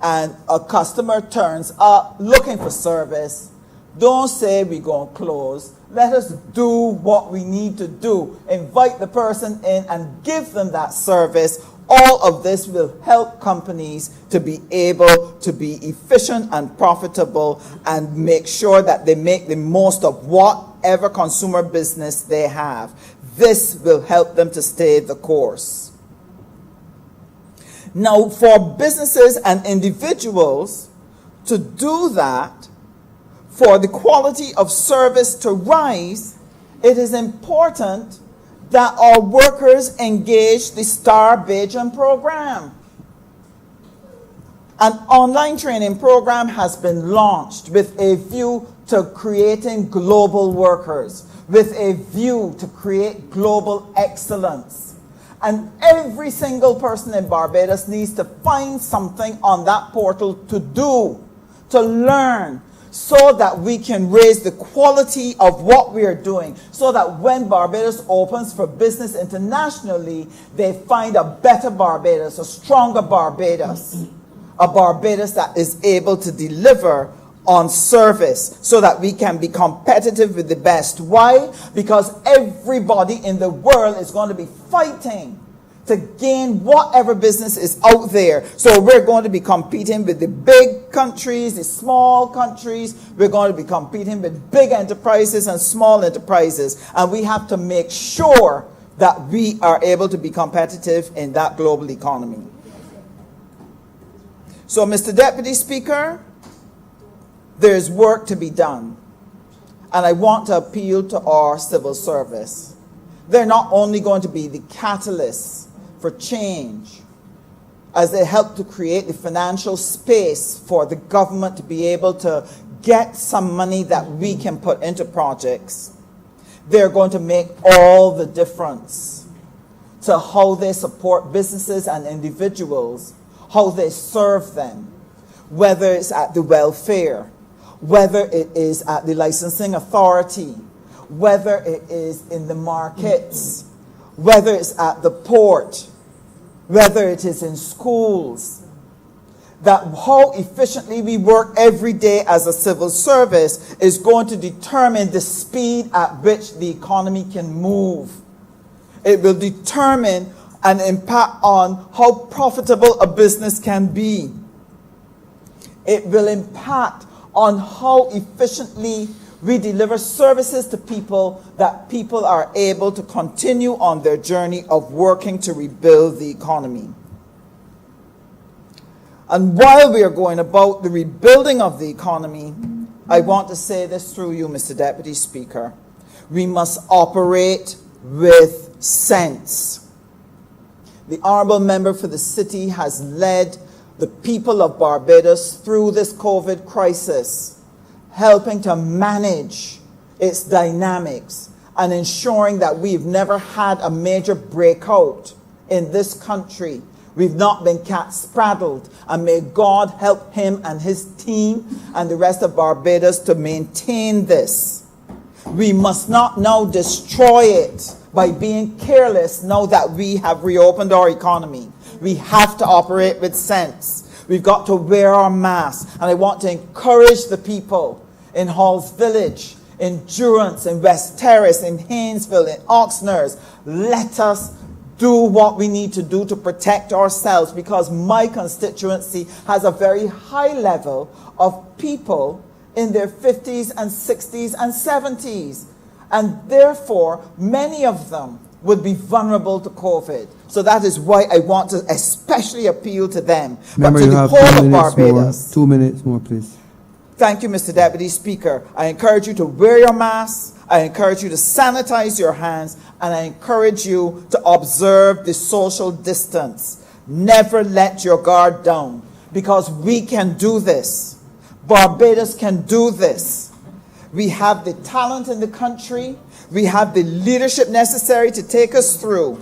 S6: and a customer turns up looking for service, don't say we're going to close. Let us do what we need to do. Invite the person in and give them that service. All of this will help companies to be able to be efficient and profitable and make sure that they make the most of whatever consumer business they have. This will help them to stay the course. Now, for businesses and individuals to do that, for the quality of service to rise, it is important that our workers engage the STAR Bajan program. An online training program has been launched with a view to creating global workers, with a view to create global excellence. And every single person in Barbados needs to find something on that portal to do, to learn, so that we can raise the quality of what we are doing, so that when Barbados opens for business internationally, they find a better Barbados, a stronger Barbados, a Barbados that is able to deliver on service so that we can be competitive with the best. Why? Because everybody in the world is going to be fighting to gain whatever business is out there. So we're going to be competing with the big countries, the small countries. We're going to be competing with big enterprises and small enterprises. And we have to make sure that we are able to be competitive in that global economy. So, Mr. Deputy Speaker, there's work to be done. And I want to appeal to our civil service. They're not only going to be the catalysts for change, as they help to create the financial space for the government to be able to get some money that we can put into projects. They're going to make all the difference to how they support businesses and individuals, how they serve them, whether it's at the welfare, whether it is at the licensing authority, whether it is in the markets, whether it's at the port, whether it is in schools, that how efficiently we work every day as a civil service is going to determine the speed at which the economy can move. It will determine an impact on how profitable a business can be. It will impact on how efficiently we deliver services to people, that people are able to continue on their journey of working to rebuild the economy. And while we are going about the rebuilding of the economy, I want to say this through you, Mr. Deputy Speaker. We must operate with sense. The honourable member for the city has led the people of Barbados through this COVID crisis, helping to manage its dynamics and ensuring that we've never had a major breakout in this country. We've not been cat-spraddled, and may God help him and his team and the rest of Barbados to maintain this. We must not now destroy it by being careless now that we have reopened our economy. We have to operate with sense. We've got to wear our masks. And I want to encourage the people in Halls Village, in Durance, in West Terrace, in Haynesville, in Oxnard. Let us do what we need to do to protect ourselves, because my constituency has a very high level of people in their 50s and 60s and 70s. And therefore, many of them would be vulnerable to COVID. So that is why I want to especially appeal to them.
S1: Remember,
S6: but to
S1: you
S6: the
S1: have
S6: whole
S1: 2
S6: of
S1: minutes
S6: Barbados.
S1: more. 2 minutes more, please.
S6: Thank you, Mr. Deputy Speaker. I encourage you to wear your mask. I encourage you to sanitize your hands. And I encourage you to observe the social distance. Never let your guard down, because we can do this. Barbados can do this. We have the talent in the country. We have the leadership necessary to take us through.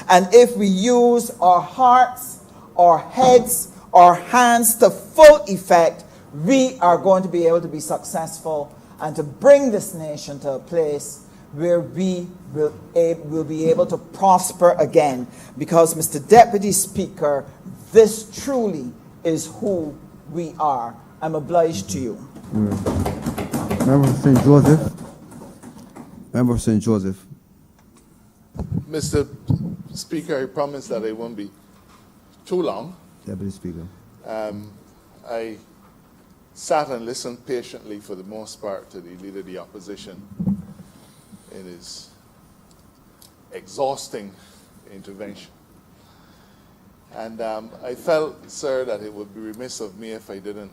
S6: And if we use our hearts, our heads, our hands to full effect, we are going to be able to be successful and to bring this nation to a place where we will be able to prosper again. Because, Mr. Deputy Speaker, this truly is who we are. I'm obliged to you.
S1: Member for St. Joseph. Member for St. Joseph.
S7: Mr. Speaker, I promise that it won't be too long.
S1: Deputy Speaker.
S7: I sat and listened patiently for the most part to the Leader of the Opposition in his exhausting intervention. And I felt, sir, that it would be remiss of me if I didn't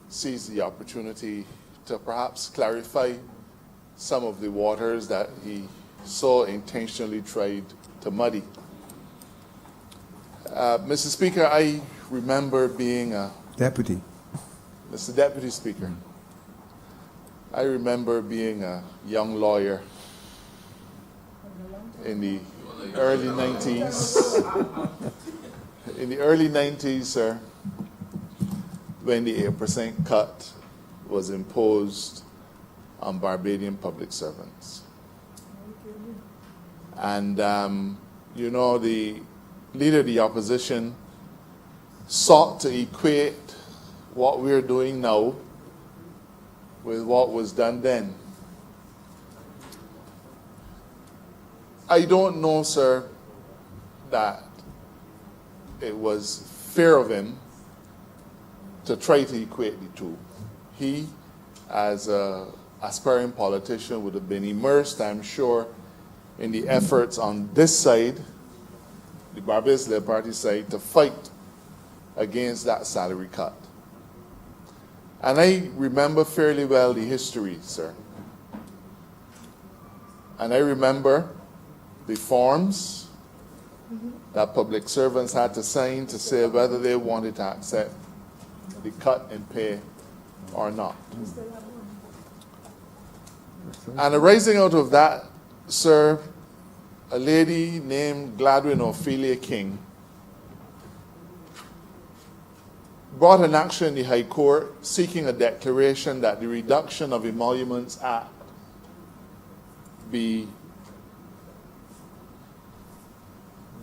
S7: seize the opportunity to perhaps clarify some of the waters that he so intentionally tried to muddy. Mr. Speaker, I remember being a...
S1: Deputy.
S7: Mr. Deputy Speaker, I remember being a young lawyer in the early 90s. In the early 90s, sir, when the 8% cut was imposed on Barbadian public servants. And, you know, the Leader of the Opposition sought to equate what we're doing now with what was done then. I don't know, sir, that it was fair of him to try to equate the two. He, as an aspiring politician, would have been immersed, I'm sure, in the efforts on this side, the Barbados Labour Party side, to fight against that salary cut. And I remember fairly well the history, sir. And I remember the forms that public servants had to sign to say whether they wanted to accept the cut in pay or not. And arising out of that, sir, a lady named Gladwin Ophelia King brought an action in the High Court seeking a declaration that the Reduction of Emoluments Act be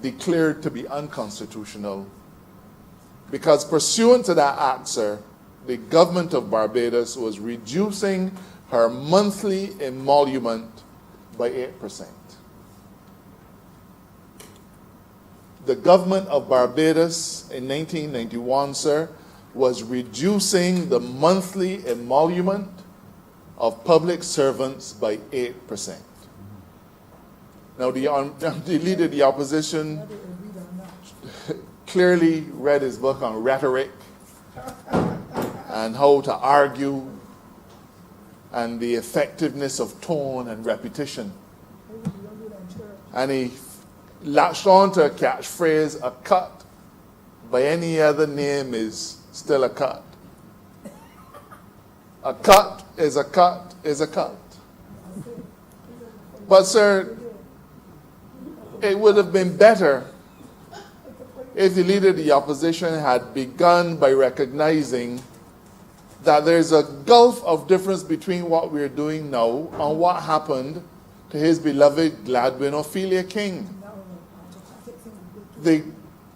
S7: declared to be unconstitutional because pursuant to that act, sir, the government of Barbados was reducing her monthly emolument by 8%. The government of Barbados in 1991, sir, was reducing the monthly emolument of public servants by 8%. Now, the leader of the opposition clearly read his book on rhetoric and how to argue and the effectiveness of tone and repetition. And he latched on to a catchphrase, a cut by any other name is still a cut. A cut is a cut is a cut. But sir, it would have been better if the leader of the opposition had begun by recognizing that there's a gulf of difference between what we're doing now and what happened to his beloved Gladwin Ophelia King. The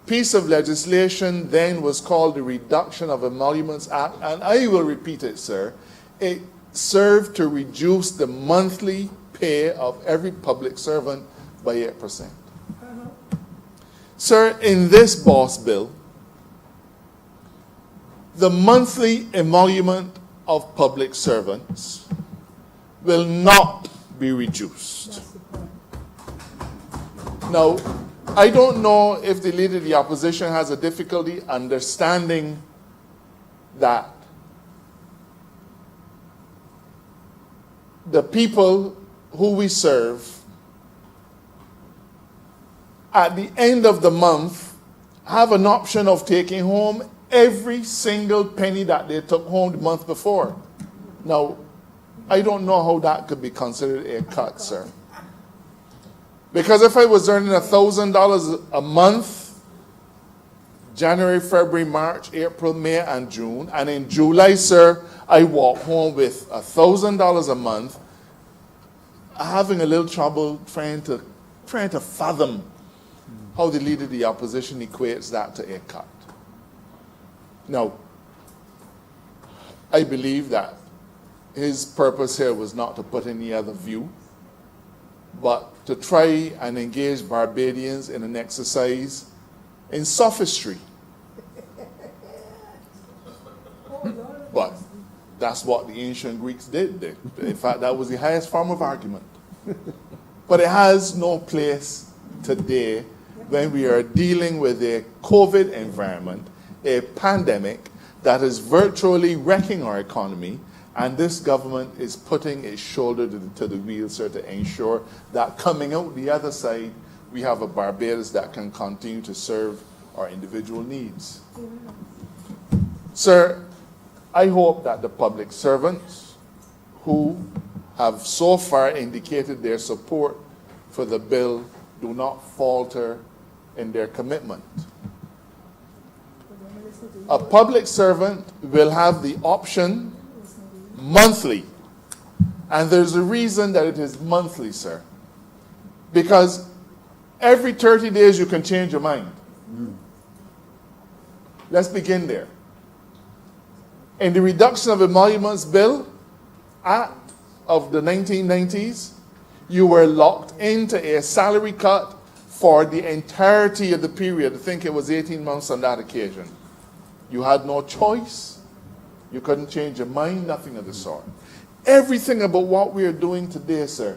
S7: piece of legislation then was called the Reduction of Emoluments Act, and I will repeat it, sir. It served to reduce the monthly pay of every public servant by 8%. Sir, in this boss bill, the monthly emolument of public servants will not be reduced. Now, I don't know if the leader of the opposition has a difficulty understanding that the people who we serve at the end of the month have an option of taking home every single penny that they took home the month before. Now, I don't know how that could be considered a cut, sir. Because if I was earning $1,000 a month, January, February, March, April, May, and June, and in July, sir, I walk home with $1,000 a month, having a little trouble trying to fathom how the leader of the opposition equates that to a cut. Now, I believe that his purpose here was not to put any other view, but to try and engage Barbadians in an exercise in sophistry. But that's what the ancient Greeks did. In fact, that was the highest form of argument. But it has no place today when we are dealing with a COVID environment, a pandemic that is virtually wrecking our economy, and this government is putting its shoulder to the wheel, sir, to ensure that coming out the other side, we have a Barbados that can continue to serve our individual needs. Sir, I hope that the public servants who have so far indicated their support for the bill do not falter in their commitment. A public servant will have the option monthly. And there's a reason that it is monthly, sir. Because every 30 days you can change your mind. Let's begin there. In the Reduction of Emoluments Bill Act of the 1990s, you were locked into a salary cut for the entirety of the period. I think it was 18 months on that occasion. You had no choice. You couldn't change your mind, nothing of the sort. Everything about what we are doing today, sir,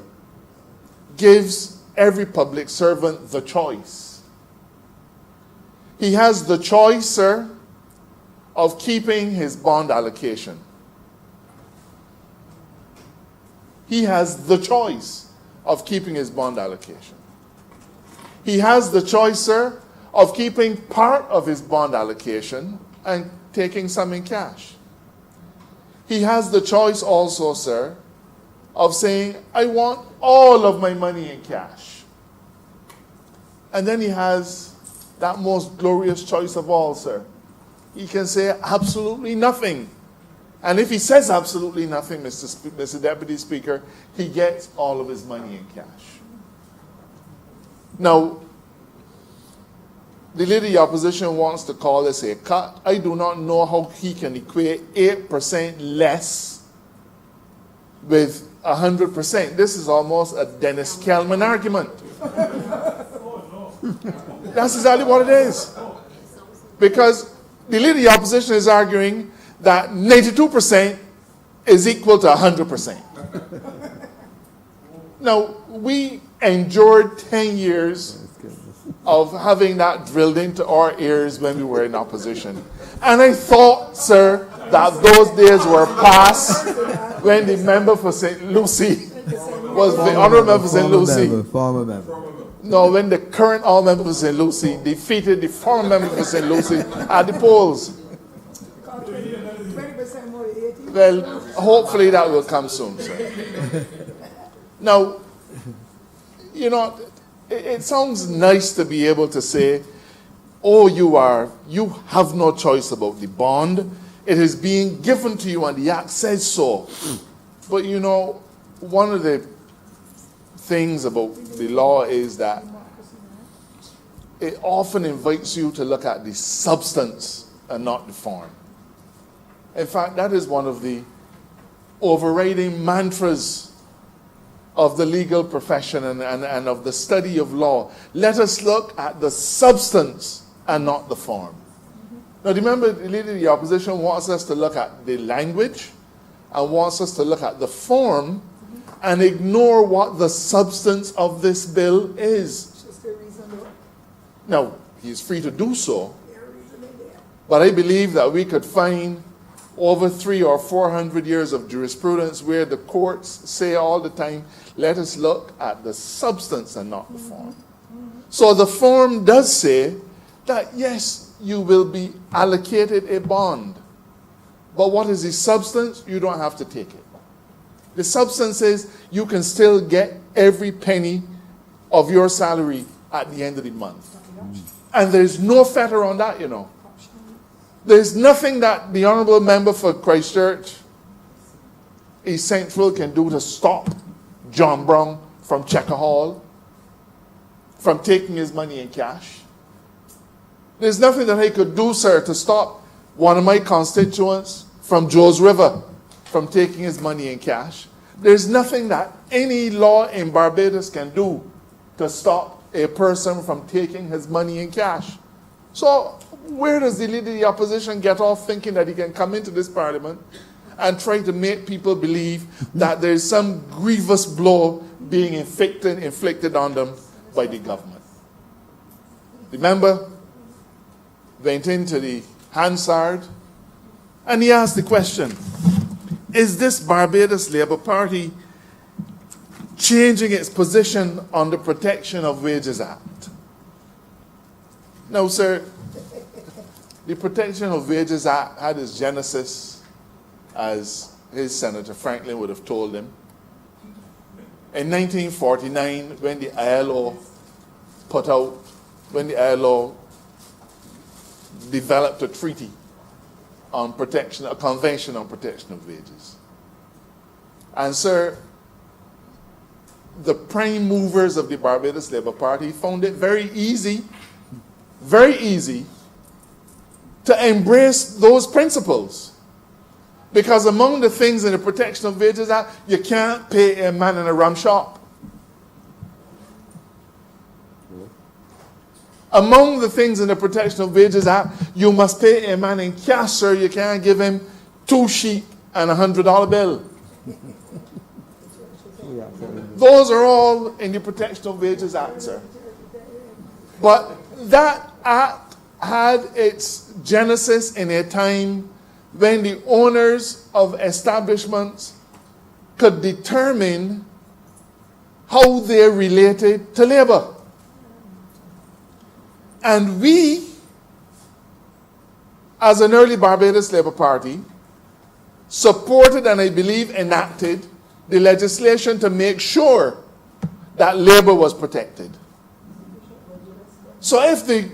S7: gives every public servant the choice. He has the choice, sir, of keeping his bond allocation. He has the choice of keeping his bond allocation. He has the choice, sir, of keeping part of his bond allocation and taking some in cash. He has the choice also, sir, of saying, I want all of my money in cash. And then he has that most glorious choice of all, sir. He can say absolutely nothing. And if he says absolutely nothing, Mr. Deputy Speaker, he gets all of his money in cash. Now, the leader of the opposition wants to call this a cut. I do not know how he can equate 8% less with 100%. This is almost a Dennis Kelman argument. That's exactly what it is. Because the leader of the opposition is arguing that 92% is equal to 100%. Now, we endured 10 years of having that drilled into our ears when we were in opposition. And I thought, sir, that those days were past when the member for St. Lucie was the honorable member for St. Lucie.
S1: Former member.
S7: No, when the current honorable member for St. Lucie defeated the former member for St. Lucie at the polls. Well, hopefully that will come soon, sir. Now, you know, it sounds nice to be able to say, oh, you have no choice about the bond. It is being given to you and the act says so. But you know, one of the things about the law is that it often invites you to look at the substance and not the form. In fact, that is one of the overriding mantras of the legal profession and of the study of law. Let us look at the substance and not the form. Now remember, the leader of the opposition wants us to look at the language and wants us to look at the form and ignore what the substance of this bill is. Now, he's free to do so, but I believe that we could find over 300 or 400 years of jurisprudence where the courts say all the time, let us look at the substance and not the form. So the form does say that, yes, you will be allocated a bond. But what is the substance? You don't have to take it. The substance is you can still get every penny of your salary at the end of the month. And there's no fetter on that, you know. There's nothing that the honourable member for Christchurch East Central can do to stop John Brown from Checker Hall, from taking his money in cash. There's nothing that he could do, sir, to stop one of my constituents from Joe's River from taking his money in cash. There's nothing that any law in Barbados can do to stop a person from taking his money in cash. So where does the leader of the opposition get off thinking that he can come into this parliament and try to make people believe that there's some grievous blow being inflicted on them by the government? Remember, went into the Hansard and he asked the question, is this Barbados Labour Party changing its position on the Protection of Wages Act? Now, sir, the Protection of Wages Act had its genesis, as his Senator Franklin would have told him, in 1949 when the ILO developed a treaty on protection, a convention on protection of wages. And sir, the prime movers of the Barbados Labour Party found it very easy to embrace those principles. Because among the things in the Protection of Wages Act, you can't pay a man in a rum shop. Among the things in the Protection of Wages Act, you must pay a man in cash, sir. You can't give him 2 sheep and $100 bill. Those are all in the Protection of Wages Act, sir. But that act had its genesis in a time when the owners of establishments could determine how they related to labor. And we, as an early Barbados Labour Party, supported and I believe enacted the legislation to make sure that labor was protected. So if the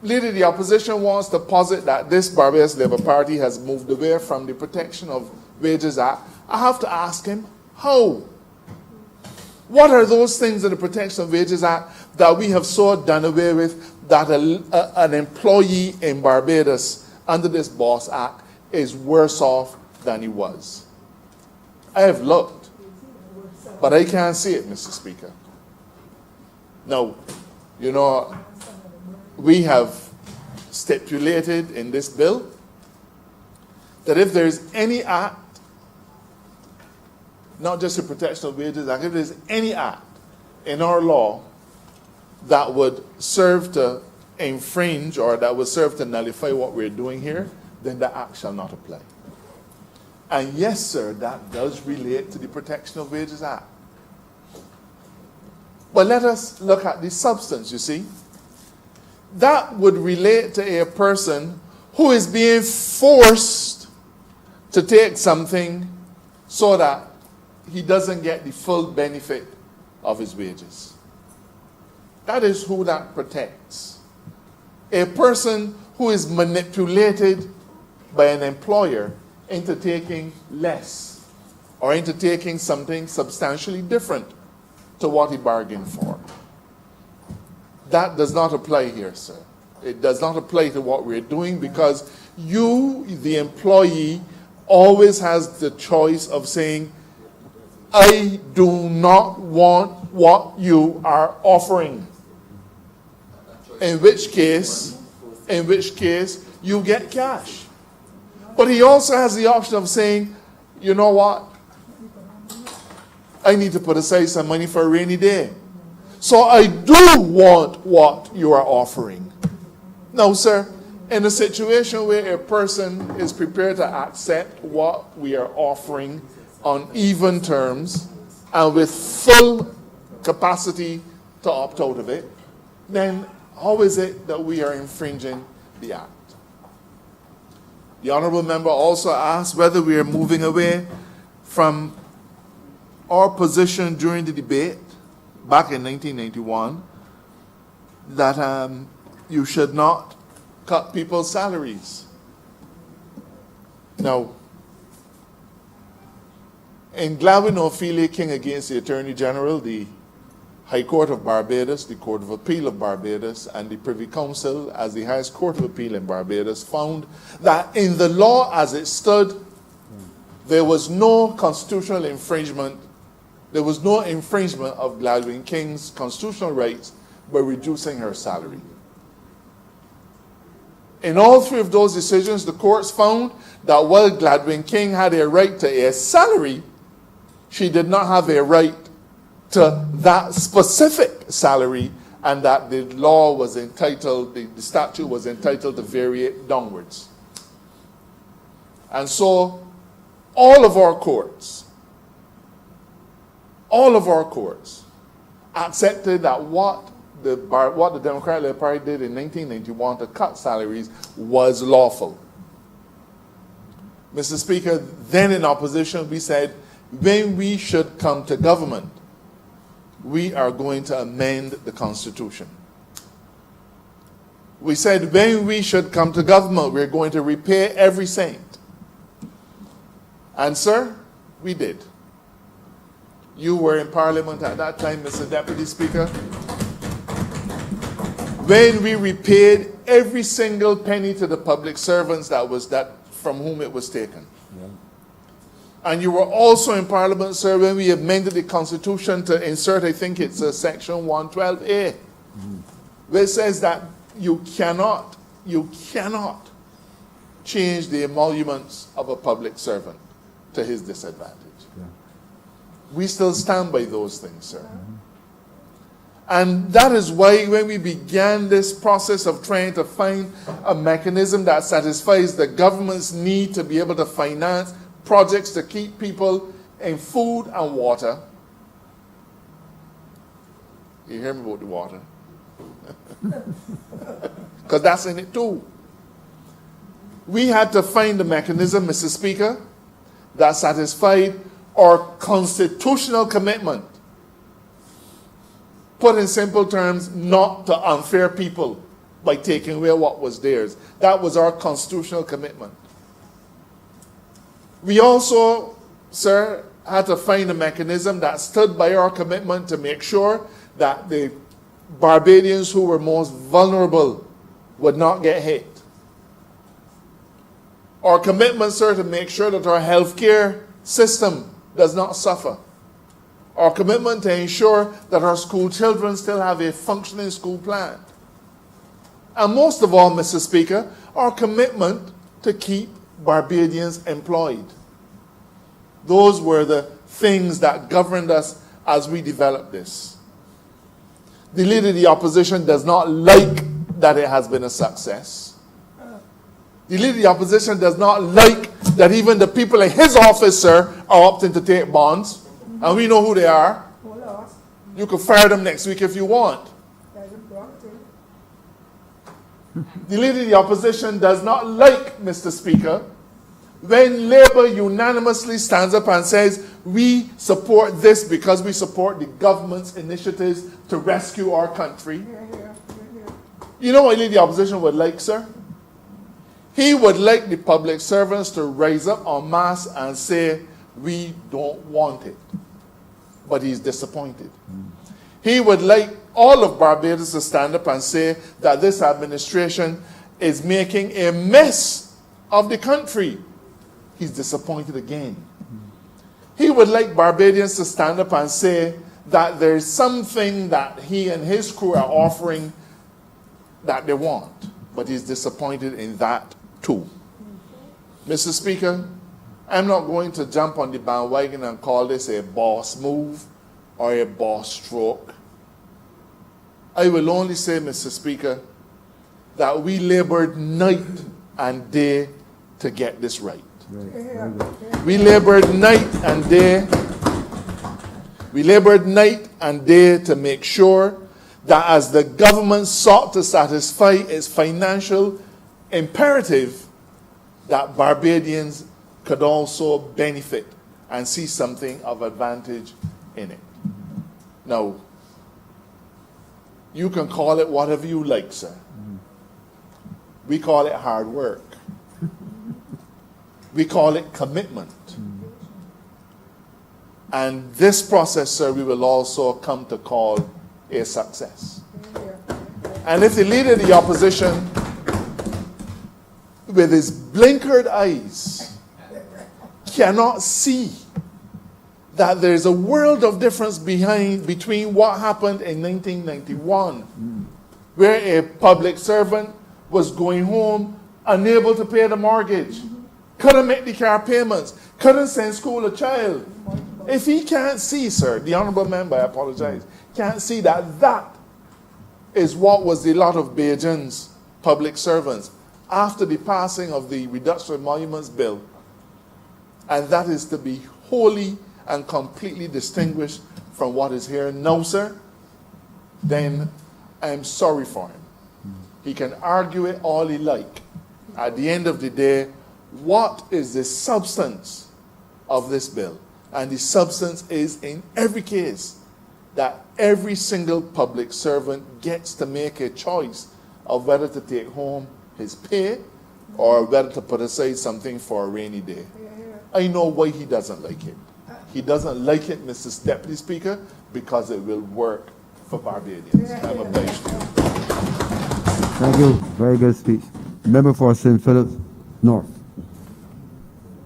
S7: leader of the opposition wants to posit that this Barbados Labour Party has moved away from the Protection of Wages Act, I have to ask him, how? What are those things in the Protection of Wages Act that we have so done away with that an employee in Barbados under this BOSS Act is worse off than he was? I have looked, but I can't see it, Mr. Speaker. Now, you know, we have stipulated in this bill that if there is any act, not just the Protection of Wages Act, if there is any act in our law that would serve to infringe or that would serve to nullify what we're doing here, then the act shall not apply. And yes, sir, that does relate to the Protection of Wages Act. But let us look at the substance, you see. That would relate to a person who is being forced to take something so that he doesn't get the full benefit of his wages. That is who that protects. A person who is manipulated by an employer into taking less or into taking something substantially different to what he bargained for. That does not apply here, sir. It does not apply to what we're doing because you, the employee, always has the choice of saying, I do not want what you are offering. In which case, you get cash. But he also has the option of saying, you know what? I need to put aside some money for a rainy day. So I do want what you are offering. Now, sir, in a situation where a person is prepared to accept what we are offering on even terms and with full capacity to opt out of it, then how is it that we are infringing the act? The honorable member also asked whether we are moving away from our position during the debate back in 1991 that you should not cut people's salaries. Now, in Glavin Ophelia King against the Attorney General, the High Court of Barbados, the Court of Appeal of Barbados, and the Privy Council as the highest court of appeal in Barbados found that in the law as it stood, there was no constitutional infringement. There was no infringement of Gladwin King's constitutional rights by reducing her salary. In all three of those decisions, the courts found that while Gladwin King had a right to a salary, she did not have a right to that specific salary, and that the law was entitled, the statute was entitled to vary it downwards. And so all of our courts accepted that what the Democratic Labour Party did in 1991 to cut salaries was lawful. Mr. Speaker, then in opposition we said, when we should come to government, we are going to amend the Constitution. We said when we should come to government, we're going to repay every cent. And sir, we did. You were in Parliament at that time, Mr. Deputy Speaker. When we repaid every single penny to the public servants from whom it was taken. Yeah. And you were also in Parliament, sir, when we amended the Constitution to insert, I think it's section 112A, where it says that you cannot change the emoluments of a public servant to his disadvantage. Yeah. We still stand by those things, sir. And that is why when we began this process of trying to find a mechanism that satisfies the government's need to be able to finance projects to keep people in food and water. You hear me about the water? Because that's in it too. We had to find a mechanism, Mr. Speaker, that satisfied our constitutional commitment. Put in simple terms, not to unfair people by taking away what was theirs. That was our constitutional commitment. We also, sir, had to find a mechanism that stood by our commitment to make sure that the Barbadians who were most vulnerable would not get hit. Our commitment, sir, to make sure that our healthcare system does not suffer. Our commitment to ensure that our school children still have a functioning school plan. And most of all, Mr. Speaker, our commitment to keep Barbadians employed. Those were the things that governed us as we developed this. The leader of the opposition does not like that it has been a success. The leader of the opposition does not like that even the people in his office, sir, are opting to take bonds. And we know who they are. You can fire them next week if you want. The leader of the opposition does not like, Mr. Speaker, when Labour unanimously stands up and says, we support this because we support the government's initiatives to rescue our country. You know what the leader of the opposition would like, sir? He would like the public servants to rise up en masse and say, we don't want it. But he's disappointed. He would like all of Barbados to stand up and say that this administration is making a mess of the country. He's disappointed again. He would like Barbadians to stand up and say that there's something that he and his crew are offering that they want. But he's disappointed in that too. Mr. Speaker, I'm not going to jump on the bandwagon and call this a boss move or a boss stroke. I will only say, Mr. Speaker, that we labored night and day to get this right. We labored night and day. We labored night and day to make sure that as the government sought to satisfy its financial imperative, that Barbadians could also benefit and see something of advantage in it. Now, you can call it whatever you like, sir. We call it hard work. We call it commitment. And this process, sir, we will also come to call a success. And if the leader of the opposition, with his blinkered eyes, cannot see that there's a world of difference between what happened in 1991, where a public servant was going home unable to pay the mortgage, couldn't make the car payments, couldn't send school a child. If he can't see, sir, the honorable member, I apologize, can't see that that is what was the lot of Bajan's public servants after the passing of the Reduction of Emoluments Bill, and that is to be wholly and completely distinguished from what is here now, sir, then I'm sorry for him. He can argue it all he like. At the end of the day, what is the substance of this bill? And the substance is, in every case, that every single public servant gets to make a choice of whether to take home his pay or whether to put aside something for a rainy day. I know why he doesn't like it. He doesn't like it, Mr. Deputy Speaker, because it will work for Barbadians. I'm obliged to you.
S1: Thank you. Very good speech. Member for St. Phillips North.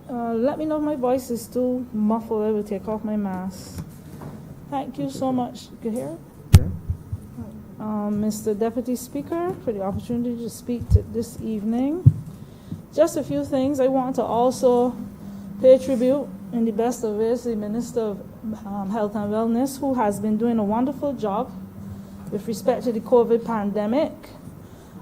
S8: Let me know if my voice is too muffled. I will take off my mask. Thank you so much. You can hear it? Mr. Deputy Speaker, for the opportunity to speak this evening. Just a few things. I want to also pay tribute in the best of ways to the Minister of Health and Wellness, who has been doing a wonderful job with respect to the COVID pandemic.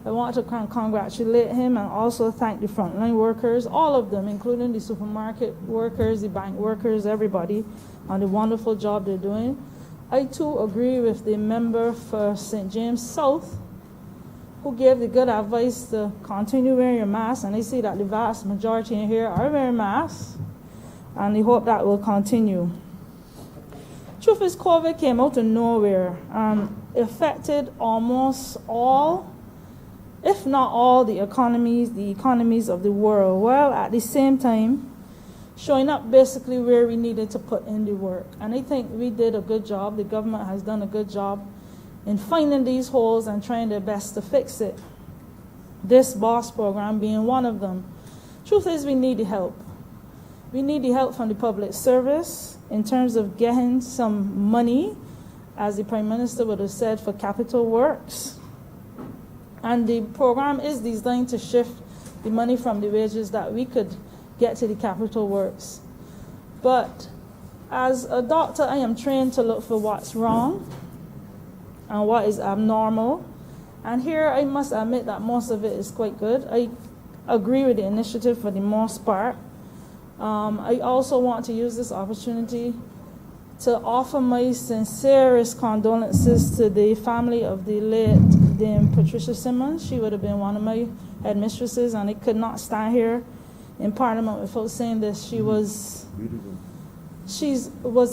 S8: I want to congratulate him and also thank the frontline workers, all of them, including the supermarket workers, the bank workers, everybody, on the wonderful job they're doing. I too agree with the member for St. James South, who gave the good advice to continue wearing your mask, and I see that the vast majority in here are wearing masks, and I hope that will continue. Truth is, COVID came out of nowhere and affected almost all, if not all, the economies of the world, while at the same time showing up basically where we needed to put in the work. And I think we did a good job. The government has done a good job in finding these holes and trying their best to fix it. This BOSS program being one of them. Truth is, we need the help. We need the help from the public service in terms of getting some money, as the Prime Minister would have said, for capital works. And the program is designed to shift the money from the wages that we could get to the capital works. But as a doctor, I am trained to look for what's wrong and what is abnormal. And here I must admit that most of it is quite good. I agree with the initiative for the most part. I also want to use this opportunity to offer my sincerest condolences to the family of the late Dame Patricia Simmons. She would have been one of my headmistresses, and I could not stand here in Parliament without saying this. She was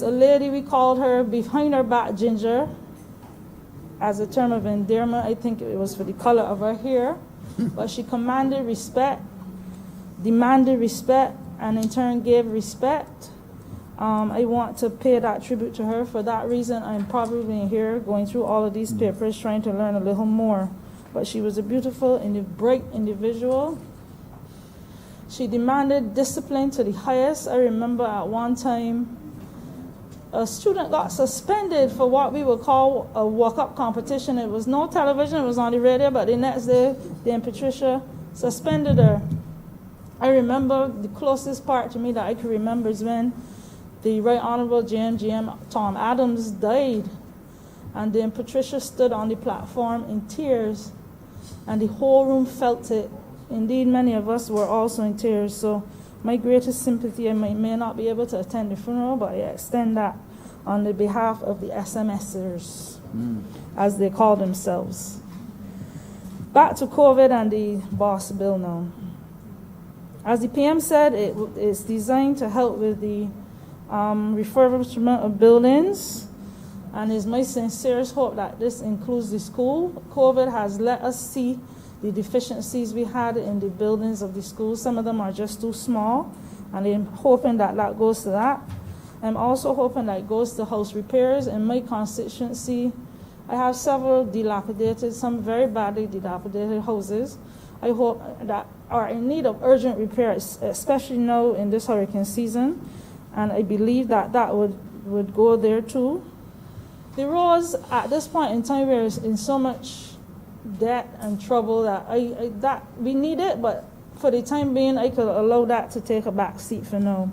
S8: a lady, we called her behind her back Ginger, as a term of endearment. I think it was for the color of her hair, but she commanded respect, demanded respect, and in turn gave respect. I want to pay that tribute to her. For that reason, I'm probably here going through all of these papers trying to learn a little more. But she was a beautiful and bright individual. She demanded discipline to the highest. I remember at one time a student got suspended for what we would call a walk-up competition. It was no television, it was on the radio, but the next day, Dame Patricia suspended her. I remember the closest part to me that I can remember is when the Right Honorable GM Tom Adams died, and then Patricia stood on the platform in tears, and the whole room felt it. Indeed, many of us were also in tears. So my greatest sympathy, I may not be able to attend the funeral, but I extend that on the behalf of the SMSers, as they call themselves. Back to COVID and the BOSS bill now. As the PM said, it's designed to help with the refurbishment of buildings, and it's my sincerest hope that this includes the school. COVID has let us see the deficiencies we had in the buildings of the schools. Some of them are just too small, and I'm hoping that that goes to that. I'm also hoping that it goes to house repairs. In my constituency, I have several dilapidated, some very badly dilapidated houses. I hope that are in need of urgent repairs, especially now in this hurricane season. And I believe that that would go there too. The roads at this point in time, we're in so much debt and trouble that that we need it, but for the time being, I could allow that to take a back seat for now.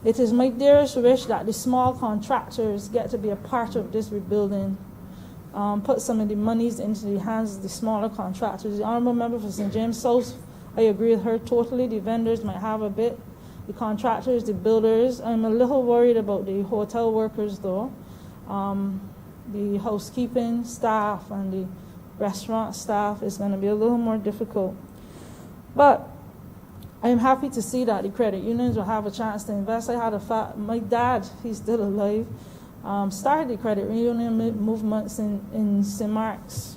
S8: It is my dearest wish that the small contractors get to be a part of this rebuilding. Put some of the monies into the hands of the smaller contractors. The Honourable Member for St. James South, I agree with her totally. The vendors might have a bit. The contractors, the builders. I'm a little worried about the hotel workers though. The housekeeping staff and the restaurant staff is going to be a little more difficult. But I'm happy to see that the credit unions will have a chance to invest. I had my dad, he's still alive, started the credit union movements in St. Mark's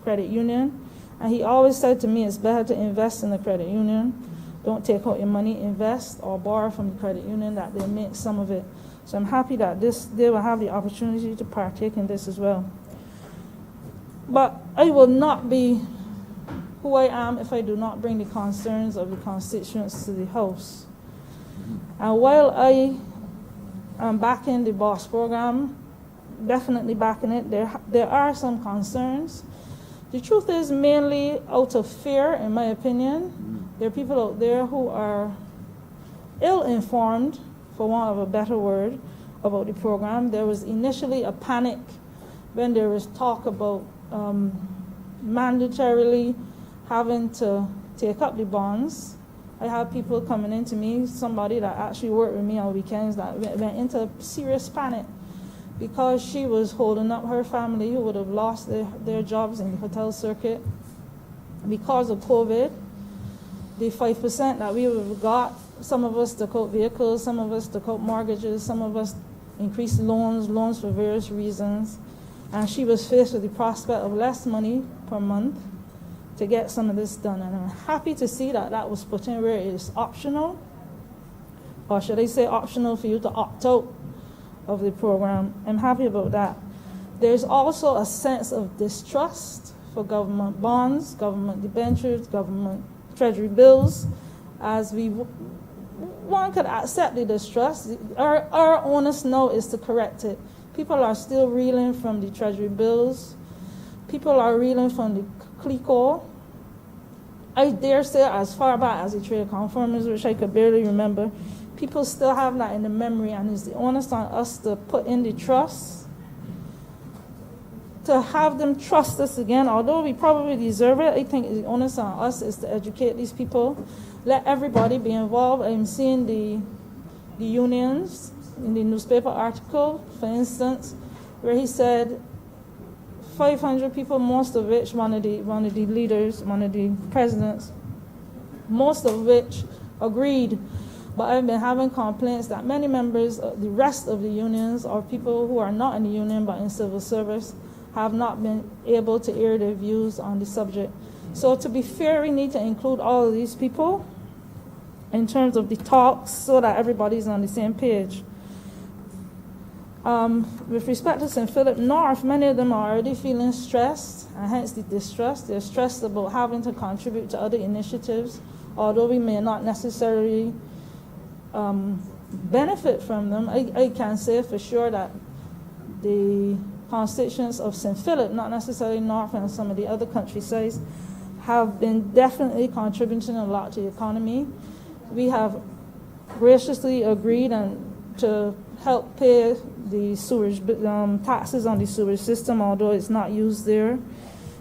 S8: Credit Union. And he always said to me, it's better to invest in the credit union. Don't take out your money, invest or borrow from the credit union, that they make some of it. So I'm happy that they will have the opportunity to partake in this as well. But I will not be who I am if I do not bring the concerns of the constituents to the House. And while I am backing the BOSS program, definitely backing it, there are some concerns. The truth is mainly out of fear, in my opinion. There are people out there who are ill-informed, for want of a better word, about the program. There was initially a panic when there is talk about mandatorily having to take up the bonds. I have people coming into me, somebody that actually worked with me on weekends that went into serious panic because she was holding up her family who would have lost their jobs in the hotel circuit because of COVID. The 5% that we would have got, some of us took out vehicles, some of us took out mortgages, some of us increased loans for various reasons. And she was faced with the prospect of less money per month to get some of this done. And I'm happy to see that that was put in where it is optional, or should I say optional for you to opt out of the program. I'm happy about that. There's also a sense of distrust for government bonds, government debentures, government treasury bills, as one could accept the distrust. Our onus now is to correct it. People are still reeling from the treasury bills. People are reeling from the CLICO. I dare say as far back as the trade conformers, which I could barely remember, people still have that in the memory, and it's the onus on us to put in the trust, to have them trust us again. Although we probably deserve it, I think the onus on us is to educate these people, let everybody be involved. I'm seeing the unions in the newspaper article, for instance, where he said 500 people, most of which one of the leaders, one of the presidents, most of which agreed. But I've been having complaints that many members of the rest of the unions, or people who are not in the union but in civil service, have not been able to air their views on the subject. So to be fair, we need to include all of these people in terms of the talks so that everybody's on the same page. With respect to St. Philip North, many of them are already feeling stressed, and hence the distrust. They're stressed about having to contribute to other initiatives, although we may not necessarily benefit from them. I can say for sure that the constituents of St. Philip, not necessarily North and some of the other countrysides, have been definitely contributing a lot to the economy. We have graciously agreed to help pay the sewage taxes on the sewage system, although it's not used there.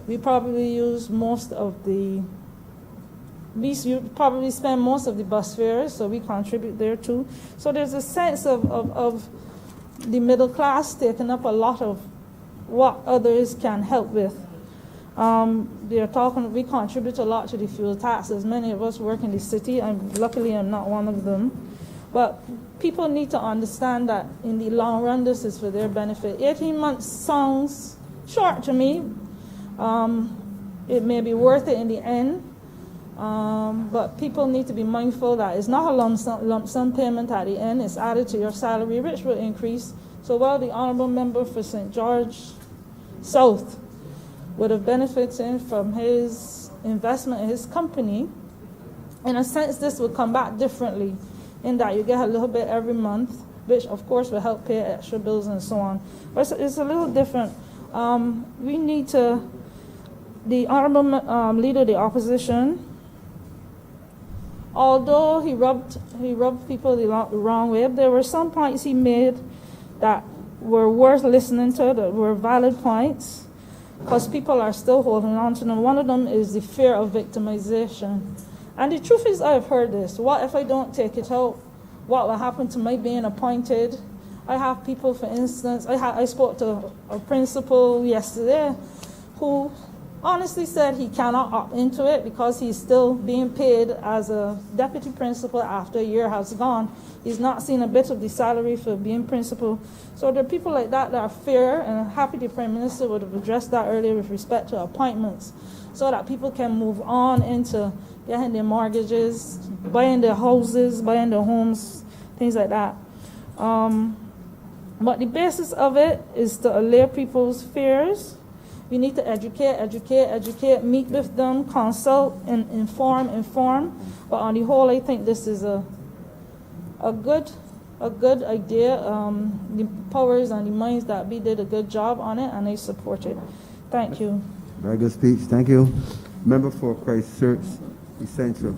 S8: We probably use most of the, we probably spend most of the bus fares, so we contribute there too. So there's a sense of the middle class taking up a lot of what others can help with. They're talking, we contribute a lot to the fuel taxes. Many of us work in the city, and luckily I'm not one of them. But people need to understand that in the long run, this is for their benefit. 18 months sounds short to me. It may be worth it in the end. But people need to be mindful that it's not a lump sum payment at the end. It's added to your salary, which will increase. So while the Honourable Member for St. George South would have benefited from his investment in his company, in a sense, this will come back differently, in that you get a little bit every month, which of course will help pay extra bills and so on. But it's a little different. We need to, the Honourable Leader of the Opposition, although he rubbed people the wrong way, there were some points he made that were worth listening to, that were valid points, because people are still holding on to them. One of them is the fear of victimization. And the truth is, I've heard this. What if I don't take it out? What will happen to my being appointed? I have people, for instance, I spoke to a principal yesterday who honestly said he cannot opt into it because he's still being paid as a deputy principal after a year has gone. He's not seen a bit of the salary for being principal. So there are people like that that are fair, and I'm happy the Prime Minister would have addressed that earlier with respect to appointments, so that people can move on into getting their mortgages, buying their houses, buying their homes, things like that. But the basis of it is to allay people's fears. We need to educate, meet with them, consult, and inform. But on the whole, I think this is a good idea. The powers and the minds that be did a good job on it, and I support it. Thank you.
S1: Very good speech. Thank you. Member for Christchurch Essential.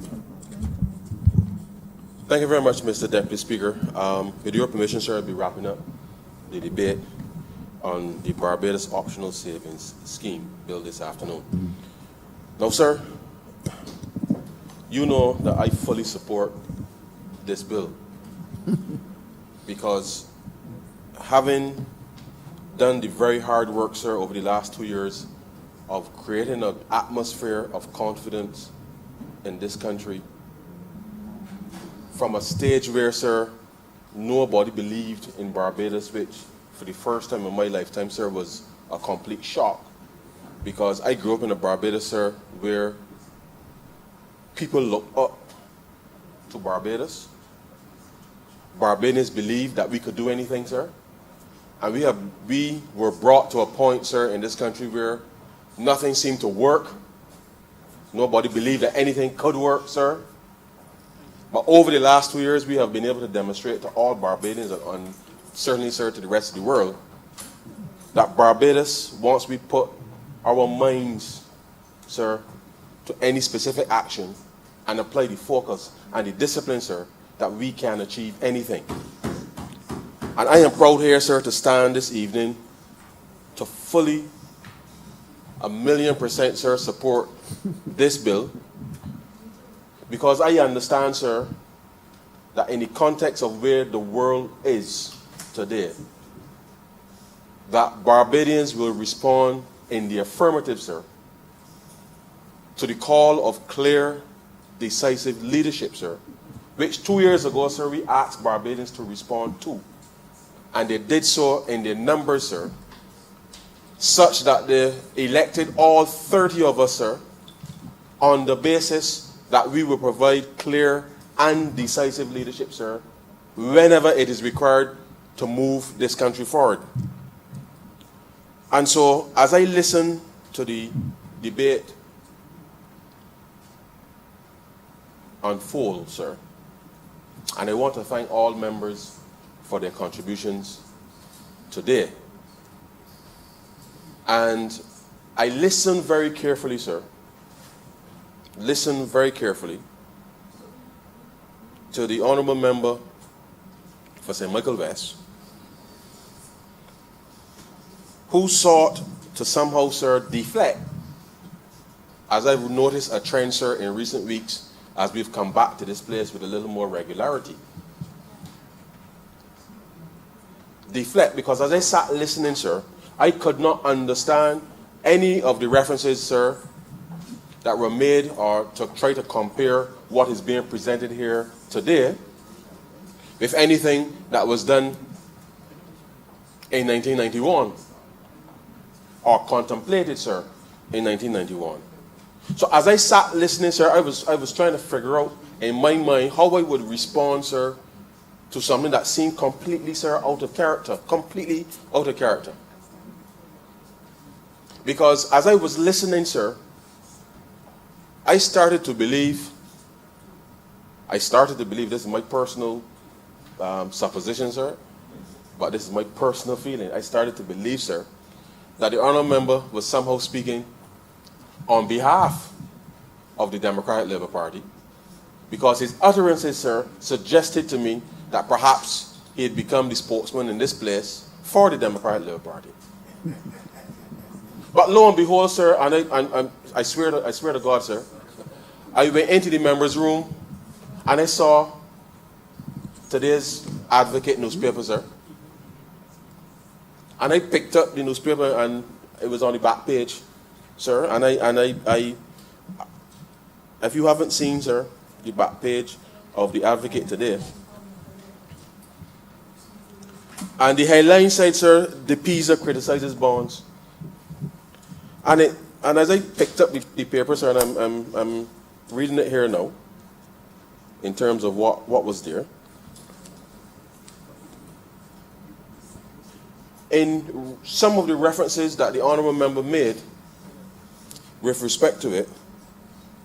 S9: Thank you very much, Mr. Deputy Speaker. With your permission, sir, I'll be wrapping up the debate. on the Barbados Optional Savings Scheme bill this afternoon. Now, sir, you know that I fully support this bill because having done the very hard work, sir, over the last 2 years of creating an atmosphere of confidence in this country, from a stage where, sir, nobody believed in Barbados, which for the first time in my lifetime, sir, was a complete shock. Because I grew up in a Barbados, sir, where people looked up to Barbados. Barbadians believed that we could do anything, sir. And we were brought to a point, sir, in this country where nothing seemed to work. Nobody believed that anything could work, sir. But over the last 2 years, we have been able to demonstrate to all Barbadians and certainly, sir, to the rest of the world, that Barbados, once we put our minds, sir, to any specific action and apply the focus and the discipline, sir, that we can achieve anything. And I am proud here, sir, to stand this evening to fully, 1,000,000%, sir, support this bill, because I understand, sir, that in the context of where the world is today, that Barbadians will respond in the affirmative, sir, to the call of clear, decisive leadership, sir, which 2 years ago, sir, we asked Barbadians to respond to. And they did so in their numbers, sir, such that they elected all 30 of us, sir, on the basis that we will provide clear and decisive leadership, sir, whenever it is required to move this country forward. And so, as I listen to the debate unfold, sir, and I want to thank all members for their contributions today. And I listen very carefully, sir. Listen very carefully to the honorable member for St. Michael West, who sought to somehow, sir, deflect, as I've noticed a trend, sir, in recent weeks, as we've come back to this place with a little more regularity. Deflect, because as I sat listening, sir, I could not understand any of the references, sir, that were made or to try to compare what is being presented here today with anything that was done in 1991 or contemplated, sir, in 1991. So as I sat listening, sir, I was trying to figure out in my mind how I would respond, sir, to something that seemed completely, sir, out of character, completely out of character. Because as I was listening, sir, I started to believe, this is my personal supposition, sir, but this is my personal feeling. I started to believe, sir, that the honourable member was somehow speaking on behalf of the Democratic Labour Party, because his utterances, sir, suggested to me that perhaps he had become the spokesman in this place for the Democratic Labour Party. But lo and behold, sir, and I swear to God, sir, I went into the members' room and I saw today's Advocate newspaper, sir. And I picked up the newspaper and it was on the back page, sir. And I if you haven't seen, sir, the back page of the Advocate today, and the headline said, sir, the PISA criticizes bonds. And as I picked up the paper, sir, and I'm reading it here now, in terms of what was there. In some of the references that the honourable member made with respect to it,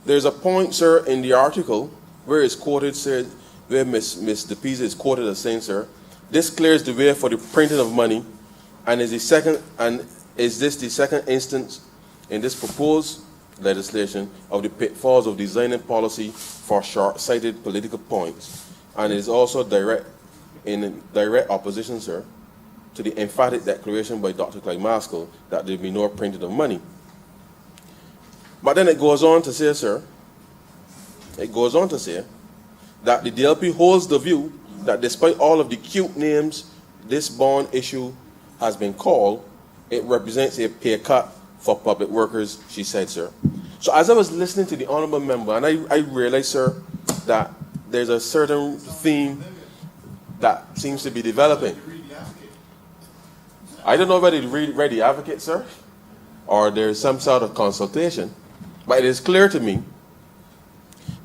S9: there's a point, sir, in the article where it's quoted, sir, where Miss DePisa is quoted as saying, sir, this clears the way for the printing of money, and is this the second instance in this proposed legislation of the pitfalls of designing policy for short-sighted political points, and is also in direct opposition, sir, to the emphatic declaration by Dr. Clyde Maskell that there be no printing of money. But then it goes on to say, sir, it goes on to say that the DLP holds the view that despite all of the cute names this bond issue has been called, it represents a pay cut for public workers, she said, sir. So as I was listening to the honorable member, and I realized, sir, that there's a certain theme that seems to be developing. I don't know whether you read the advocate, sir, or there's some sort of consultation, but it is clear to me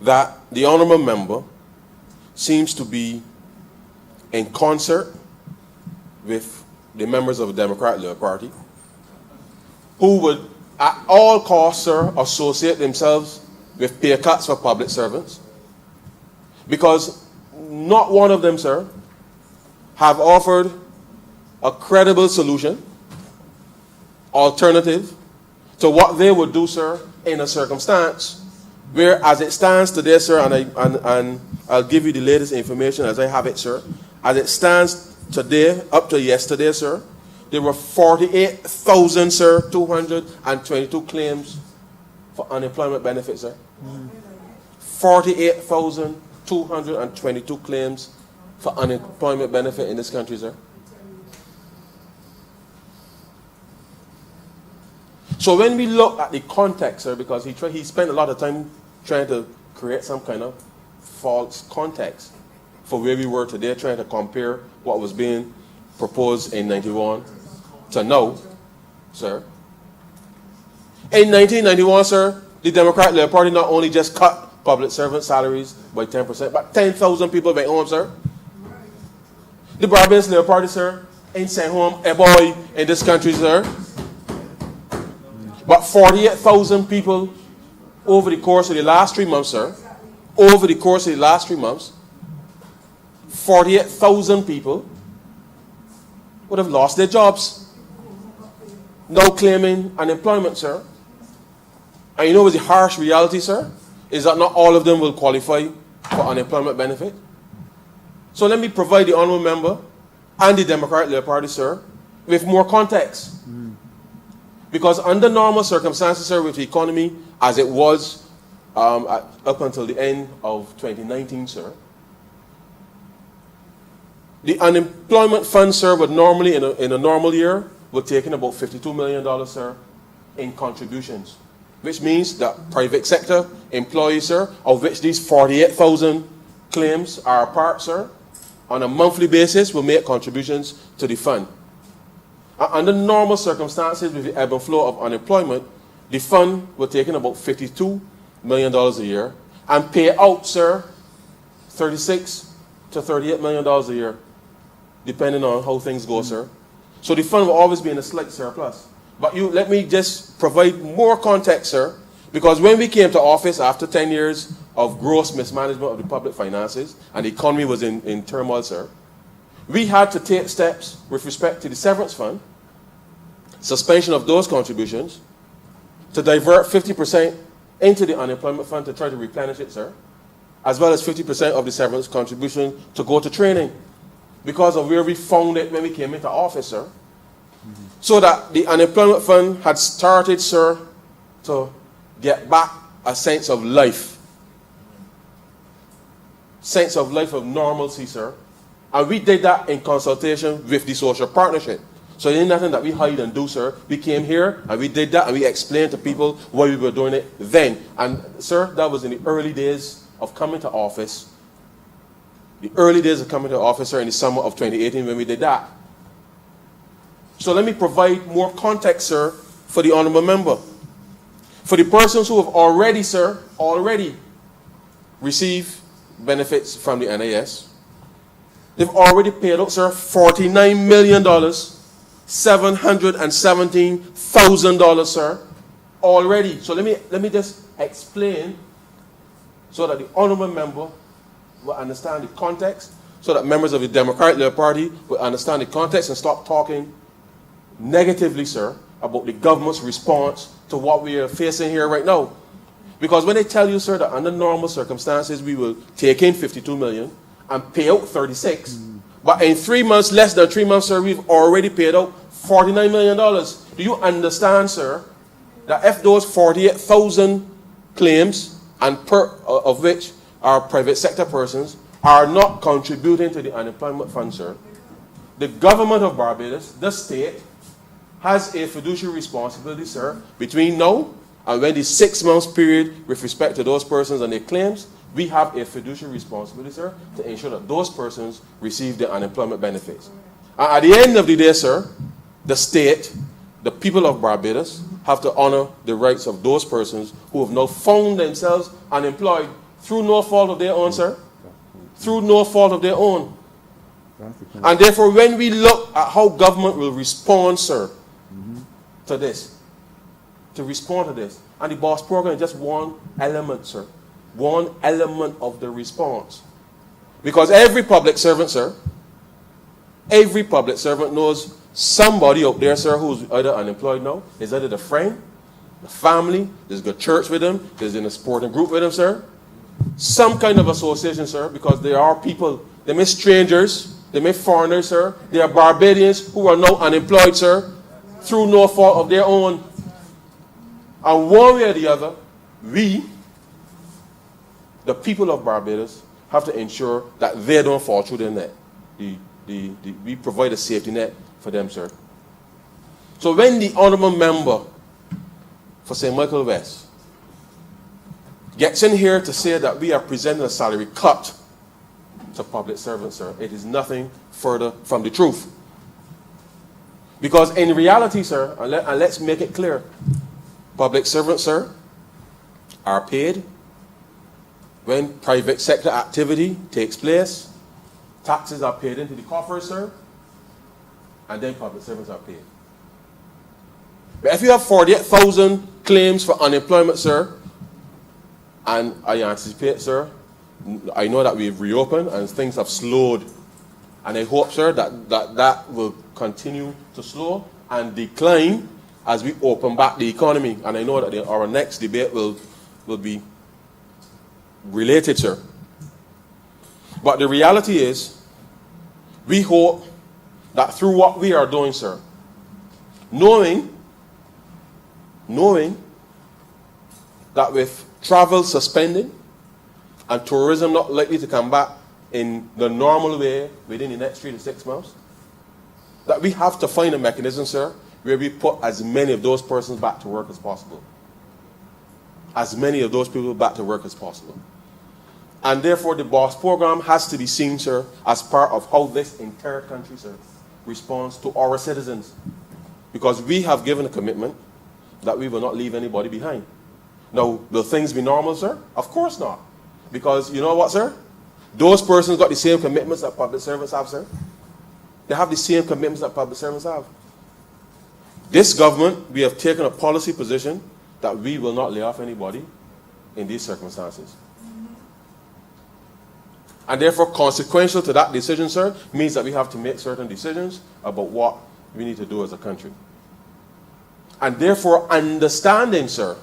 S9: that the honorable member seems to be in concert with the members of the Democratic Labour Party, who would at all costs, sir, associate themselves with pay cuts for public servants, because not one of them, sir, have offered a credible solution, alternative, to what they would do, sir, in a circumstance where, as it stands today, sir, and I'll give you the latest information as I have it, sir, as it stands today, up to yesterday, sir, there were 48,000, sir, 222 claims for unemployment benefits, sir. 48,222 claims for unemployment benefit in this country, sir. So when we look at the context, sir, because he spent a lot of time trying to create some kind of false context for where we were today, trying to compare what was being proposed in 91 to now, sir. In 1991, sir, the Democratic Labour Party not only just cut public servant salaries by 10%, but 10,000 people went home, sir. The Barbados Labour Party, sir, ain't sent home a boy in this country, sir. But 48,000 people over the course of the last 3 months, sir, over the course of the last 3 months, 48,000 people would have lost their jobs, now claiming unemployment, sir. And you know what's the harsh reality, sir? Is that not all of them will qualify for unemployment benefit. So let me provide the honourable member and the Democratic Labour Party, sir, with more context. Because under normal circumstances, sir, with the economy as it was up until the end of 2019, sir, the unemployment fund, sir, would normally, in a normal year, would take in about $52 million, sir, in contributions. Which means that private sector employees, sir, of which these 48,000 claims are a part, sir, on a monthly basis will make contributions to the fund. Under normal circumstances, with the ebb and flow of unemployment, the fund will take in about $52 million a year and pay out, sir, $36 to $38 million a year, depending on how things go, sir. So the fund will always be in a slight surplus. But let me just provide more context, sir, because when we came to office after 10 years of gross mismanagement of the public finances and the economy was in turmoil, sir, we had to take steps with respect to the severance fund, suspension of those contributions, to divert 50% into the unemployment fund to try to replenish it, sir, as well as 50% of the severance contribution to go to training because of where we found it when we came into office, sir. So that the unemployment fund had started, sir, to get back a sense of life. Sense of life of normalcy, sir. And we did that in consultation with the social partnership. So it ain't nothing that we hide and do, sir. We came here and we did that and we explained to people why we were doing it then. And, sir, that was in the early days of coming to office. The early days of coming to office, sir, in the summer of 2018 when we did that. So let me provide more context, sir, for the honourable member. For the persons who have already, sir, received benefits from the NIS, they've already paid out, sir, $49 million, $717,000, sir, already. So let me just explain so that the honourable member will understand the context, so that members of the Democratic Labour Party will understand the context and stop talking negatively, sir, about the government's response to what we are facing here right now. Because when they tell you, sir, that under normal circumstances we will take in $52 million and pay out $36, But in 3 months, less than 3 months, sir, we've already paid out $49 million. Do you understand, sir, that if those 48,000 claims, and of which are private sector persons, are not contributing to the unemployment fund, sir, the government of Barbados, the state, has a fiduciary responsibility, sir, between now and when the 6 months period with respect to those persons and their claims, we have a fiduciary responsibility, sir, to ensure that those persons receive their unemployment benefits. And at the end of the day, sir, the state, the people of Barbados, have to honor the rights of those persons who have now found themselves unemployed through no fault of their own, sir. Through no fault of their own. And therefore, when we look at how government will respond, sir, to this, and the BOSS program is just one element, sir. One element of the response. Because every public servant, sir, every public servant knows somebody out there, sir, who's either unemployed now, is either the friend, the family, there's a church with them, there's in a sporting group with them, sir. Some kind of association, sir, because there are people, they may strangers, they may foreigners, sir. They are Barbadians who are now unemployed, sir, through no fault of their own. And one way or the other, we, the people of Barbados, have to ensure that they don't fall through the net. We provide a safety net for them, sir. So when the honorable member for St. Michael West gets in here to say that we are presenting a salary cut to public servants, sir, it is nothing further from the truth. Because in reality, sir, and let's make it clear, public servants, sir, are paid when private sector activity takes place, taxes are paid into the coffers, sir, and then public servants are paid. But if you have 48,000 claims for unemployment, sir, and I anticipate, sir, I know that we've reopened and things have slowed, and I hope, sir, that will continue to slow and decline as we open back the economy. And I know that our next debate will be related, sir. But the reality is, we hope that through what we are doing, sir, knowing that with travel suspended and tourism not likely to come back in the normal way within the next 3 to 6 months, that we have to find a mechanism, sir, where we put as many of those persons back to work as possible. As many of those people back to work as possible. And therefore, the BOSS program has to be seen, sir, as part of how this entire country, sir, responds to our citizens. Because we have given a commitment that we will not leave anybody behind. Now, will things be normal, sir? Of course not. Because you know what, sir? Those persons got the same commitments that public servants have, sir. They have the same commitments that public servants have. This government, we have taken a policy position that we will not lay off anybody in these circumstances. And therefore, consequential to that decision, sir, means that we have to make certain decisions about what we need to do as a country. And therefore, understanding, sir,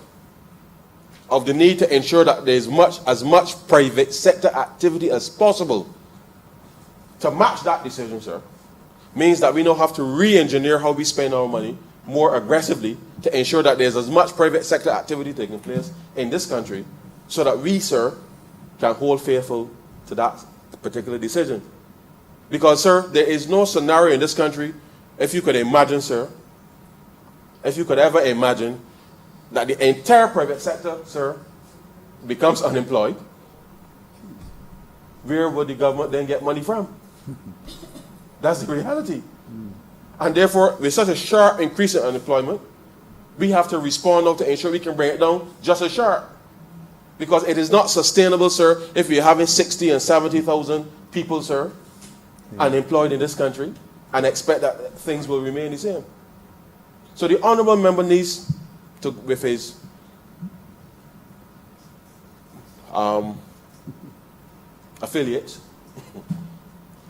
S9: of the need to ensure that there is as much private sector activity as possible to match that decision, sir, means that we now have to re-engineer how we spend our money more aggressively to ensure that there's as much private sector activity taking place in this country so that we, sir, can hold faithful to that particular decision. Because, sir, there is no scenario in this country, if you could imagine, sir, if you could ever imagine that the entire private sector, sir, becomes unemployed, where would the government then get money from? That's the reality. And therefore, with such a sharp increase in unemployment, we have to respond now to ensure we can bring it down just as sharp. Because it is not sustainable, sir, if we're having 60 and 70,000 people, sir, unemployed in this country, and expect that things will remain the same. So the honorable member needs to, with his affiliates,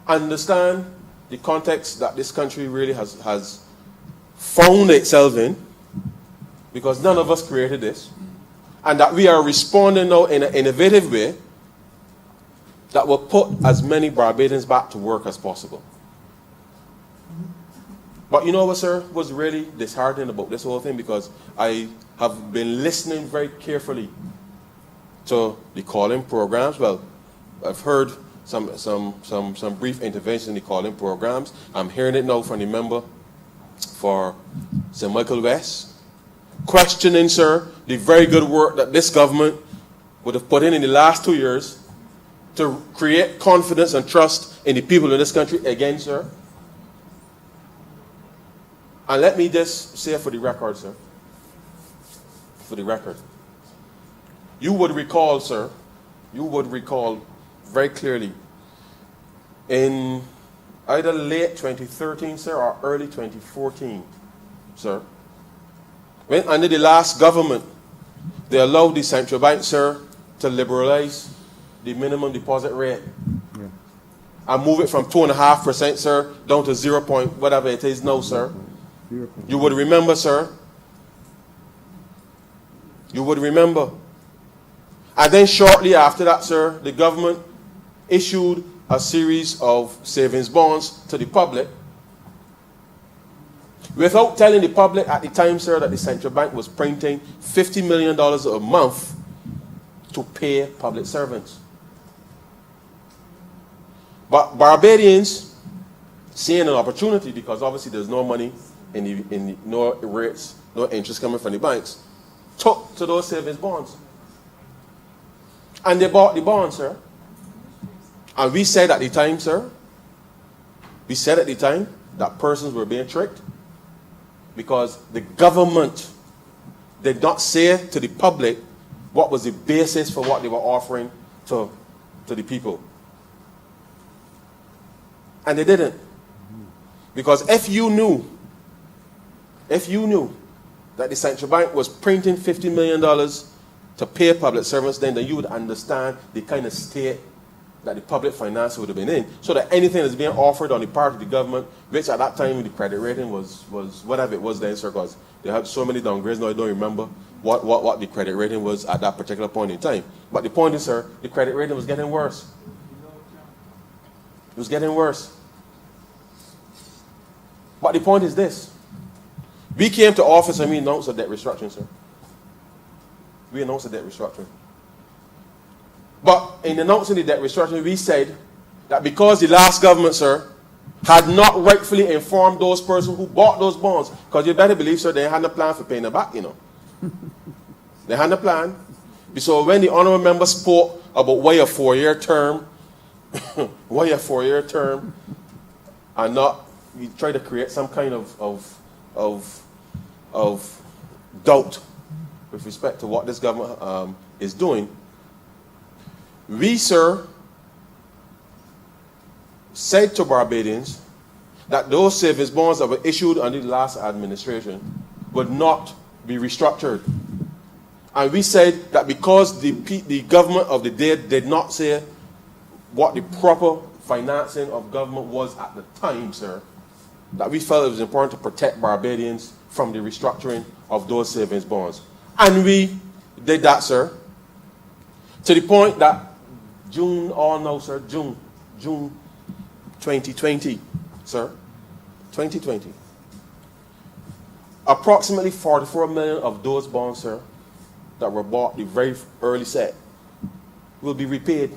S9: understand the context that this country really has found itself in, because none of us created this, and that we are responding now in an innovative way that will put as many Barbadians back to work as possible. But you know what, sir, was really disheartening about this whole thing, because I have been listening very carefully to the calling programs. Well, I've heard some brief interventions in the calling programs. I'm hearing it now from the member for St. Michael West, questioning, sir, the very good work that this government would have put in the last 2 years to create confidence and trust in the people in this country again, sir. And let me just say for the record, sir, for the record, you would recall, sir, you would recall very clearly in either late 2013, sir, or early 2014, sir, when under the last government, they allowed the central bank, sir, to liberalize the minimum deposit rate and move it from 2.5%, sir, down to 0. Whatever it is now, sir. You would remember, sir. You would remember. And then shortly after that, sir, the government issued a series of savings bonds to the public without telling the public at the time, sir, that the central bank was printing $50 million a month to pay public servants. But Barbadians, seeing an opportunity, because obviously there's no money no rates, no interest coming from the banks, took to those savings bonds. And they bought the bonds, sir. And we said at the time, sir, we said at the time that persons were being tricked because the government did not say to the public what was the basis for what they were offering to the people. And they didn't. Because if you knew that the central bank was printing $50 million to pay public servants, then you would understand the kind of state that the public finance would have been in. So that anything that's being offered on the part of the government, which at that time the credit rating was whatever it was then, sir, because they had so many downgrades, now I don't remember what the credit rating was at that particular point in time. But the point is, sir, the credit rating was getting worse. It was getting worse. But the point is this. We came to office and we announced a debt restructuring, sir. We announced a debt restructuring. But in announcing the debt restructuring, we said that because the last government, sir, had not rightfully informed those persons who bought those bonds, because you better believe, sir, they had a plan for paying them back, you know. They had a plan. So when the honorable member spoke about why a 4-year term, and not, we try to create some kind of doubt with respect to what this government is doing. We, sir, said to Barbadians that those savings bonds that were issued under the last administration would not be restructured. And we said that because the government of the day did not say what the proper financing of government was at the time, sir, that we felt it was important to protect Barbadians from the restructuring of those savings bonds. And we did that, sir, to the point that June 2020, sir, 2020, approximately 44 million of those bonds, sir, that were bought the very early set will be repaid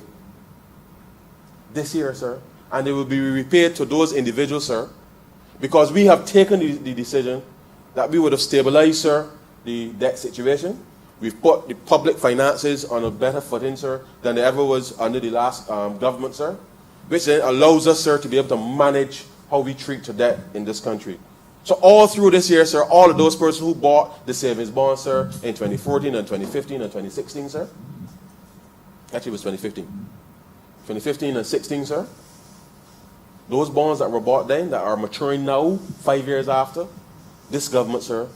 S9: this year, sir. And they will be repaid to those individuals, sir, because we have taken the decision that we would have stabilized, sir, the debt situation. We've put the public finances on a better footing, sir, than it ever was under the last government, sir, which then allows us, sir, to be able to manage how we treat to debt in this country. So all through this year, sir, all of those persons who bought the savings bonds, sir, in 2014 and 2015 and 2016, sir, actually it was 2015. 2015 and 16, sir, those bonds that were bought then, that are maturing now, 5 years after, this government, sir,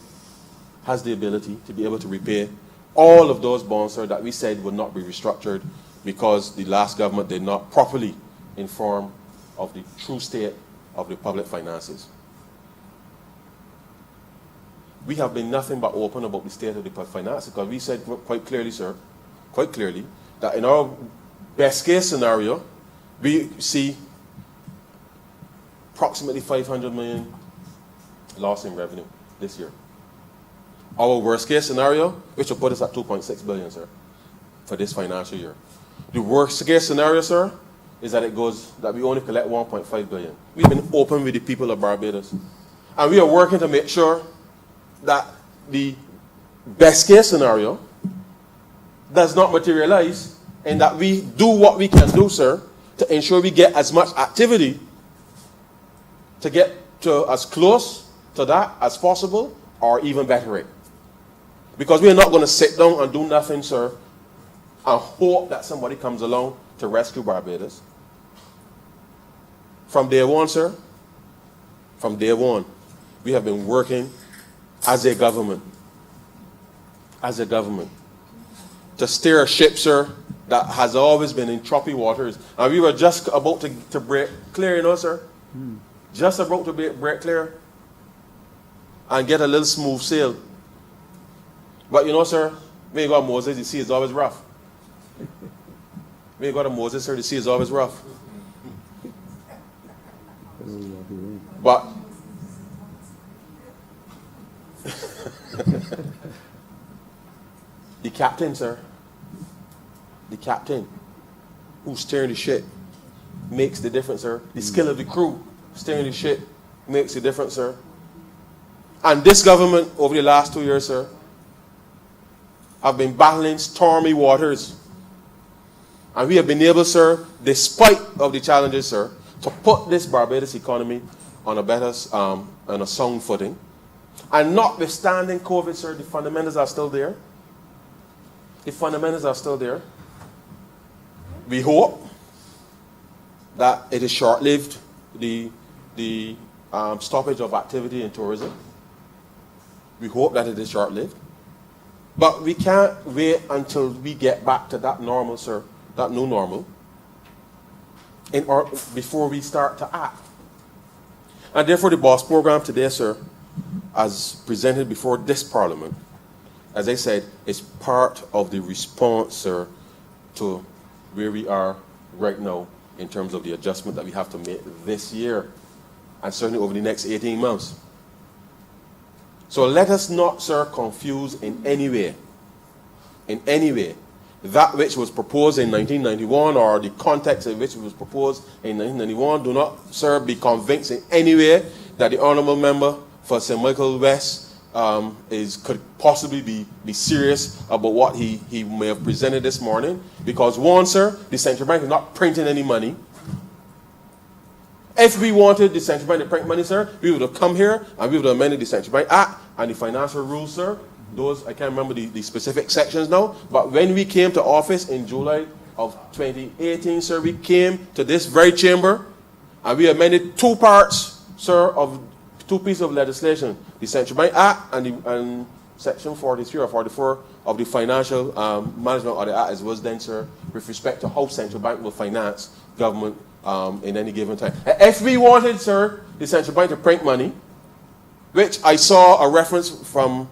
S9: has the ability to be able to repay all of those bonds, sir, that we said would not be restructured because the last government did not properly inform of the true state of the public finances. We have been nothing but open about the state of the public finances because we said quite clearly, sir, quite clearly, that in our best case scenario, we see approximately 500 million loss in revenue this year. Our worst case scenario, which will put us at 2.6 billion, sir, for this financial year. The worst case scenario, sir, is that we only collect 1.5 billion. We've been open with the people of Barbados. And we are working to make sure that the best case scenario does not materialize, and that we do what we can do, sir, to ensure we get as much activity to get to as close to that as possible, or even better it. Because we are not going to sit down and do nothing, sir, and hope that somebody comes along to rescue Barbados. From day one, sir, from day one, we have been working as a government, to steer a ship, sir, that has always been in choppy waters. And we were just about to break clear, you know, sir? Just about to break clear and get a little smooth sail. But you know, sir, when you got Moses, the sea is always rough. When you got a Moses, sir, the sea is always rough. But the captain, sir, the captain who's steering the ship makes the difference, sir. The skill of the crew steering the ship makes the difference, sir. And this government, over the last 2 years, sir, have been battling stormy waters. And we have been able, sir, despite of the challenges, sir, to put this Barbados economy on a better, on a sound footing. And notwithstanding COVID, sir, the fundamentals are still there. The fundamentals are still there. We hope that it is short-lived, the stoppage of activity in tourism. We hope that it is short-lived. But we can't wait until we get back to that normal, sir, that new normal, before we start to act. And therefore the BOSS program today, sir, as presented before this Parliament, as I said, is part of the response, sir, to where we are right now in terms of the adjustment that we have to make this year, and certainly over the next 18 months. So let us not, sir, confuse in any way, that which was proposed in 1991 or the context in which it was proposed in 1991. Do not, sir, be convinced in any way that the Honourable Member for St. Michael West could possibly be serious about what he may have presented this morning. Because one, sir, the central bank is not printing any money. If we wanted the central bank to print money, sir, we would have come here and we would have amended the Central Bank Act and the financial rules, sir. Those, I can't remember the specific sections now. But when we came to office in July of 2018, sir, we came to this very chamber and we amended two parts, sir, of two pieces of legislation. The Central Bank Act and Section 43 or 44 of the Financial Management of the Act, as was then, sir, with respect to how Central Bank will finance government in any given time. If we wanted, sir, the Central Bank to print money, which I saw a reference from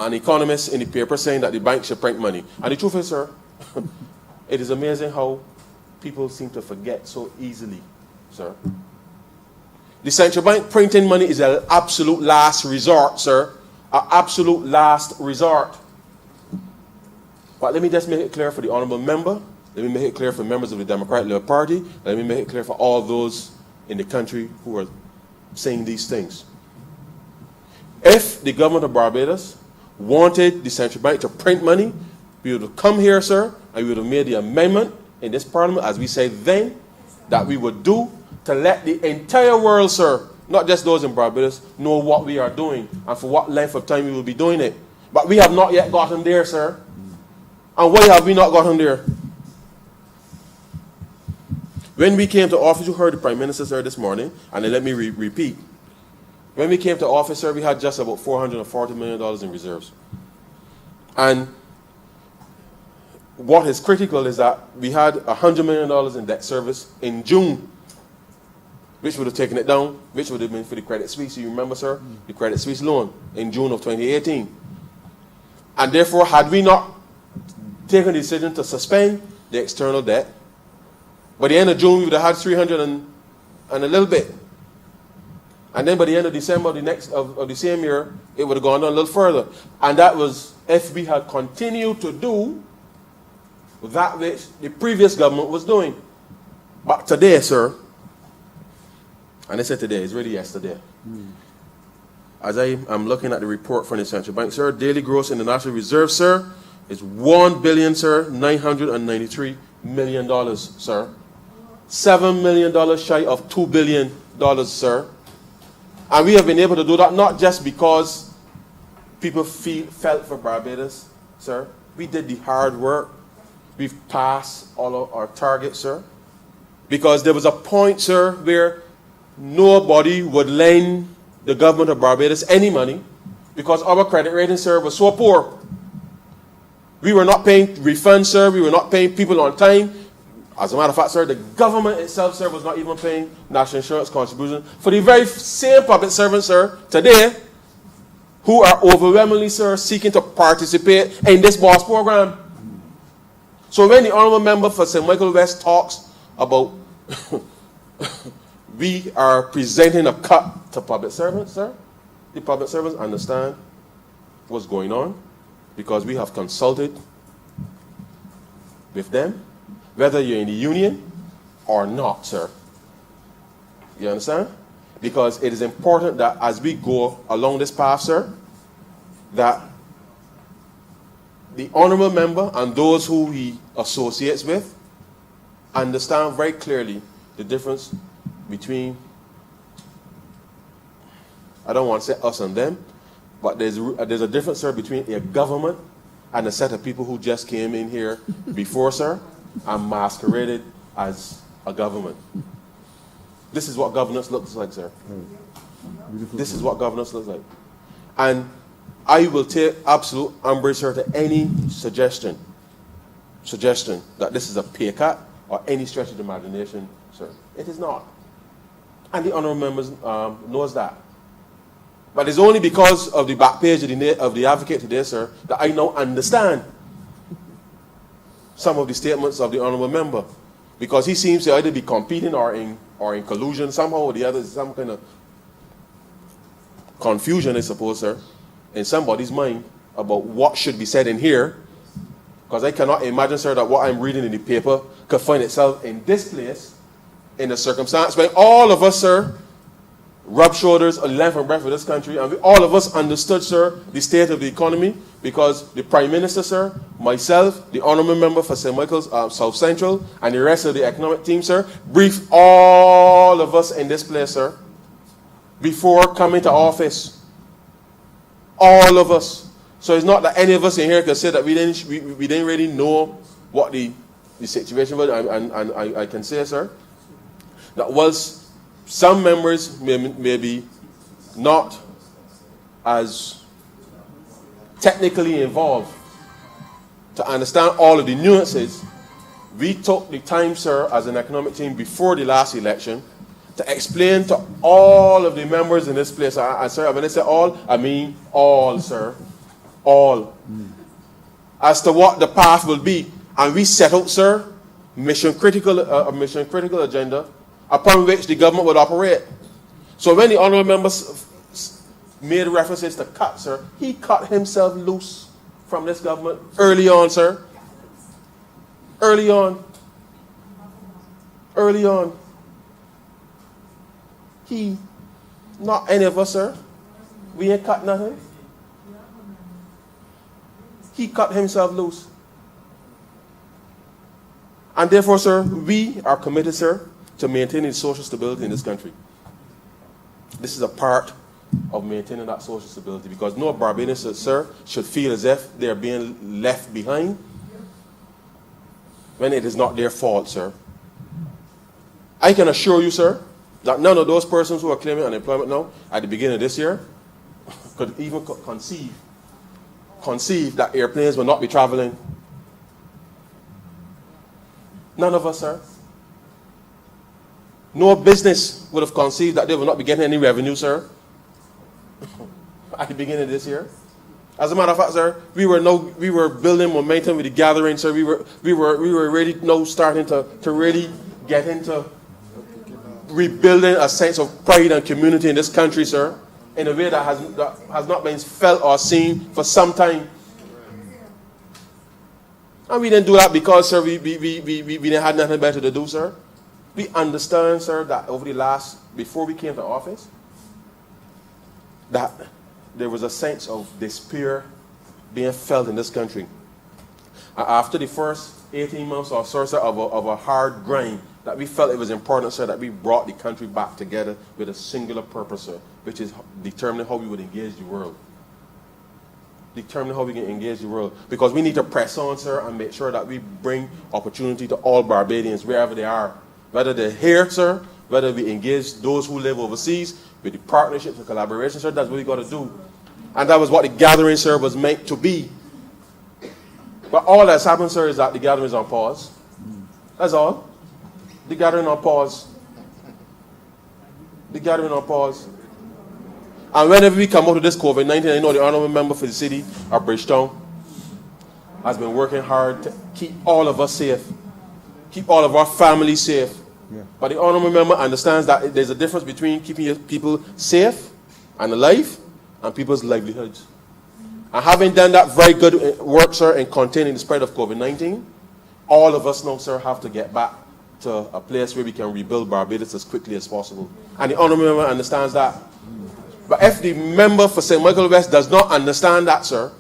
S9: an economist in the paper saying that the bank should print money. And the truth is, sir, it is amazing how people seem to forget so easily, sir. The Central Bank printing money is an absolute last resort, sir. An absolute last resort. But let me just make it clear for the Honourable Member. Let me make it clear for members of the Democratic Labour Party. Let me make it clear for all those in the country who are saying these things. If the government of Barbados wanted the Central Bank to print money, we would have come here, sir, and we would have made the amendment in this Parliament, as we said then, that we would do to let the entire world, sir, not just those in Barbados, know what we are doing and for what length of time we will be doing it. But we have not yet gotten there, sir. And why have we not gotten there? When we came to office, you heard the Prime Minister, sir, this morning, and then let me repeat. When we came to office, sir, we had just about $440 million in reserves. And what is critical is that we had $100 million in debt service in June, which would have taken it down, which would have been for the Credit Suisse. You remember, sir, the Credit Suisse loan in June of 2018. And therefore, had we not taken the decision to suspend the external debt, By the end of June, we would have had 300 and a little bit. And then by the end of December of the same year, it would have gone down a little further. And that was if we had continued to do that which the previous government was doing. But today, sir, and I said today, it's really yesterday. As I am looking at the report from the Central Bank, sir, daily gross in the National Reserve, sir, is $1 billion, sir, $993 million, sir. $7 million shy of $2 billion, sir. And we have been able to do that not just because people felt for Barbados, sir. We did the hard work. We've passed all of our targets, sir. Because there was a point, sir, where nobody would lend the government of Barbados any money because our credit rating, sir, was so poor. We were not paying refunds, sir. We were not paying people on time. As a matter of fact, sir, the government itself, sir, was not even paying national insurance contribution for the very same public servants, sir, today, who are overwhelmingly, sir, seeking to participate in this BOSS program. So when the honorable member for St. Michael West talks about we are presenting a cut to public servants, sir, the public servants understand what's going on because we have consulted with them, whether you're in the union or not, sir. You understand? Because it is important that as we go along this path, sir, that the honorable member and those who he associates with understand very clearly the difference between, I don't want to say us and them, but there's a difference, sir, between a government and a set of people who just came in here before, sir, and masqueraded as a government. This is what governance looks like, sir. This is what governance looks like. And I will take absolute umbrage, sir, to any suggestion that this is a pay cut or any stretch of the imagination, sir. It is not. And the honorable members knows that. But it's only because of the back page of the Advocate today, sir, that I now understand some of the statements of the honorable member. Because he seems to either be competing or in collusion somehow or the other, some kind of confusion, I suppose, sir, in somebody's mind about what should be said in here. Because I cannot imagine, sir, that what I'm reading in the paper could find itself in this place in a circumstance where all of us, sir, rub shoulders on the length and breadth of this country, and all of us understood, sir, the state of the economy, because the Prime Minister, sir, myself, the honorable member for St. Michael's South Central, and the rest of the economic team, sir, briefed all of us in this place, sir, before coming to office. All of us. So it's not that any of us in here can say that we didn't really know what the situation was, and I can say, sir, that whilst some members may be not as technically involved to understand all of the nuances, we took the time, sir, as an economic team before the last election to explain to all of the members in this place, and sir, when I say all, I mean all, sir, all, as to what the path will be. And we set out, sir, a mission critical agenda upon which the government would operate. So when the honorable members made references to cut, sir, he cut himself loose from this government early on, sir. Early on. Early on. He, not any of us, sir. We ain't cut nothing. He cut himself loose. And therefore, sir, we are committed, sir, to maintaining social stability in this country. This is a part of maintaining that social stability, because no Barbadians, sir, should feel as if they are being left behind when it is not their fault, sir. I can assure you, sir, that none of those persons who are claiming unemployment now at the beginning of this year could even conceive that airplanes will not be traveling. None of us, sir. No business would have conceived that they will not be getting any revenue, sir, at the beginning of this year. As a matter of fact, sir, we were building momentum with the gathering, sir. We were really now starting to really get into rebuilding a sense of pride and community in this country, sir, in a way that has not been felt or seen for some time. And we didn't do that because, sir, we didn't have nothing better to do, sir. We understand, sir, that before we came to office, that there was a sense of despair being felt in this country. After the first 18 months or so, sir, of a hard grind, that we felt it was important, sir, that we brought the country back together with a singular purpose, sir, which is determining how we would engage the world. Determining how we can engage the world. Because we need to press on, sir, and make sure that we bring opportunity to all Barbadians, wherever they are. Whether they're here, sir, whether we engage those who live overseas, with the partnerships and collaboration, sir, that's what we got to do. And that was what the gathering, sir, was meant to be. But all that's happened, sir, is that the gathering is on pause. That's all. The gathering on pause. The gathering on pause. And whenever we come out of this COVID-19, I know the honorable member for the city of Bridgetown has been working hard to keep all of us safe, keep all of our families safe. Yeah. But the honorable member understands that there's a difference between keeping people safe and alive and people's livelihoods. And having done that very good work, sir, in containing the spread of COVID-19, all of us now, sir, have to get back to a place where we can rebuild Barbados as quickly as possible. And the honorable member understands that. But if the member for St. Michael West does not understand that, sir,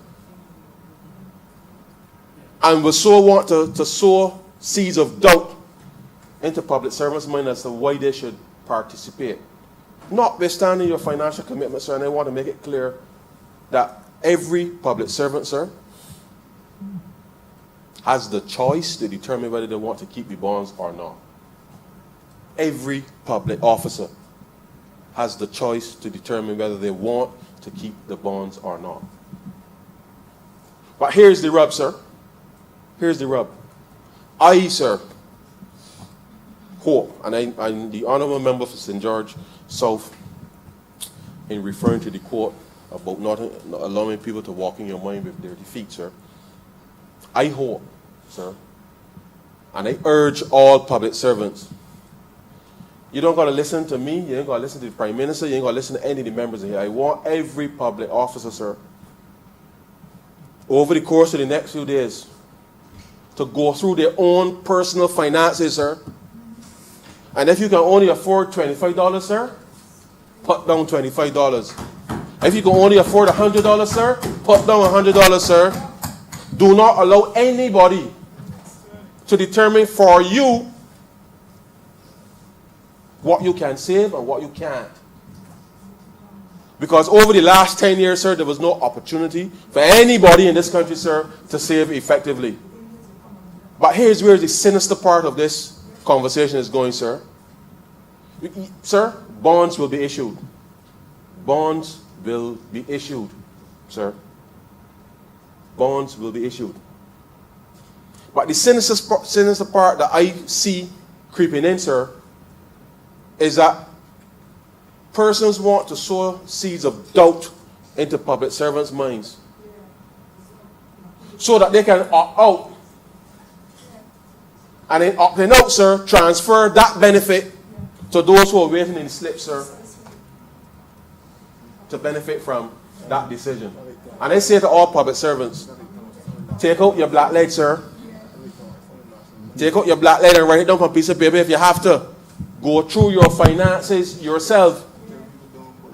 S9: and will so want to sow seeds of doubt into public servants' mind as to why they should participate, notwithstanding your financial commitment, sir, and I want to make it clear that every public servant, sir, has the choice to determine whether they want to keep the bonds or not. Every public officer has the choice to determine whether they want to keep the bonds or not. But here's the rub, sir. Here's the rub. I, sir, hope, and I'm the honorable member for St. George South, in referring to the quote about not allowing people to walk in your mind with dirty feet, sir. I hope, sir, and I urge all public servants, you don't got to listen to me, you ain't got to listen to the Prime Minister, you ain't got to listen to any of the members here. I want every public officer, sir, over the course of the next few days, to go through their own personal finances, sir. And if you can only afford $25, sir, put down $25. If you can only afford $100, sir, put down $100, sir. Do not allow anybody to determine for you what you can save and what you can't. Because over the last 10 years, sir, there was no opportunity for anybody in this country, sir, to save effectively. But here's where the sinister part of this conversation is going, sir. Sir, bonds will be issued. Bonds will be issued, sir. Bonds will be issued. But the sinister part that I see creeping in, sir, is that persons want to sow seeds of doubt into public servants' minds so that they can opt out. And in opting out, sir, transfer that benefit to those who are waiting in the slip, sir, to benefit from that decision. And I say to all public servants, take out your black lead, sir. Take out your black lead and write it down on a piece of paper if you have to. Go through your finances yourself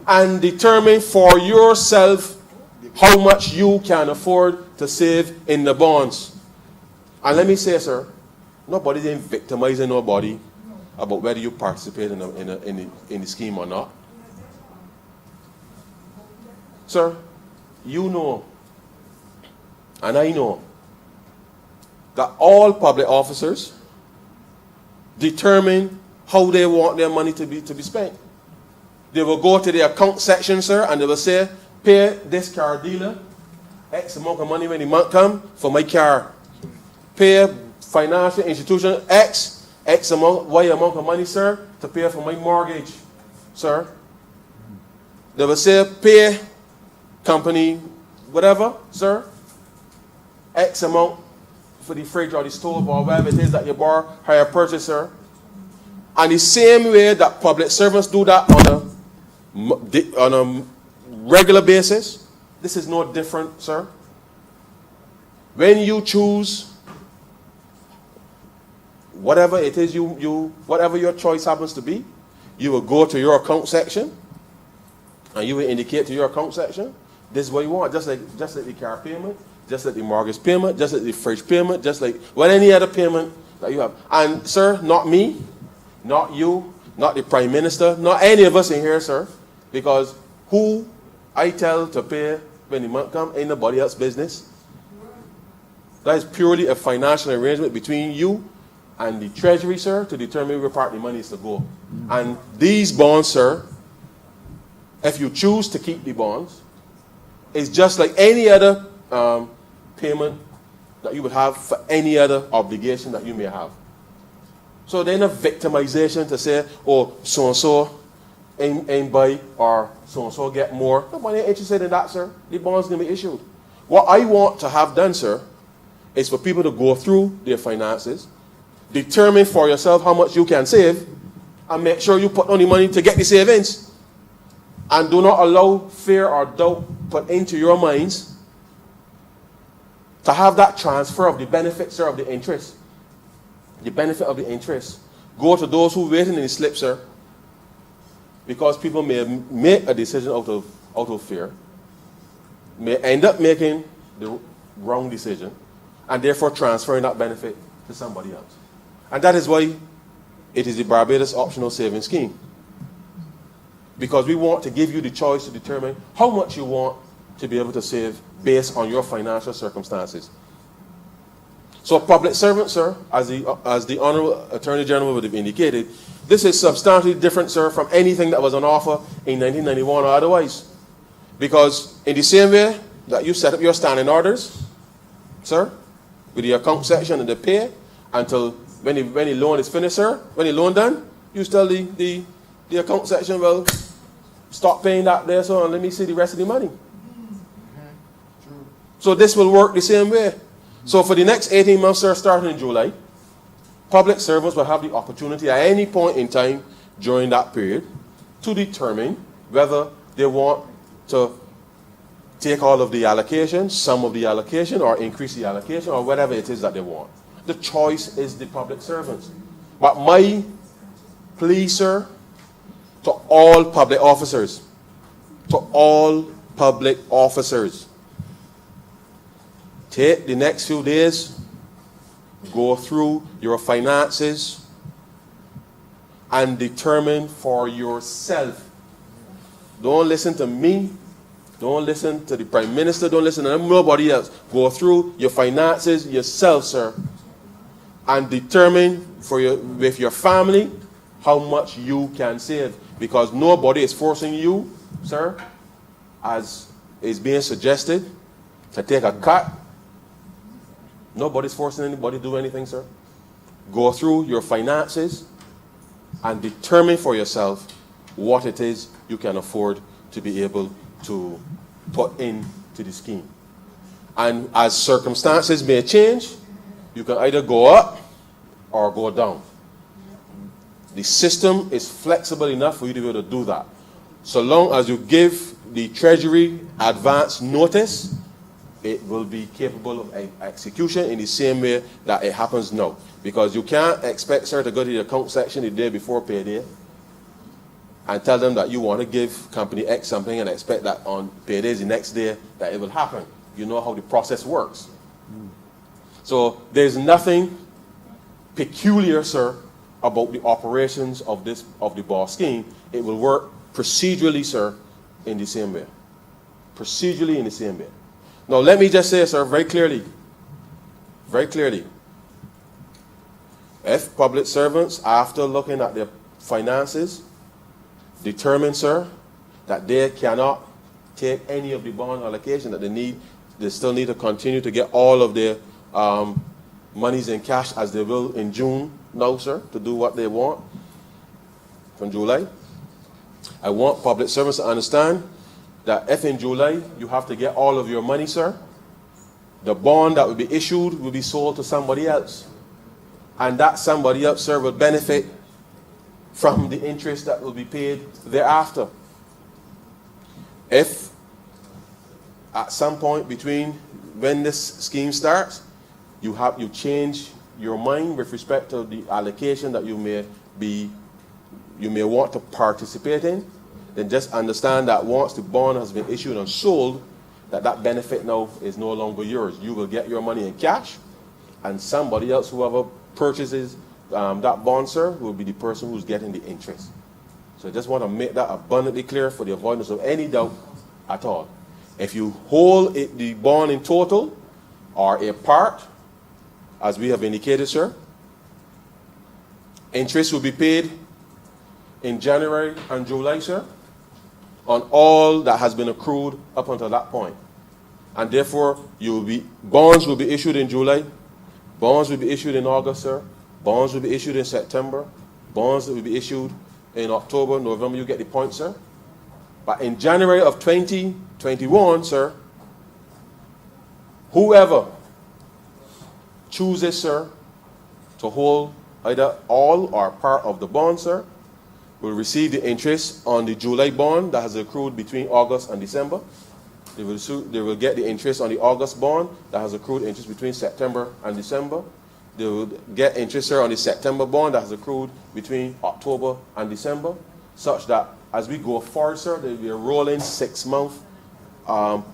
S9: and determine for yourself how much you can afford to save in the bonds. And let me say, sir, nobody's ain't victimizing nobody about whether you participate in the scheme or not. Sir, you know, and I know, that all public officers determine how they want their money to be spent. They will go to the account section, sir, and they will say, pay this car dealer X amount of money when the month come for my car. Pay financial institution X amount, Y amount of money, sir, to pay for my mortgage, sir. They will say, pay company whatever, sir, X amount for the fridge or the stove or whatever it is that you borrow, hire purchase, sir. And the same way that public servants do that on a regular basis, this is no different, sir. When you choose whatever it is whatever your choice happens to be, you will go to your account section and you will indicate to your account section, this is what you want, just like the car payment, just like the mortgage payment, just like the fridge payment, just like any other payment that you have. And sir, not me, not you, not the Prime Minister, not any of us in here, sir, because who I tell to pay when the month comes ain't nobody else's business. That is purely a financial arrangement between you and the Treasury, sir, to determine where part of the money is to go. And these bonds, sir, if you choose to keep the bonds, it's just like any other payment that you would have for any other obligation that you may have. So there's no victimization to say, oh, so-and-so ain't buy, or so-and-so get more. Nobody ain't interested in that, sir. The bonds going to be issued. What I want to have done, sir, is for people to go through their finances, determine for yourself how much you can save, and make sure you put on the money to get the savings. And do not allow fear or doubt put into your minds to have that transfer of the benefit, sir, of the interest. The benefit of the interest. Go to those who waiting in the slip, sir, because people may make a decision out of fear, may end up making the wrong decision, and therefore transferring that benefit to somebody else. And that is why it is the Barbados Optional Savings Scheme. Because we want to give you the choice to determine how much you want to be able to save based on your financial circumstances. So public servants, sir, as the Honorable Attorney General would have indicated, this is substantially different, sir, from anything that was on offer in 1991 or otherwise. Because in the same way that you set up your standing orders, sir, with the account section and the pay, until when the loan is finished, sir, when the loan done, you tell the account section, well, stop paying that there, so let me see the rest of the money. So this will work the same way. So for the next 18 months, sir, starting in July, public servants will have the opportunity at any point in time during that period to determine whether they want to take all of the allocation, some of the allocation, or increase the allocation, or whatever it is that they want. The choice is the public servants. But my plea, sir, to all public officers, take the next few days, go through your finances, and determine for yourself. Don't listen to me. Don't listen to the Prime Minister. Don't listen to nobody else. Go through your finances yourself, sir, and determine with your family how much you can save. Because nobody is forcing you, sir, as is being suggested, to take a cut. Nobody's forcing anybody to do anything, sir. Go through your finances and determine for yourself what it is you can afford to be able to put into the scheme. And as circumstances may change, you can either go up or go down. The system is flexible enough for you to be able to do that. So long as you give the Treasury advance notice, it will be capable of execution in the same way that it happens now. Because you can't expect, sir, to go to the account section the day before payday and tell them that you want to give company X something and expect that on payday the next day that it will happen. You know how the process works. So there's nothing peculiar, sir, about the operations of the BOSS scheme. It will work procedurally, sir, in the same way. Procedurally in the same way. Now let me just say, sir, very clearly, if public servants, after looking at their finances, determine, sir, that they cannot take any of the bond allocation that they still need to continue to get all of their monies in cash as they will in June now, sir, to do what they want from July. I want public servants to understand that if in July you have to get all of your money, sir, the bond that will be issued will be sold to somebody else. And that somebody else, sir, will benefit from the interest that will be paid thereafter. If at some point between when this scheme starts, you change your mind with respect to the allocation that you may want to participate in, then just understand that once the bond has been issued and sold, that benefit now is no longer yours. You will get your money in cash, and somebody else, whoever purchases that bond, sir, will be the person who's getting the interest. So I just want to make that abundantly clear for the avoidance of any doubt at all. If you hold the bond in total or a part, as we have indicated, sir, interest will be paid in January and July, sir, on all that has been accrued up until that point. And therefore, bonds will be issued in July, bonds will be issued in August, sir, bonds will be issued in September, bonds will be issued in October, November. You get the point, sir. But in January of 2021, sir, whoever chooses, sir, to hold either all or part of the bond, sir, will receive the interest on the July bond that has accrued between August and December. They will get the interest on the August bond that has accrued interest between September and December. They will get interest, sir, on the September bond that has accrued between October and December, such that as we go forward, sir, there will be a rolling 6-month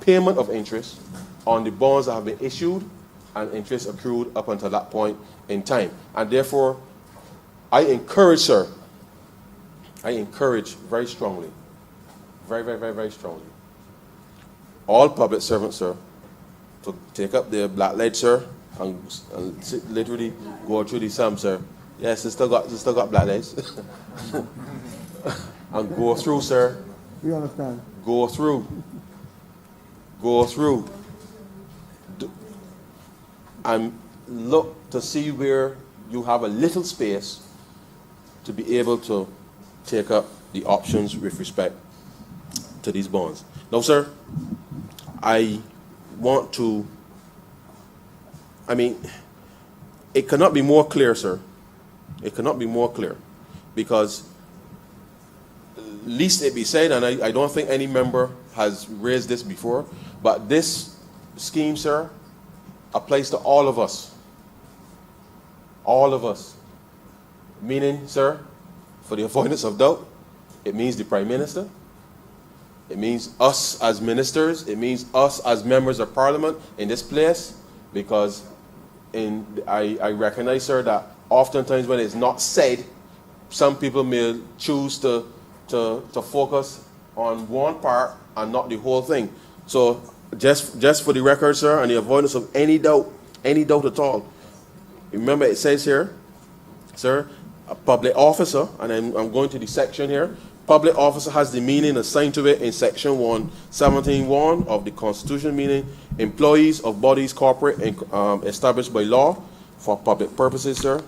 S9: payment of interest on the bonds that have been issued and interest accrued up until that point in time. And therefore, I encourage, sir, very strongly, very, very, very, very strongly, all public servants, sir, to take up their black lead, sir, and literally go through the sum, sir. Yes, they still got black legs. And go through, sir.
S1: We understand.
S9: Go through. And look to see where you have a little space to be able to take up the options with respect to these bonds. Now, sir, it cannot be more clear, sir. It cannot be more clear, because least it be said, and I don't think any member has raised this before, but this scheme, sir, applies to all of us. All of us. Meaning, sir, for the avoidance of doubt, it means the Prime Minister, it means us as ministers, it means us as members of Parliament in this place, because I recognize, sir, that oftentimes when it's not said, some people may choose to focus on one part and not the whole thing. So just for the record, sir, and the avoidance of any doubt at all, remember it says here, sir, a public officer, and I'm going to the section here, public officer has the meaning assigned to it in section 117(1) of the Constitution, meaning employees of bodies corporate and established by law for public purposes, sir,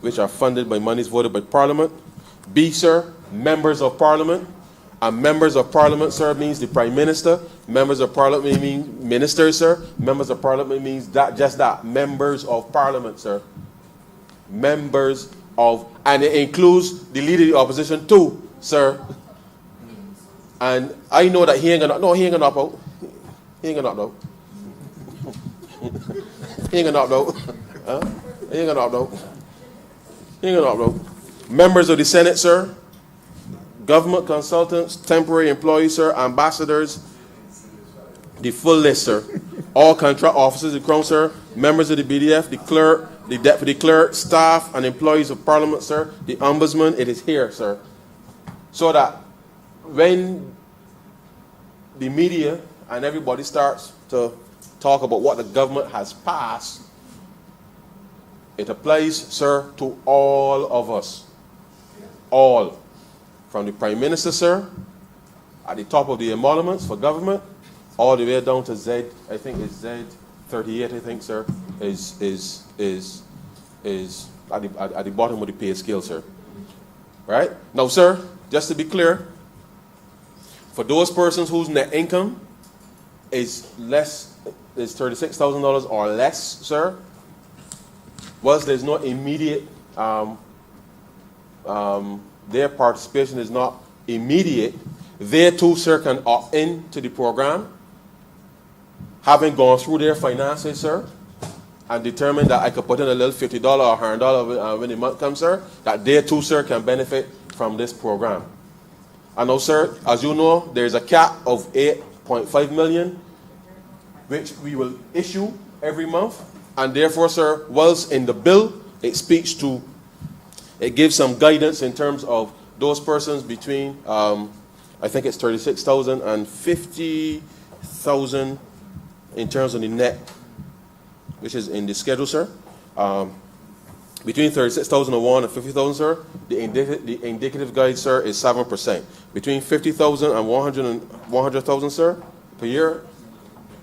S9: which are funded by monies voted by Parliament. B, sir, members of Parliament. And members of Parliament, sir, means the Prime Minister. Members of Parliament means ministers, sir. Members of Parliament means just that, members of Parliament, sir. Members of, and it includes the Leader of the Opposition too, sir. And I know that he ain't gonna opt out. He ain't gonna opt out. He ain't gonna opt out. Huh? He ain't gonna opt out. He ain't gonna opt out. Members of the Senate, sir. Government consultants, temporary employees, sir, ambassadors, the full list, sir. All contract officers of the Crown, sir, members of the BDF, the clerk, the deputy clerk, staff, and employees of Parliament, sir, the ombudsman, it is here, sir. So that when the media and everybody starts to talk about what the government has passed, it applies, sir, to all of us. All. From the Prime Minister, sir, at the top of the emoluments for government, all the way down to Z, I think it's Z38, I think, sir, is at the bottom of the pay scale, sir. Right? Now, sir, just to be clear, for those persons whose net income is $36,000 or less, sir, whilst there's no immediate their participation is not immediate, they too, sir, can opt in to the program, having gone through their finances, sir, and determine that I could put in a little $50 or $100 when the month comes, sir, that they too, sir, can benefit from this program. I know, sir, as you know, there's a cap of 8.5 million, which we will issue every month. And therefore, sir, whilst in the bill, it speaks to, it gives some guidance in terms of those persons between, I think it's 36,000 and 50,000 in terms of the net, which is in the schedule, sir. Between 36,001 and 50,000, sir, the indicative guide, sir, is 7%. Between 50,000 and 100,000, sir, per year,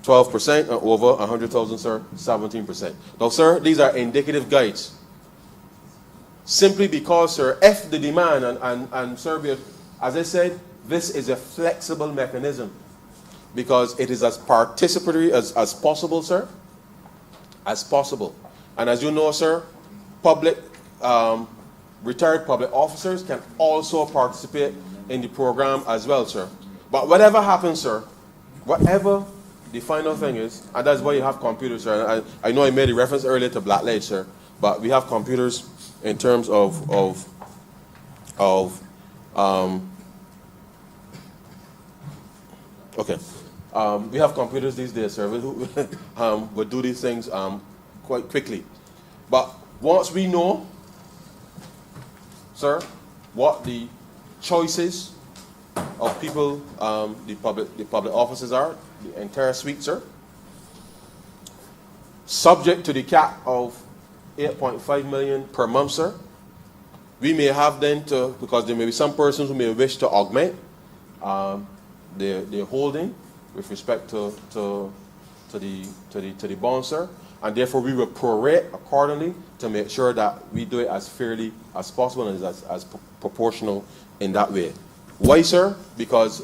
S9: 12%, and over 100,000, sir, 17%. Now, sir, these are indicative guides. Simply because, sir, if the demand, and sir, as I said, this is a flexible mechanism because it is as participatory as possible, sir, as possible. And as you know, sir, retired public officers can also participate in the program as well, sir. But whatever happens, sir, whatever the final thing is, and that's why you have computers, sir. And I know I made a reference earlier to Blackledge, sir, but we have computers in terms of okay. We have computers these days, sir. We'll do these things quite quickly. But once we know, sir, what the choices of people, the public officers are, the entire suite, sir, subject to the cap of 8.5 million per month, sir, we may have then to, because there may be some persons who may wish to augment their holding with respect to the bond, sir, and therefore we will prorate accordingly to make sure that we do it as fairly as possible and as proportional in that way. Why, sir? Because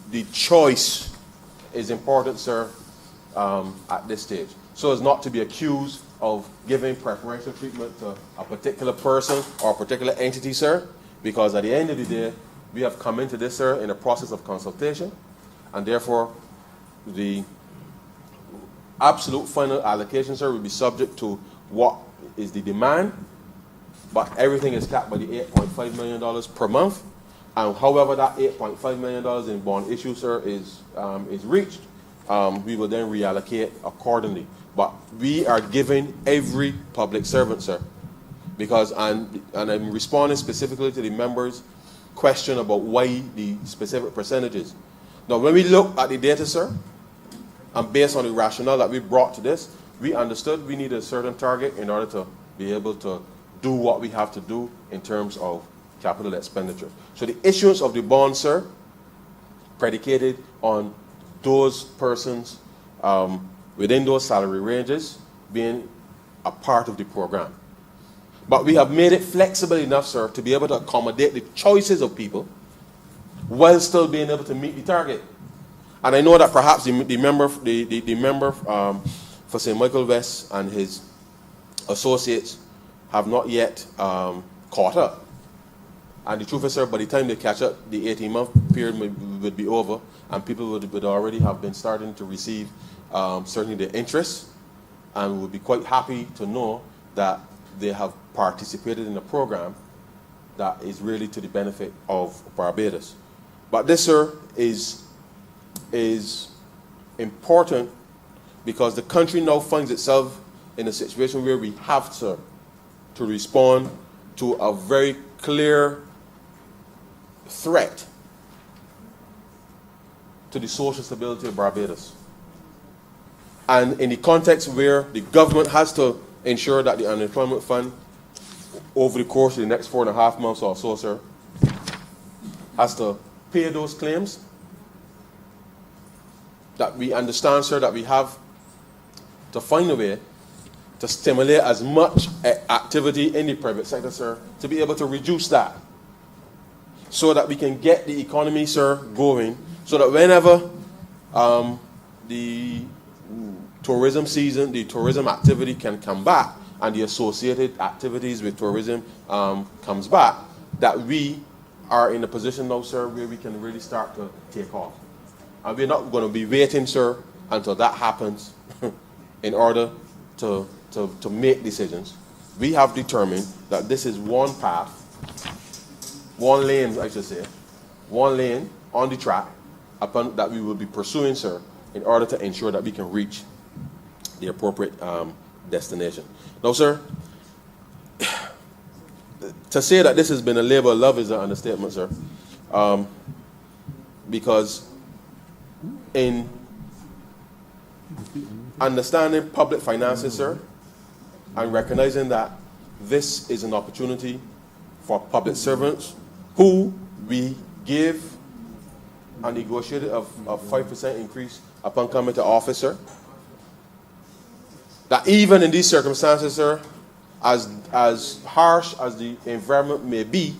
S9: the choice is important, sir, at this stage, so as not to be accused of giving preferential treatment to a particular person or a particular entity, sir, because at the end of the day, we have come into this, sir, in a process of consultation, and therefore the absolute final allocation, sir, will be subject to what is the demand, but everything is capped by the $8.5 million per month, and however that $8.5 million in bond issue, sir, is reached, we will then reallocate accordingly. But we are giving every public servant, sir, because, and I'm responding specifically to the members' question about why the specific percentages. Now, when we look at the data, sir, and based on the rationale that we brought to this, we understood we need a certain target in order to be able to do what we have to do in terms of capital expenditure. So the issuance of the bond, sir, predicated on those persons within those salary ranges being a part of the program. But we have made it flexible enough, sir, to be able to accommodate the choices of people while still being able to meet the target. And I know that perhaps the member for St. Michael West and his associates have not yet caught up. And the truth is, sir, by the time they catch up, the 18-month period would be over, and people would already have been starting to receive certainly their interest, and would be quite happy to know that they have participated in a program that is really to the benefit of Barbados. But this, sir, is important because the country now finds itself in a situation where we have, sir, to respond to a very clear threat to the social stability of Barbados. And in the context where the government has to ensure that the unemployment fund, over the course of the next 4.5 months or so, sir, has to pay those claims, that we understand, sir, that we have to find a way to stimulate as much activity in the private sector, sir, to be able to reduce that, so that we can get the economy, sir, going, so that whenever the tourism season, the tourism activity can come back, and the associated activities with tourism comes back, that we are in a position now, sir, where we can really start to take off. And we're not going to be waiting, sir, until that happens in order to make decisions. We have determined that this is one path, one lane, I should say, one lane on the track upon that we will be pursuing, sir, in order to ensure that we can reach the appropriate destination. Now, sir, to say that this has been a labor of love is an understatement, sir, because in understanding public finances, sir, and recognizing that this is an opportunity for public servants who we give a negotiated of 5% increase upon coming to office, sir, that even in these circumstances, sir, as harsh as the environment may be,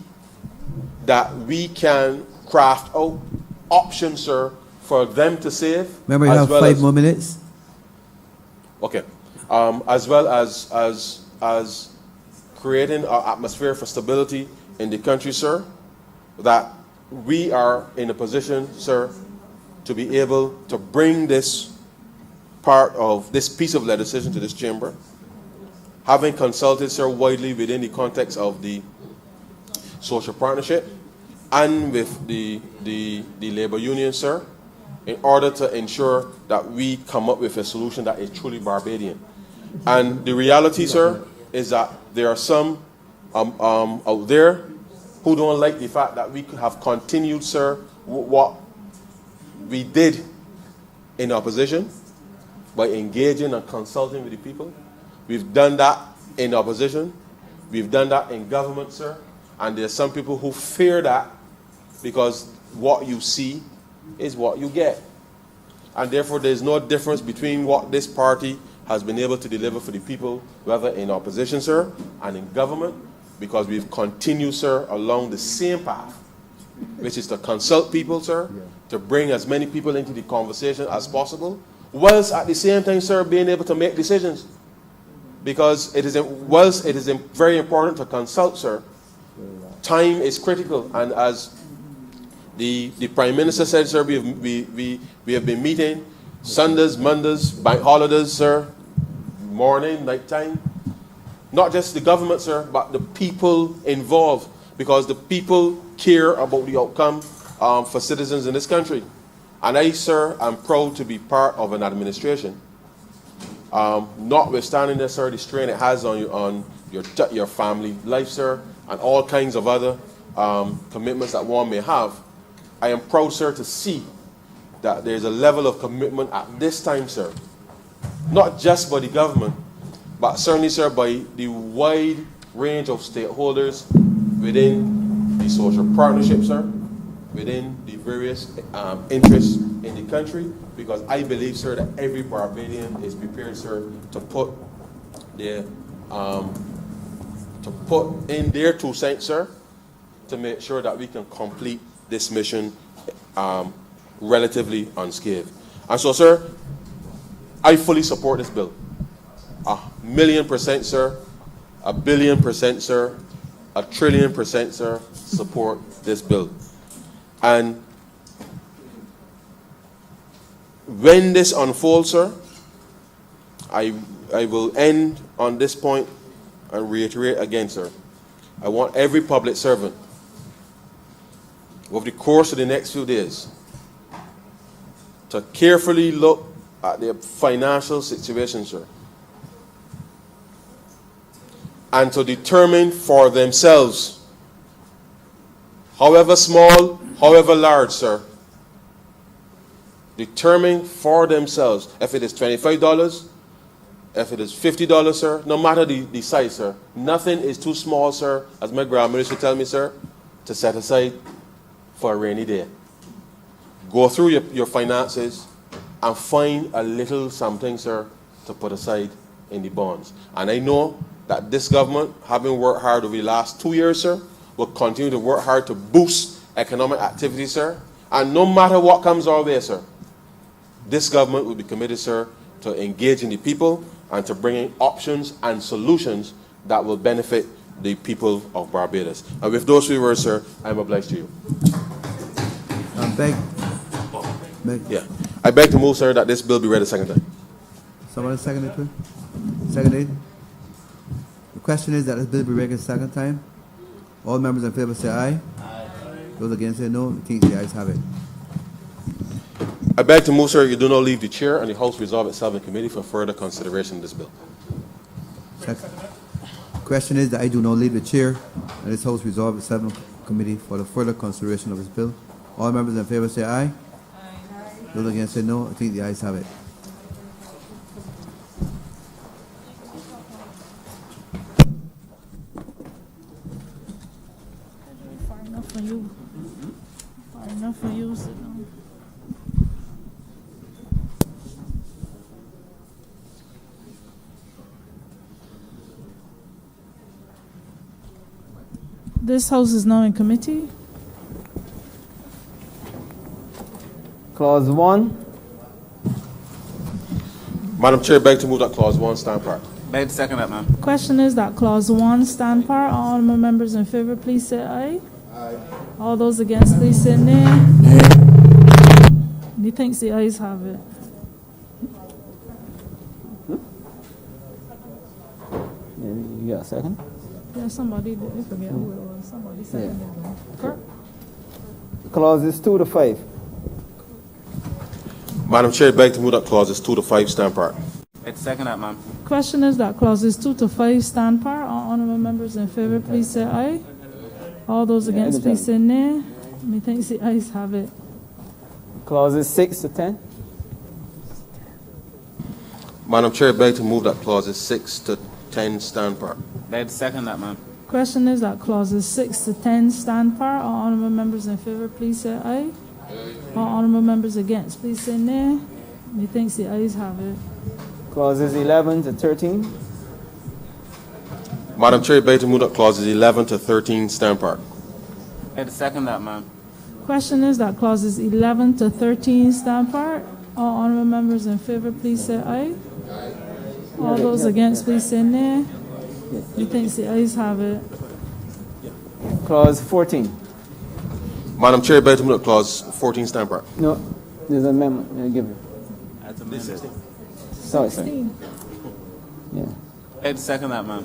S9: that we can craft out options, sir, for them to save.
S1: Remember, you have 5 more minutes.
S9: Okay. As well as creating an atmosphere for stability in the country, sir, that we are in a position, sir, to be able to bring this part of this piece of legislation to this chamber, having consulted, sir, widely within the context of the social partnership and with the labor union, sir, in order to ensure that we come up with a solution that is truly Barbadian. And the reality, sir, is that there are some out there who don't like the fact that we have continued, sir, what we did in opposition by engaging and consulting with the people. We've done that in opposition. We've done that in government, sir. And there's some people who fear that because what you see is what you get. And therefore, there's no difference between what this party has been able to deliver for the people, whether in opposition, sir, and in government, because we've continued, sir, along the same path, which is to consult people, sir, to bring as many people into the conversation as possible, whilst at the same time, sir, being able to make decisions. Because whilst it is very important to consult, sir, time is critical. And as the Prime Minister said, sir, we have been meeting Sundays, Mondays, bank holidays, sir, morning, night time. Not just the government, sir, but the people involved, because the people care about the outcome for citizens in this country. And I, sir, am proud to be part of an administration, notwithstanding this, sir, the strain it has on your family life, sir, and all kinds of other commitments that one may have. I am proud, sir, to see that there's a level of commitment at this time, sir, not just by the government, but certainly, sir, by the wide range of stakeholders within the social partnership, sir, within the various interests in the country, because I believe, sir, that every Barbadian is prepared, sir, to put in their 2 cents, sir, to make sure that we can complete this mission relatively unscathed. And so, sir, I fully support this bill. 1,000,000%, sir. 1,000,000,000%, sir. 1,000,000,000,000%, sir, support this bill. And when this unfolds, sir, I will end on this point and reiterate again, sir. I want every public servant, over the course of the next few days, to carefully look at their financial situation, sir, and to determine for themselves, however small, however large, sir, determine for themselves, if it is $25, if it is $50, sir, no matter the size, sir, nothing is too small, sir, as my grandmother used to tell me, sir, to set aside for a rainy day. Go through your finances and find a little something, sir, to put aside in the bonds. And I know that this government, having worked hard over the last 2 years, sir, will continue to work hard to boost economic activity, sir. And no matter what comes our way, sir, this government will be committed, sir, to engaging the people and to bringing options and solutions that will benefit the people of Barbados. And with those few words, sir, I am obliged to you.
S1: Beg.
S9: Yeah. I beg to move, sir, that this bill be read a second time.
S1: Someone second it, please? Seconded. The question is that this bill be read a second time. All members in favor say aye. Aye. Those against say no. I think the ayes have it.
S9: I beg to move, sir, you do not leave the chair and the House resolve itself in committee for further consideration of this bill.
S1: Second. The question is that I do not leave the chair and this House resolve itself in committee for the further consideration of this bill. All members in favor say aye. Aye. Those against say no. I think the ayes have it.
S8: Far enough for you. Far enough for you. Sit down. This House is now in committee.
S5: Clause 1.
S9: Madam Chair, I beg to move that clause 1 stand part.
S4: Beg to second that, ma'am.
S8: Question is that clause 1 stand par. All honorable members in favor, please say aye. Aye. All those against, please say nay. Methinks the ayes have it.
S5: You got a second?
S8: Yeah, somebody did. I forget who it was. Somebody said it. Kirk?
S5: Clauses 2 to 5.
S9: Madam Chair, I beg to move that clauses 2 to 5 stand part.
S4: Beg to second that, ma'am.
S8: Question is that clauses 2 to 5 stand par. All honorable members in favor, please say aye. All those against, please say nay. Methinks the ayes have it.
S5: Clauses 6 to 10.
S9: Madam Chair, I beg to move that clauses 6 to 10 stand part.
S4: Beg to second that, ma'am.
S8: Question is that clauses 6 to 10 stand par. All honorable members in favor, please say aye. All honorable members against, please say nay. Methinks the ayes have it.
S5: Clauses 11 to 13.
S9: Madam Chair, I beg to move that clauses 11 to 13 stand part.
S4: Beg to second that, ma'am.
S8: Question is that clauses 11 to 13 stand par. All honorable members in favor, please say aye. All those against, please say nay. Methinks the ayes have it.
S5: Clause 14.
S9: Madam Chair, I beg to move that clause 14 stand part.
S5: No, there's an amendment. I'll give you.
S4: That's amended.
S5: Sorry.
S8: 16.
S5: Yeah.
S4: Beg to second that, ma'am.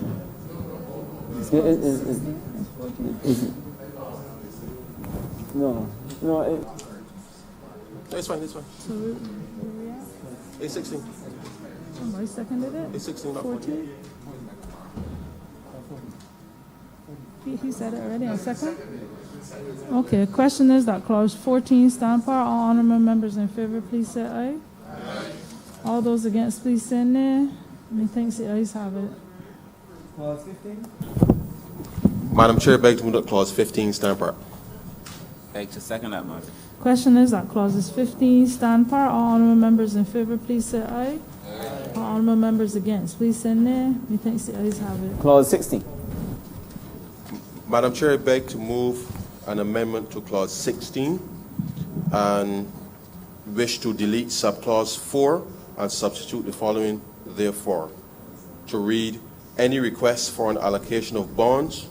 S5: No.
S9: It's fine, it's fine.
S8: So where we at?
S9: It's 16.
S8: Somebody seconded it?
S9: It's 16, not 14.
S8: 14? He said it already, a second? Okay, question is that clause 14 stand par. All honorable members in favor, please say aye. Aye. All those against, please say nay. Methinks the ayes have it.
S5: Clause 15.
S9: Madam Chair, I beg to move that clause 15 stand part.
S4: Beg to second that, ma'am.
S8: Question is that clauses 15 stand par. All honorable members in favor, please say aye. Aye. All honorable members against, please say nay. Methinks the ayes have it.
S5: Clause 16.
S9: Madam Chair, I beg to move an amendment to clause 16 and wish to delete subclause 4 and substitute the following therefore to read any request for an allocation of bonds,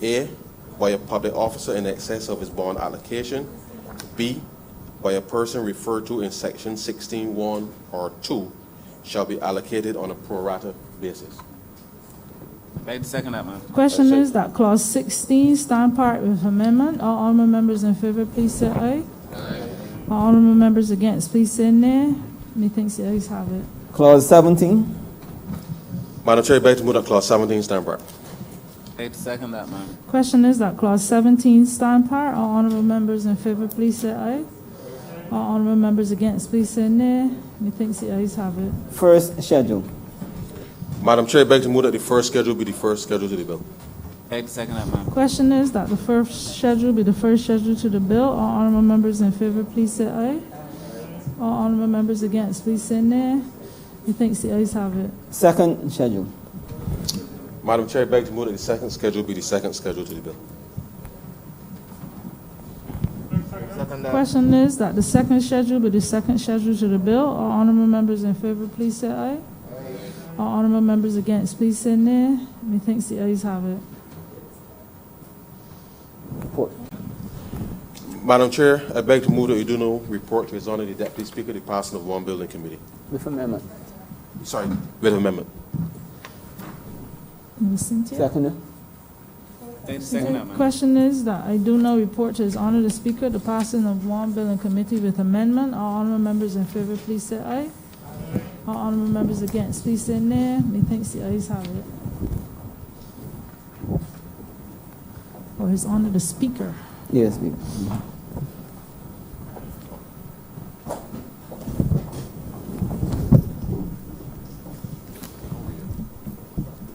S9: A, by a public officer in excess of his bond allocation, B, by a person referred to in section 16(1) or 2, shall be allocated on a pro rata basis.
S4: Beg to second that, ma'am.
S8: Question is that clause 16 stand part with amendment. All honorable members in favor, please say aye. Aye. All honorable members against, please say nay. Methinks the ayes have it.
S5: Clause 17.
S9: Madam Chair, I beg to move that clause 17 stand part.
S4: Beg to second that, ma'am.
S8: Question is that clause 17 stand part. All honorable members in favor, please say aye. All honorable members against, please say nay. Methinks the ayes have it.
S5: First schedule.
S9: Madam Chair, I beg to move that the first schedule be the first schedule to the bill.
S4: Beg to second that, ma'am.
S8: Question is that the first schedule be the first schedule to the bill. All honorable members in favor, please say aye. All honorable members against, please say nay. Methinks the ayes have it.
S5: Second schedule.
S9: Madam Chair, I beg to move that the second schedule be the second schedule to the bill.
S8: Question is that the second schedule be the second schedule to the bill. All honorable members in favor, please say aye. All honorable members against, please say nay. Methinks the ayes have it.
S9: Madam Chair, I beg to move that you do no report to His Honor the Deputy Speaker the passing of one bill in committee.
S5: With amendment.
S9: Sorry, with amendment.
S8: Ms. Cynthia?
S5: Second.
S8: The question is that I do not report to His Honor the Speaker the passing of one bill in committee with amendment. All honorable members in favor, please say aye. All honorable members against, please say nay. Methinks the ayes have it. For His Honor the Speaker.
S5: Yes, Speaker.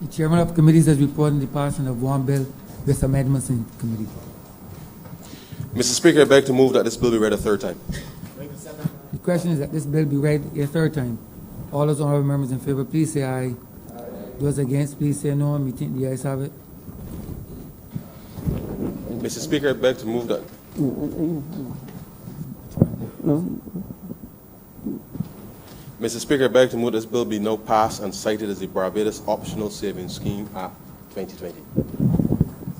S10: The chairman of committees has reported the passing of one bill with amendments in committee.
S9: Mr. Speaker, I beg to move that this bill be read a third time.
S10: The question is that this bill be read a third time. All those honorable members in favor, please say aye. Those against, please say no. Me think the ayes have it.
S9: Mr. Speaker, I beg to move that. Mr. Speaker, I beg to move this bill be now passed and cited as the Barbados Optional Savings Scheme Act 2020.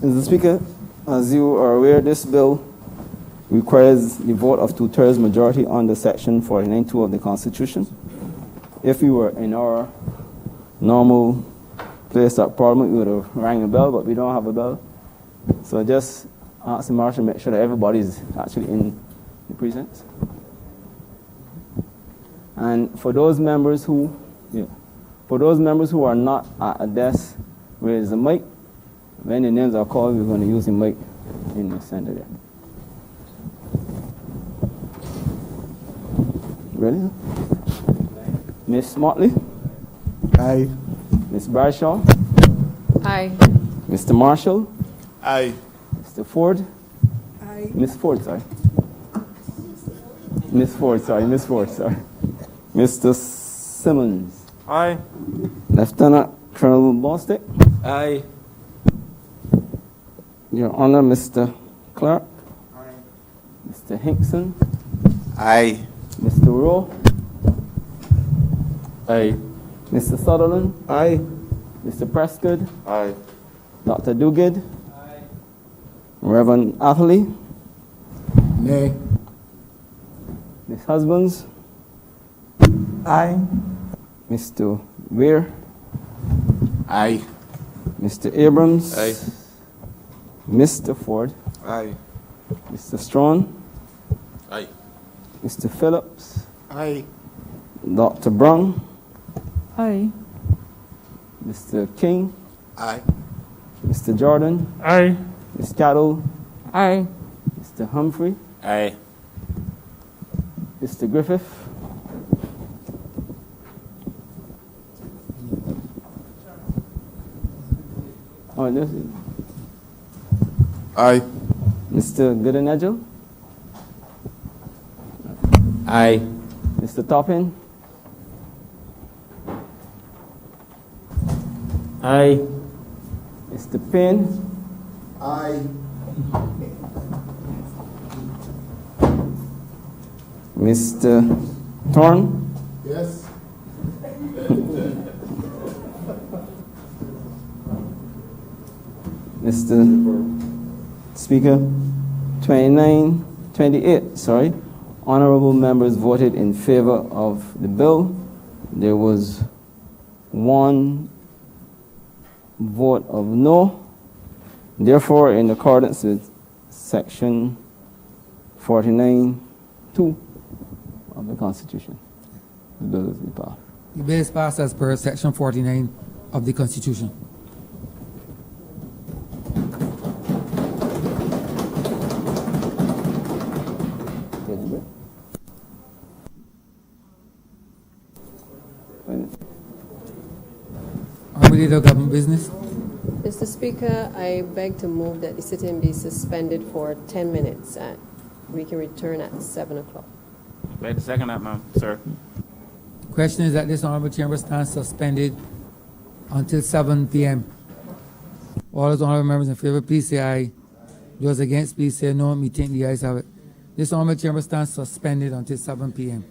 S11: Mr. Speaker, as you are aware, this bill requires the vote of 2/3 majority under Section 49(2) of the Constitution. If we were in our normal place at Parliament, we would have rang a bell, but we don't have a bell. So just ask the Marshal to make sure that everybody is actually in the precincts. And for those members who are not at a desk where there's a mic, when the names are called, we're going to use the mic in the center there. Ready? Miss Motley?
S7: Aye.
S11: Miss Bradshaw?
S12: Aye.
S11: Mr. Marshall?
S7: Aye.
S11: Mr. Ford?
S12: Aye.
S11: Miss Ford, sorry. Miss Ford, sorry. Mr. Simmons?
S5: Aye.
S11: Lieutenant Colonel Bostick?
S5: Aye.
S11: Your Honor, Mr. Clark? Aye. Mr. Hinkson?
S2: Aye.
S11: Mr. Rowe?
S5: Aye.
S11: Mr. Sutherland?
S5: Aye.
S11: Mr. Prescott?
S9: Aye.
S11: Dr. Duguid? Reverend Atherley?
S10: Nay.
S11: Ms. Husbands?
S6: Aye.
S11: Mr. Weir?
S2: Aye.
S11: Mr. Abrams?
S9: Aye.
S11: Mr. Ford?
S3: Aye.
S11: Mr. Strawn?
S9: Aye.
S11: Mr. Phillips?
S2: Aye.
S11: Dr. Brown?
S8: Aye.
S11: Mr. King?
S2: Aye.
S11: Mr. Jordan?
S5: Aye.
S11: Ms. Cattle?
S12: Aye.
S11: Mr. Humphrey?
S4: Aye.
S11: Mr. Griffith? Oh, this is
S7: Aye.
S11: Mr. Goodenagel?
S5: Aye.
S11: Mr. Toppin?
S5: Aye.
S11: Mr. Payne?
S2: Aye.
S11: Mr. Thorne?
S7: Yes.
S11: Mr. Speaker, 28, honorable members voted in favor of the bill. There was one vote of no. Therefore, in accordance with Section 49(2) of the Constitution, the bill is passed.
S10: The bill is passed as per Section 49 of the Constitution. Honorable Leader of Government Business.
S12: Mr. Speaker, I beg to move that the sitting be suspended for 10 minutes and we can return at 7 o'clock.
S4: Wait a second, ma'am, sir.
S10: Question is that this honorable chamber stands suspended until 7 p.m. All those honorable members in favor, please say aye. Those against, please say no. Me think the ayes have it. This honorable chamber stands suspended until 7 p.m.